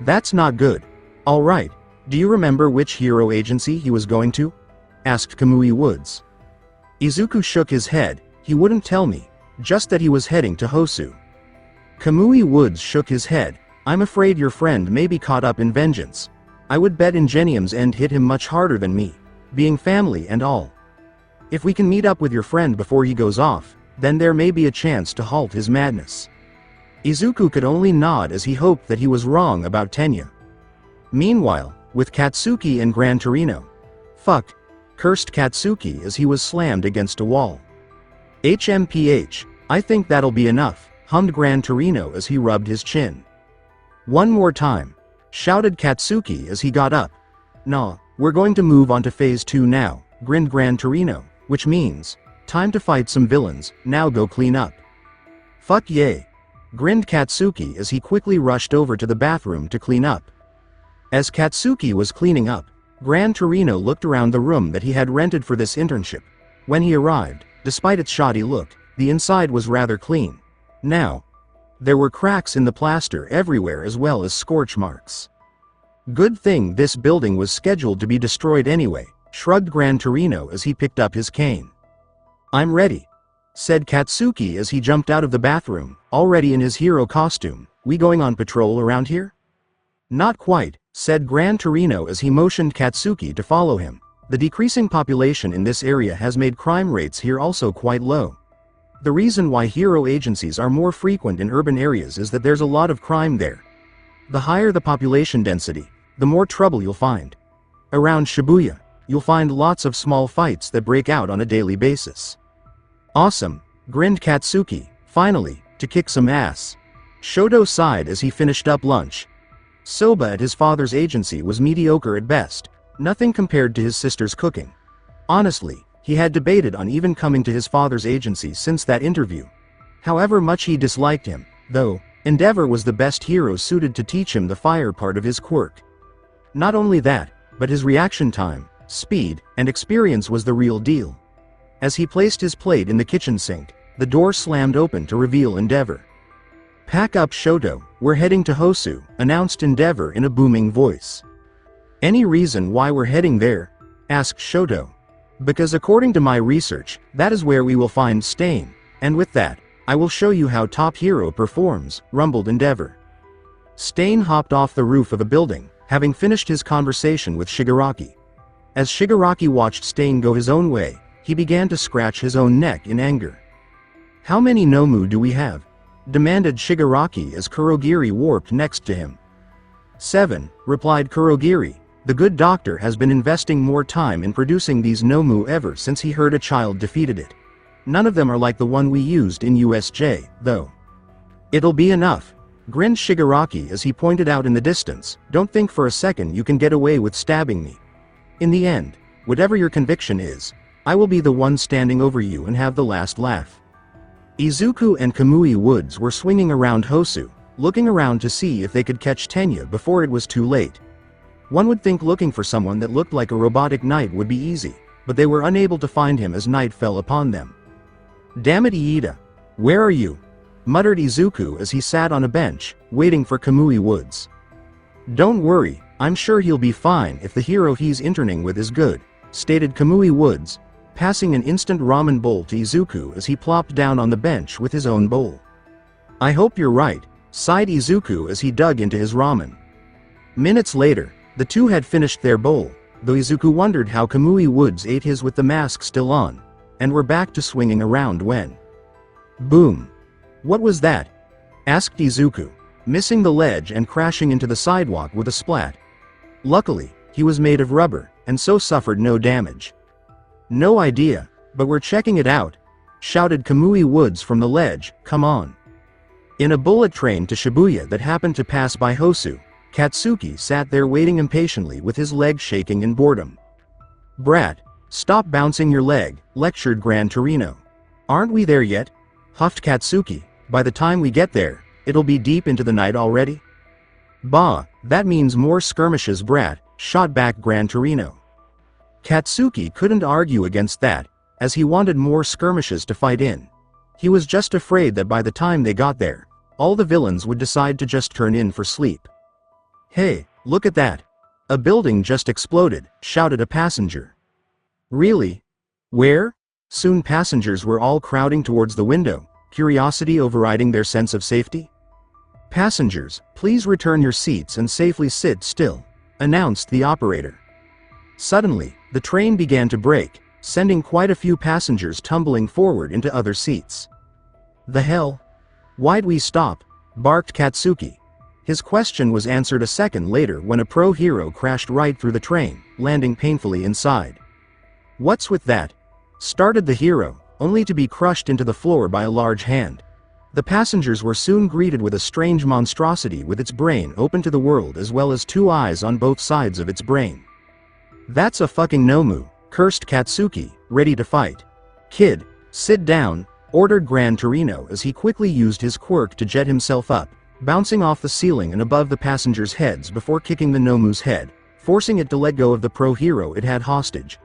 That's not good. Alright, do you remember which hero agency he was going to? Asked Kamui Woods. Izuku shook his head. He wouldn't tell me, just that he was heading to Hosu. Kamui Woods shook his head. I'm afraid your friend may be caught up in vengeance. I would bet Ingenium's end hit him much harder than me, being family and all. If we can meet up with your friend before he goes off, then there may be a chance to halt his madness. Izuku could only nod as he hoped that he was wrong about Tenya. Meanwhile, with Katsuki and Gran Torino. Fuck, cursed Katsuki as he was slammed against a wall. HMPH, I think that'll be enough, hummed Gran Torino as he rubbed his chin. One more time, shouted Katsuki as he got up. Nah, we're going to move on to phase 2 now, grinned Gran Torino, which means, time to fight some villains, now go clean up. Fuck yay, grinned Katsuki as he quickly rushed over to the bathroom to clean up. As Katsuki was cleaning up, Gran Torino looked around the room that he had rented for this internship. When he arrived, despite its shoddy look, the inside was rather clean. Now, there were cracks in the plaster everywhere as well as scorch marks. Good thing this building was scheduled to be destroyed anyway, shrugged Gran Torino as he picked up his cane. I'm ready, said Katsuki as he jumped out of the bathroom, already in his hero costume. We going on patrol around here? Not quite, said Gran Torino as he motioned Katsuki to follow him. The decreasing population in this area has made crime rates here also quite low. The reason why hero agencies are more frequent in urban areas is that there's a lot of crime there. The higher the population density, the more trouble you'll find. Around Shibuya, you'll find lots of small fights that break out on a daily basis. Awesome, grinned Katsuki, finally, to kick some ass. Shoto sighed as he finished up lunch. Soba at his father's agency was mediocre at best, nothing compared to his sister's cooking. Honestly, he had debated on even coming to his father's agency since that interview. However much he disliked him, though, Endeavor was the best hero suited to teach him the fire part of his quirk. Not only that, but his reaction time, speed, and experience was the real deal. As he placed his plate in the kitchen sink, the door slammed open to reveal Endeavor. Pack up Shoto, we're heading to Hosu, announced Endeavor in a booming voice. Any reason why we're heading there? Asked Shoto. Because according to my research, that is where we will find Stain, and with that, I will show you how top hero performs, rumbled Endeavor. Stain hopped off the roof of a building, having finished his conversation with Shigaraki. As Shigaraki watched Stain go his own way, he began to scratch his own neck in anger. How many nomu do we have? Demanded Shigaraki as Kurogiri warped next to him. 7, replied Kurogiri. The good doctor has been investing more time in producing these nomu ever since he heard a child defeated it. None of them are like the one we used in USJ, though. It'll be enough, grinned Shigaraki as he pointed out in the distance. Don't think for a second you can get away with stabbing me. In the end, whatever your conviction is, I will be the one standing over you and have the last laugh. Izuku and Kamui Woods were swinging around Hosu, looking around to see if they could catch Tenya before it was too late. One would think looking for someone that looked like a robotic knight would be easy, but they were unable to find him as night fell upon them. Damn it, Iida! Where are you? Muttered Izuku as he sat on a bench, waiting for Kamui Woods. Don't worry, I'm sure he'll be fine if the hero he's interning with is good, stated Kamui Woods, passing an instant ramen bowl to Izuku as he plopped down on the bench with his own bowl. I hope you're right, sighed Izuku as he dug into his ramen. Minutes later, the two had finished their bowl, though Izuku wondered how Kamui Woods ate his with the mask still on, and were back to swinging around when. Boom! What was that? Asked Izuku, missing the ledge and crashing into the sidewalk with a splat. Luckily, he was made of rubber, and so suffered no damage. No idea, but we're checking it out, shouted Kamui Woods from the ledge. Come on. In a bullet train to Shibuya that happened to pass by Hosu, Katsuki sat there waiting impatiently with his leg shaking in boredom. Brat, stop bouncing your leg, lectured Gran Torino. Aren't we there yet? Huffed Katsuki. By the time we get there, it'll be deep into the night already? Bah, that means more skirmishes, brat, shot back Gran Torino. Katsuki couldn't argue against that, as he wanted more skirmishes to fight in. He was just afraid that by the time they got there, all the villains would decide to just turn in for sleep. Hey, look at that. A building just exploded, shouted a passenger. Really? Where? Soon passengers were all crowding towards the window, curiosity overriding their sense of safety. Passengers, please return your seats and safely sit still, announced the operator. Suddenly, the train began to brake, sending quite a few passengers tumbling forward into other seats. The hell? Why'd we stop? Barked Katsuki. His question was answered a second later when a pro hero crashed right through the train, landing painfully inside. What's with that? Started the hero, only to be crushed into the floor by a large hand. The passengers were soon greeted with a strange monstrosity with its brain open to the world as well as two eyes on both sides of its brain. That's a fucking nomu, cursed Katsuki, ready to fight. Kid, sit down, ordered Gran Torino as he quickly used his quirk to jet himself up, bouncing off the ceiling and above the passengers' heads before kicking the nomu's head, forcing it to let go of the pro hero it had hostage.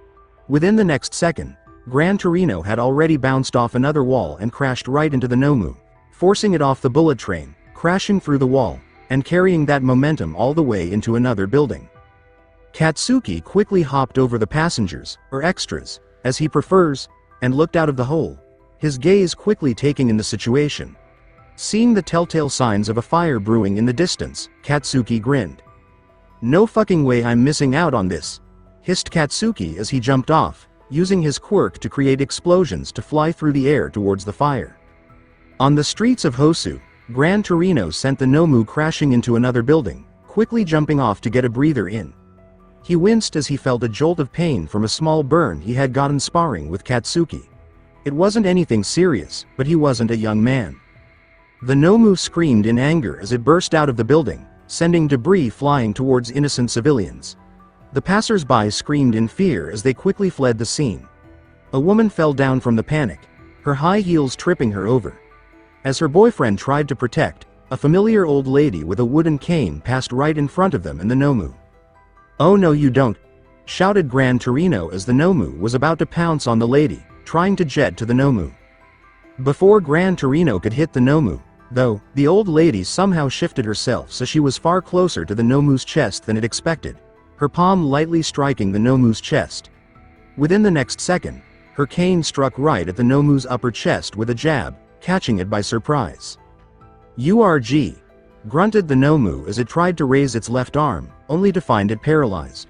Within the next second, Gran Torino had already bounced off another wall and crashed right into the nomu, forcing it off the bullet train, crashing through the wall, and carrying that momentum all the way into another building. Katsuki quickly hopped over the passengers, or extras, as he prefers, and looked out of the hole, his gaze quickly taking in the situation. Seeing the telltale signs of a fire brewing in the distance, Katsuki grinned. No fucking way I'm missing out on this, hissed Katsuki as he jumped off, using his quirk to create explosions to fly through the air towards the fire. On the streets of Hosu, Gran Torino sent the nomu crashing into another building, quickly jumping off to get a breather in. He winced as he felt a jolt of pain from a small burn he had gotten sparring with Katsuki. It wasn't anything serious, but he wasn't a young man. The nomu screamed in anger as it burst out of the building, sending debris flying towards innocent civilians. The passers-by screamed in fear as they quickly fled the scene. A woman fell down from the panic, her high heels tripping her over. As her boyfriend tried to protect, a familiar old lady with a wooden cane passed right in front of them and the nomu. Oh no you don't, shouted Gran Torino as the nomu was about to pounce on the lady, trying to jet to the nomu. Before Gran Torino could hit the nomu, though, the old lady somehow shifted herself so she was far closer to the nomu's chest than it expected, her palm lightly striking the nomu's chest. Within the next second, her cane struck right at the nomu's upper chest with a jab, catching it by surprise. URG, grunted the nomu as it tried to raise its left arm, only to find it paralyzed.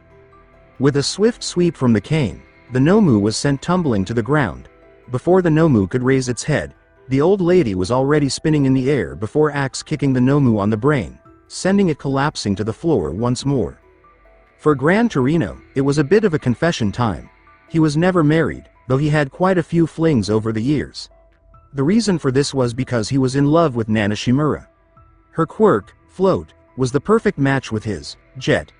With a swift sweep from the cane, the nomu was sent tumbling to the ground. Before the nomu could raise its head, the old lady was already spinning in the air before axe kicking the nomu on the brain, sending it collapsing to the floor once more. For Gran Torino, it was a bit of a confession time. He was never married, though he had quite a few flings over the years. The reason for this was because he was in love with Nana Shimura. Her quirk, float, was the perfect match with his, jet.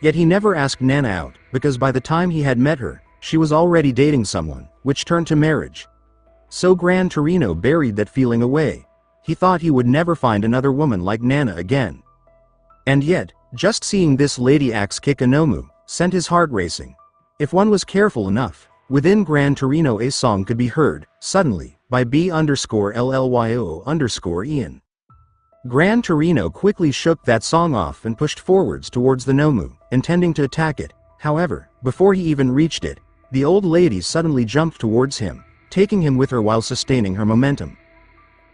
Yet he never asked Nana out, because by the time he had met her, she was already dating someone, which turned to marriage. So Gran Torino buried that feeling away. He thought he would never find another woman like Nana again. And yet, just seeing this lady axe kick a nomu, sent his heart racing. If one was careful enough, within Gran Torino a song could be heard, suddenly, by B_LLYO_Ian. Gran Torino quickly shook that song off and pushed forwards towards the nomu, intending to attack it. However, before he even reached it, the old lady suddenly jumped towards him, taking him with her while sustaining her momentum.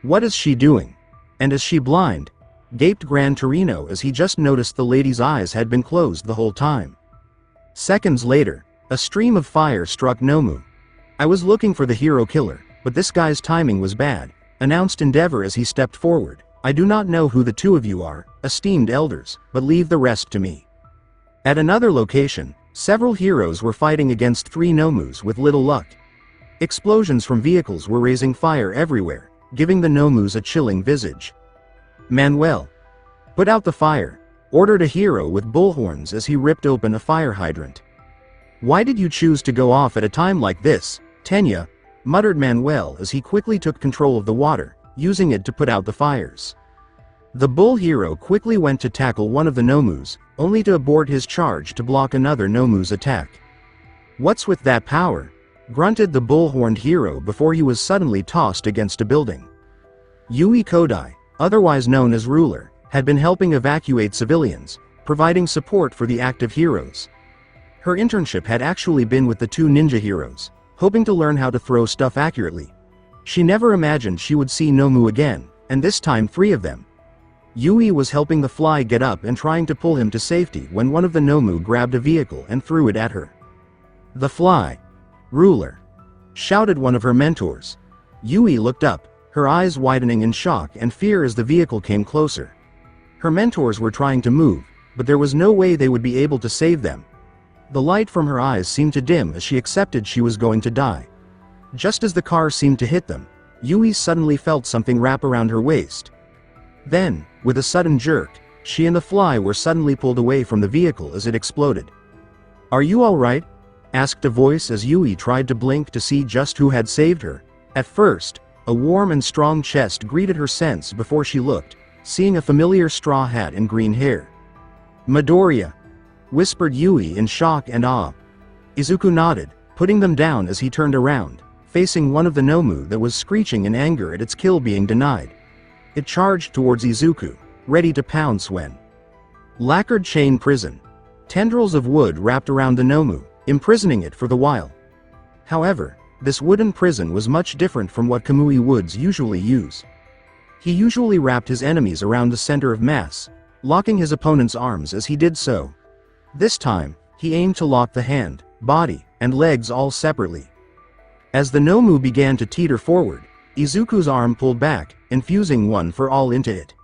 What is she doing? And is she blind? Gaped Gran Torino as he just noticed the lady's eyes had been closed the whole time. Seconds later, a stream of fire struck Nomu. I was looking for the hero killer, but this guy's timing was bad, announced Endeavor as he stepped forward. I do not know who the two of you are, esteemed elders, but leave the rest to me. At another location, Several heroes were fighting against 3 nomus with little luck. Explosions from vehicles were raising fire everywhere, giving the nomus a chilling visage. Manuel, put out the fire, ordered a hero with bullhorns as he ripped open a fire hydrant. Why did you choose to go off at a time like this, Tenya? Muttered Manuel as he quickly took control of the water, using it to put out the fires. The bull hero quickly went to tackle one of the nomus, only to abort his charge to block another nomu's attack. What's with that power? Grunted the bull-horned hero before he was suddenly tossed against a building. Yui Kodai, otherwise known as Ruler, had been helping evacuate civilians, providing support for the active heroes. Her internship had actually been with the 2 ninja heroes, hoping to learn how to throw stuff accurately. She never imagined she would see Nomu again, and this time 3 of them. Yui was helping the fly get up and trying to pull him to safety when one of the Nomu grabbed a vehicle and threw it at her. The fly! Ruler! Shouted one of her mentors. Yui looked up, her eyes widening in shock and fear as the vehicle came closer. Her mentors were trying to move, but there was no way they would be able to save them. The light from her eyes seemed to dim as she accepted she was going to die. Just as the car seemed to hit them, Yui suddenly felt something wrap around her waist. Then, with a sudden jerk, she and the fly were suddenly pulled away from the vehicle as it exploded. "Are you alright?" asked a voice as Yui tried to blink to see just who had saved her. At first, a warm and strong chest greeted her sense before she looked, seeing a familiar straw hat and green hair. "Midoriya," whispered Yui in shock and awe. Izuku nodded, putting them down as he turned around, facing one of the Nomu that was screeching in anger at its kill being denied. It charged towards Izuku, ready to pounce when lacquered chain prison. Tendrils of wood wrapped around the Nomu, imprisoning it for the while. However, this wooden prison was much different from what Kamui Woods usually use. He usually wrapped his enemies around the center of mass, locking his opponent's arms as he did so. This time, he aimed to lock the hand, body, and legs all separately. As the Nomu began to teeter forward, Izuku's arm pulled back, infusing one for all into it.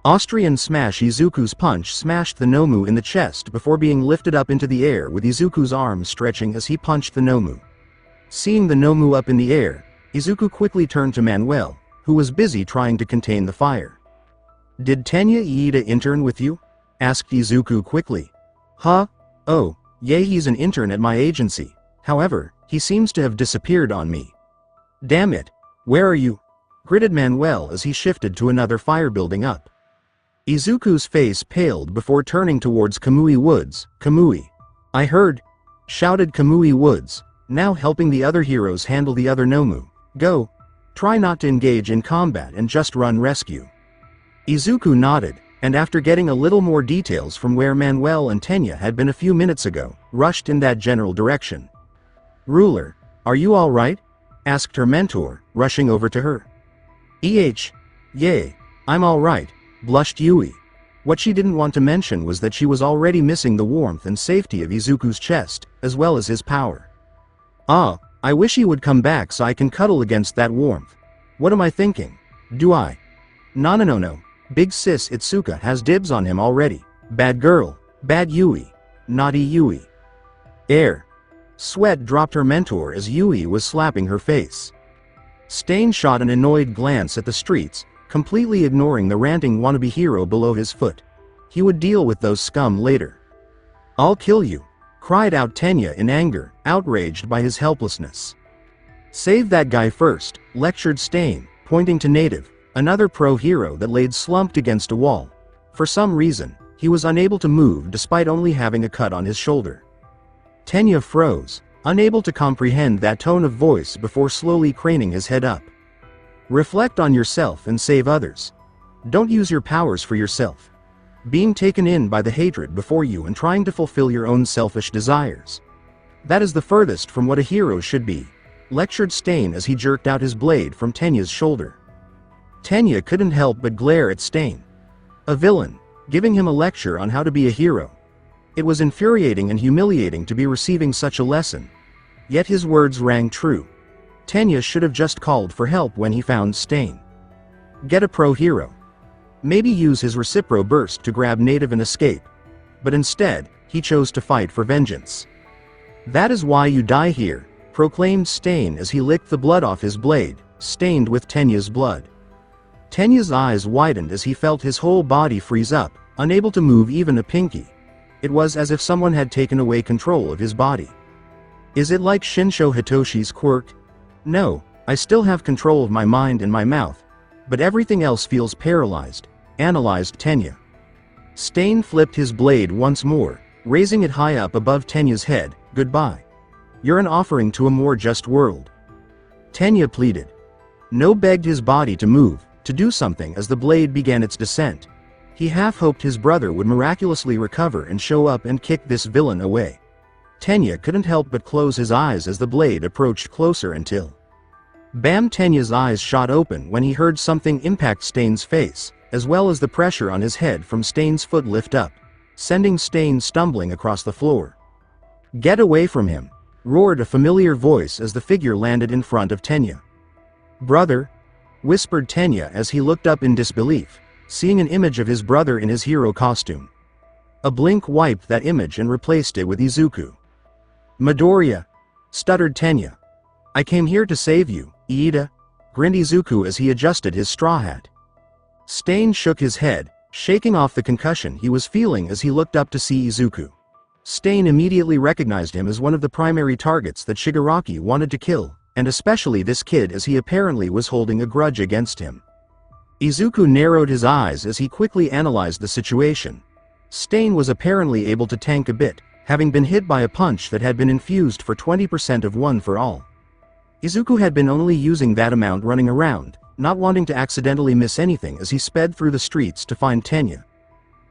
Austrian smash. Izuku's punch smashed the Nomu in the chest before being lifted up into the air with Izuku's arm stretching as he punched the Nomu. Seeing the Nomu up in the air, Izuku quickly turned to Manuel, who was busy trying to contain the fire. "Did Tenya Iida intern with you?" asked Izuku quickly. "Huh? Oh, yeah, he's an intern at my agency. However, he seems to have disappeared on me." "Damn it. Where are you?" gritted Manuel as he shifted to another fire building up. Izuku's face paled before turning towards Kamui Woods. "Kamui. I heard," shouted Kamui Woods, now helping the other heroes handle the other Nomu. "Go. Try not to engage in combat and just run rescue." Izuku nodded, and after getting a little more details from where Manuel and Tenya had been a few minutes ago, rushed in that general direction. "Ruler, are you alright?" asked her mentor, rushing over to her. Yay, I'm alright," blushed Yui. What she didn't want to mention was that she was already missing the warmth and safety of Izuku's chest, as well as his power. "Ah, I wish he would come back so I can cuddle against that warmth. What am I thinking? Do I? No. Big sis Itsuka has dibs on him already. Bad girl, bad Yui. Naughty Yui." Air. Sweat dropped her mentor as Yui was slapping her face. Stain shot an annoyed glance at the streets, completely ignoring the ranting wannabe hero below his foot. He would deal with those scum later. "I'll kill you," cried out Tenya in anger, outraged by his helplessness. "Save that guy first," lectured Stain, pointing to Native, another pro hero that laid slumped against a wall. For some reason, he was unable to move despite only having a cut on his shoulder. Tenya froze, unable to comprehend that tone of voice before slowly craning his head up. "Reflect on yourself and save others. Don't use your powers for yourself. Being taken in by the hatred before you and trying to fulfill your own selfish desires. That is the furthest from what a hero should be," lectured Stain as he jerked out his blade from Tenya's shoulder. Tenya couldn't help but glare at Stain. A villain, giving him a lecture on how to be a hero. It was infuriating and humiliating to be receiving such a lesson. Yet his words rang true. Tenya should have just called for help when he found Stain. Get a pro hero. Maybe use his Recipro burst to grab Native and escape. but instead, he chose to fight for vengeance. "That is why you die here," proclaimed Stain as he licked the blood off his blade, stained with Tenya's blood. Tenya's eyes widened as he felt his whole body freeze up, unable to move even a pinky. It was as if someone had taken away control of his body. "Is it like Shinsho Hitoshi's quirk?" "No, I still have control of my mind and my mouth, but everything else feels paralyzed," analyzed Tenya. Stain flipped his blade once more, raising it high up above Tenya's head. "Goodbye. You're an offering to a more just world." Tenya pleaded. No begged his body to move, to do something as the blade began its descent. He half-hoped his brother would miraculously recover and show up and kick this villain away. Tenya couldn't help but close his eyes as the blade approached closer until... Bam! Tenya's eyes shot open when he heard something impact Stain's face, as well as the pressure on his head from Stain's foot lift up, sending Stain stumbling across the floor. "Get away from him!" roared a familiar voice as the figure landed in front of Tenya. "Brother?" whispered Tenya as he looked up in disbelief, seeing an image of his brother in his hero costume. A blink wiped that image and replaced it with Izuku. "Midoriya," stuttered Tenya. "I came here to save you, Iida," grinned Izuku as he adjusted his straw hat. Stain shook his head, shaking off the concussion he was feeling as he looked up to see Izuku. Stain immediately recognized him as one of the primary targets that Shigaraki wanted to kill, and especially this kid as he apparently was holding a grudge against him. Izuku narrowed his eyes as he quickly analyzed the situation. Stain was apparently able to tank a bit, having been hit by a punch that had been infused for 20% of One for All. Izuku had been only using that amount running around, not wanting to accidentally miss anything as he sped through the streets to find Tenya.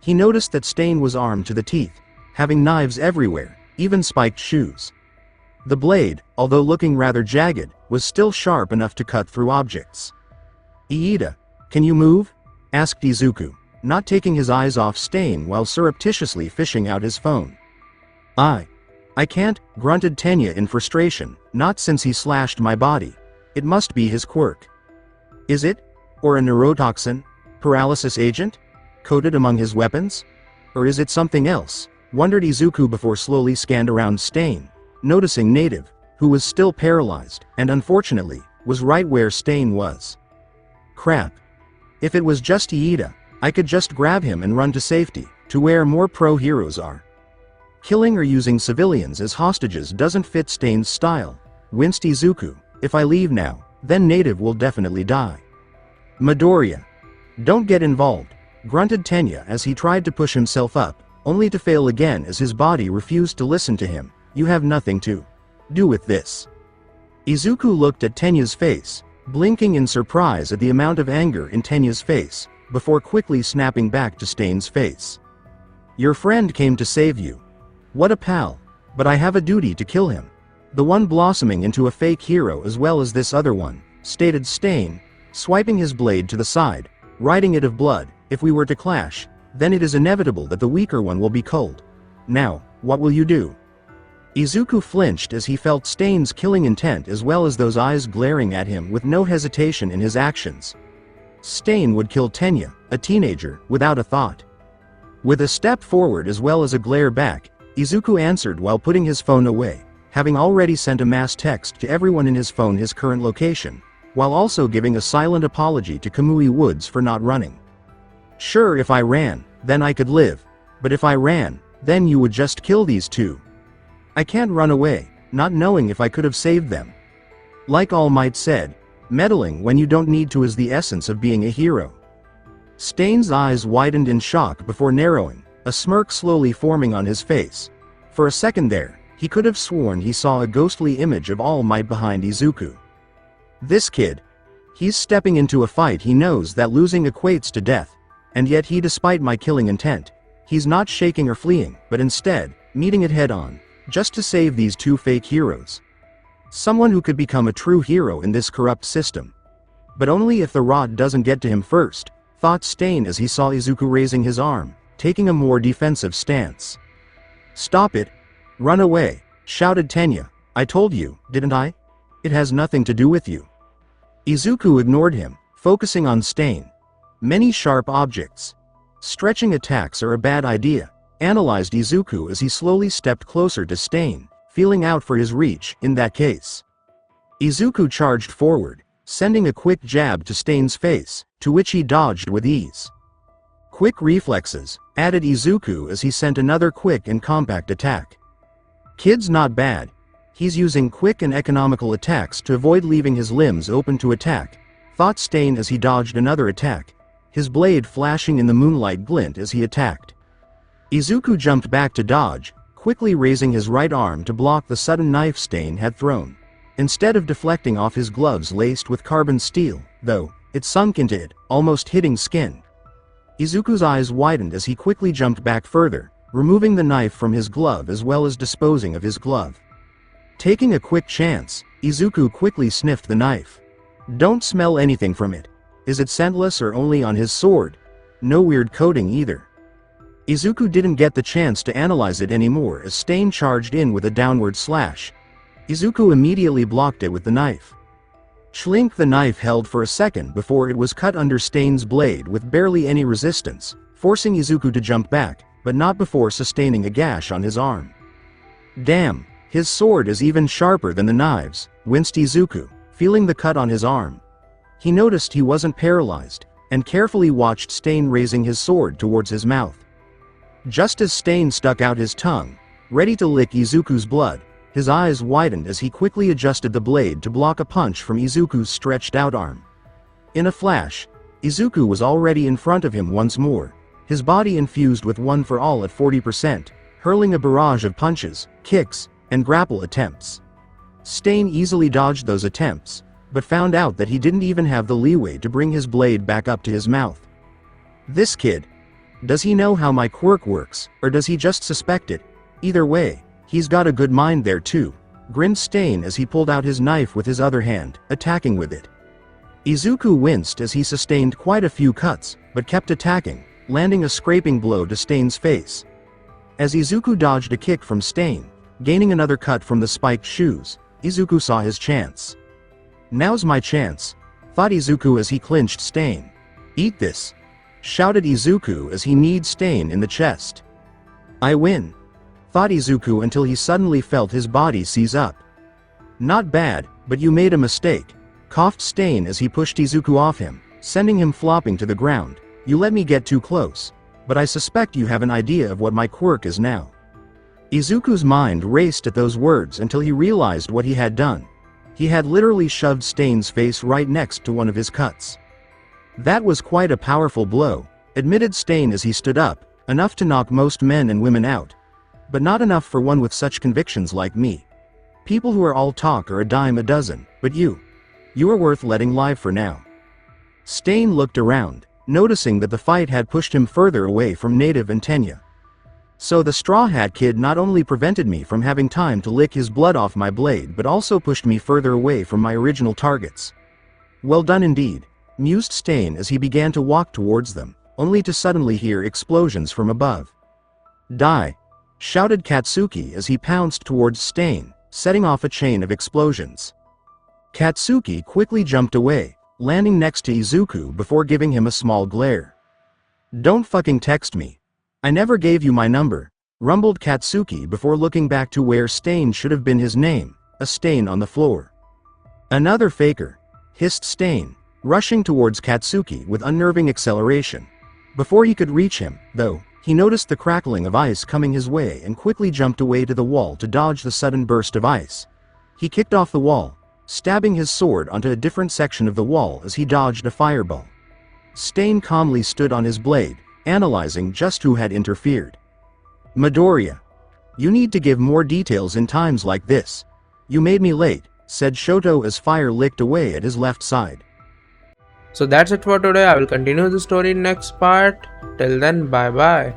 He noticed that Stain was armed to the teeth, having knives everywhere, even spiked shoes. The blade, although looking rather jagged, was still sharp enough to cut through objects. "Iida, can you move?" asked Izuku, not taking his eyes off Stain while surreptitiously fishing out his phone. I can't," grunted Tenya in frustration, "not since he slashed my body. It must be his quirk." "Is it? Or a neurotoxin? Paralysis agent? Coated among his weapons? Or is it something else?" wondered Izuku before slowly scanned around Stain, noticing Native, who was still paralyzed, and unfortunately, was right where Stain was. "Crap. If it was just Iida, I could just grab him and run to safety, to where more pro-heroes are. Killing or using civilians as hostages doesn't fit Stain's style," winced Izuku. "If I leave now, then Native will definitely die." "Midoriya. Don't get involved," grunted Tenya as he tried to push himself up, only to fail again as his body refused to listen to him. "You have nothing to do with this." Izuku looked at Tenya's face, blinking in surprise at the amount of anger in Tenya's face, before quickly snapping back to Stain's face. "Your friend came to save you. What a pal. But I have a duty to kill him. The one blossoming into a fake hero as well as this other one," stated Stain, swiping his blade to the side, writing it of blood. "If we were to clash, then it is inevitable that the weaker one will be culled. Now, what will you do?" Izuku flinched as he felt Stain's killing intent as well as those eyes glaring at him with no hesitation in his actions. Stain would kill Tenya, a teenager, without a thought. With a step forward as well as a glare back, Izuku answered while putting his phone away, having already sent a mass text to everyone in his phone his current location, while also giving a silent apology to Kamui Woods for not running. "Sure, if I ran, then I could live. But if I ran, then you would just kill these two. I can't run away, not knowing if I could have saved them." Like All Might said, meddling when you don't need to is the essence of being a hero. Stain's eyes widened in shock before narrowing, a smirk slowly forming on his face. For a second there, he could have sworn he saw a ghostly image of All Might behind Izuku. This kid. He's stepping into a fight he knows that losing equates to death, and yet despite my killing intent, he's not shaking or fleeing, but instead, meeting it head on, just to save these two fake heroes. Someone who could become a true hero in this corrupt system. But only if the rod doesn't get to him first, thought Stain as he saw Izuku raising his arm, taking a more defensive stance. "Stop it. Run away," shouted Tenya. "I told you, didn't I? It has nothing to do with you." Izuku ignored him, focusing on Stain. Many sharp objects. Stretching attacks are a bad idea, analyzed Izuku as he slowly stepped closer to Stain, feeling out for his reach in that case. Izuku charged forward, sending a quick jab to Stain's face, to which he dodged with ease. Quick reflexes, added Izuku as he sent another quick and compact attack. Kid's not bad. He's using quick and economical attacks to avoid leaving his limbs open to attack, thought Stain as he dodged another attack, his blade flashing in the moonlight glint as he attacked. Izuku jumped back to dodge, quickly raising his right arm to block the sudden knife Stain had thrown. Instead of deflecting off his gloves laced with carbon steel, though, it sunk into it, almost hitting skin. Izuku's eyes widened as he quickly jumped back further, removing the knife from his glove as well as disposing of his glove. Taking a quick chance, Izuku quickly sniffed the knife. Don't smell anything from it. Is it scentless or only on his sword? No weird coating either. Izuku didn't get the chance to analyze it anymore as Stain charged in with a downward slash. Izuku immediately blocked it with the knife. Schlink, the knife held for a second before it was cut under Stain's blade with barely any resistance, forcing Izuku to jump back, but not before sustaining a gash on his arm. Damn, his sword is even sharper than the knives, winced Izuku, feeling the cut on his arm. He noticed he wasn't paralyzed, and carefully watched Stain raising his sword towards his mouth. Just as Stain stuck out his tongue, ready to lick Izuku's blood, his eyes widened as he quickly adjusted the blade to block a punch from Izuku's stretched out arm. In a flash, Izuku was already in front of him once more, his body infused with one for all at 40%, hurling a barrage of punches, kicks, and grapple attempts. Stain easily dodged those attempts, but found out that he didn't even have the leeway to bring his blade back up to his mouth. This kid. Does he know how my quirk works, or does he just suspect it? Either way, he's got a good mind there too, grinned Stain as he pulled out his knife with his other hand, attacking with it. Izuku winced as he sustained quite a few cuts, but kept attacking, landing a scraping blow to Stain's face. As Izuku dodged a kick from Stain, gaining another cut from the spiked shoes, Izuku saw his chance. Now's my chance, thought Izuku as he clinched Stain. Eat this, shouted Izuku as he kneed Stain in the chest. I win, thought Izuku until he suddenly felt his body seize up. Not bad, but you made a mistake, coughed Stain as he pushed Izuku off him, sending him flopping to the ground. You let me get too close, but I suspect you have an idea of what my quirk is now. Izuku's mind raced at those words until he realized what he had done. He had literally shoved Stain's face right next to one of his cuts. That was quite a powerful blow, admitted Stain as he stood up, enough to knock most men and women out. But not enough for one with such convictions like me. People who are all talk are a dime a dozen, but you are worth letting live for now. Stain looked around, noticing that the fight had pushed him further away from Native and Tenya. So the Straw Hat Kid not only prevented me from having time to lick his blood off my blade but also pushed me further away from my original targets. Well done indeed, mused Stain as he began to walk towards them, only to suddenly hear explosions from above. Die! Shouted Katsuki as he pounced towards Stain, setting off a chain of explosions. Katsuki quickly jumped away, landing next to Izuku before giving him a small glare. Don't fucking text me. I never gave you my number, rumbled Katsuki before looking back to where Stain should have been his name, a stain on the floor. Another faker, hissed Stain, rushing towards Katsuki with unnerving acceleration. Before he could reach him, though, he noticed the crackling of ice coming his way and quickly jumped away to the wall to dodge the sudden burst of ice. He kicked off the wall, stabbing his sword onto a different section of the wall as he dodged a fireball. Stain calmly stood on his blade, analyzing just who had interfered. Midoriya. You need to give more details in times like this. You made me late, said Shoto as fire licked away at his left side. So that's it for today. I will continue the story in next part. Till then, bye bye.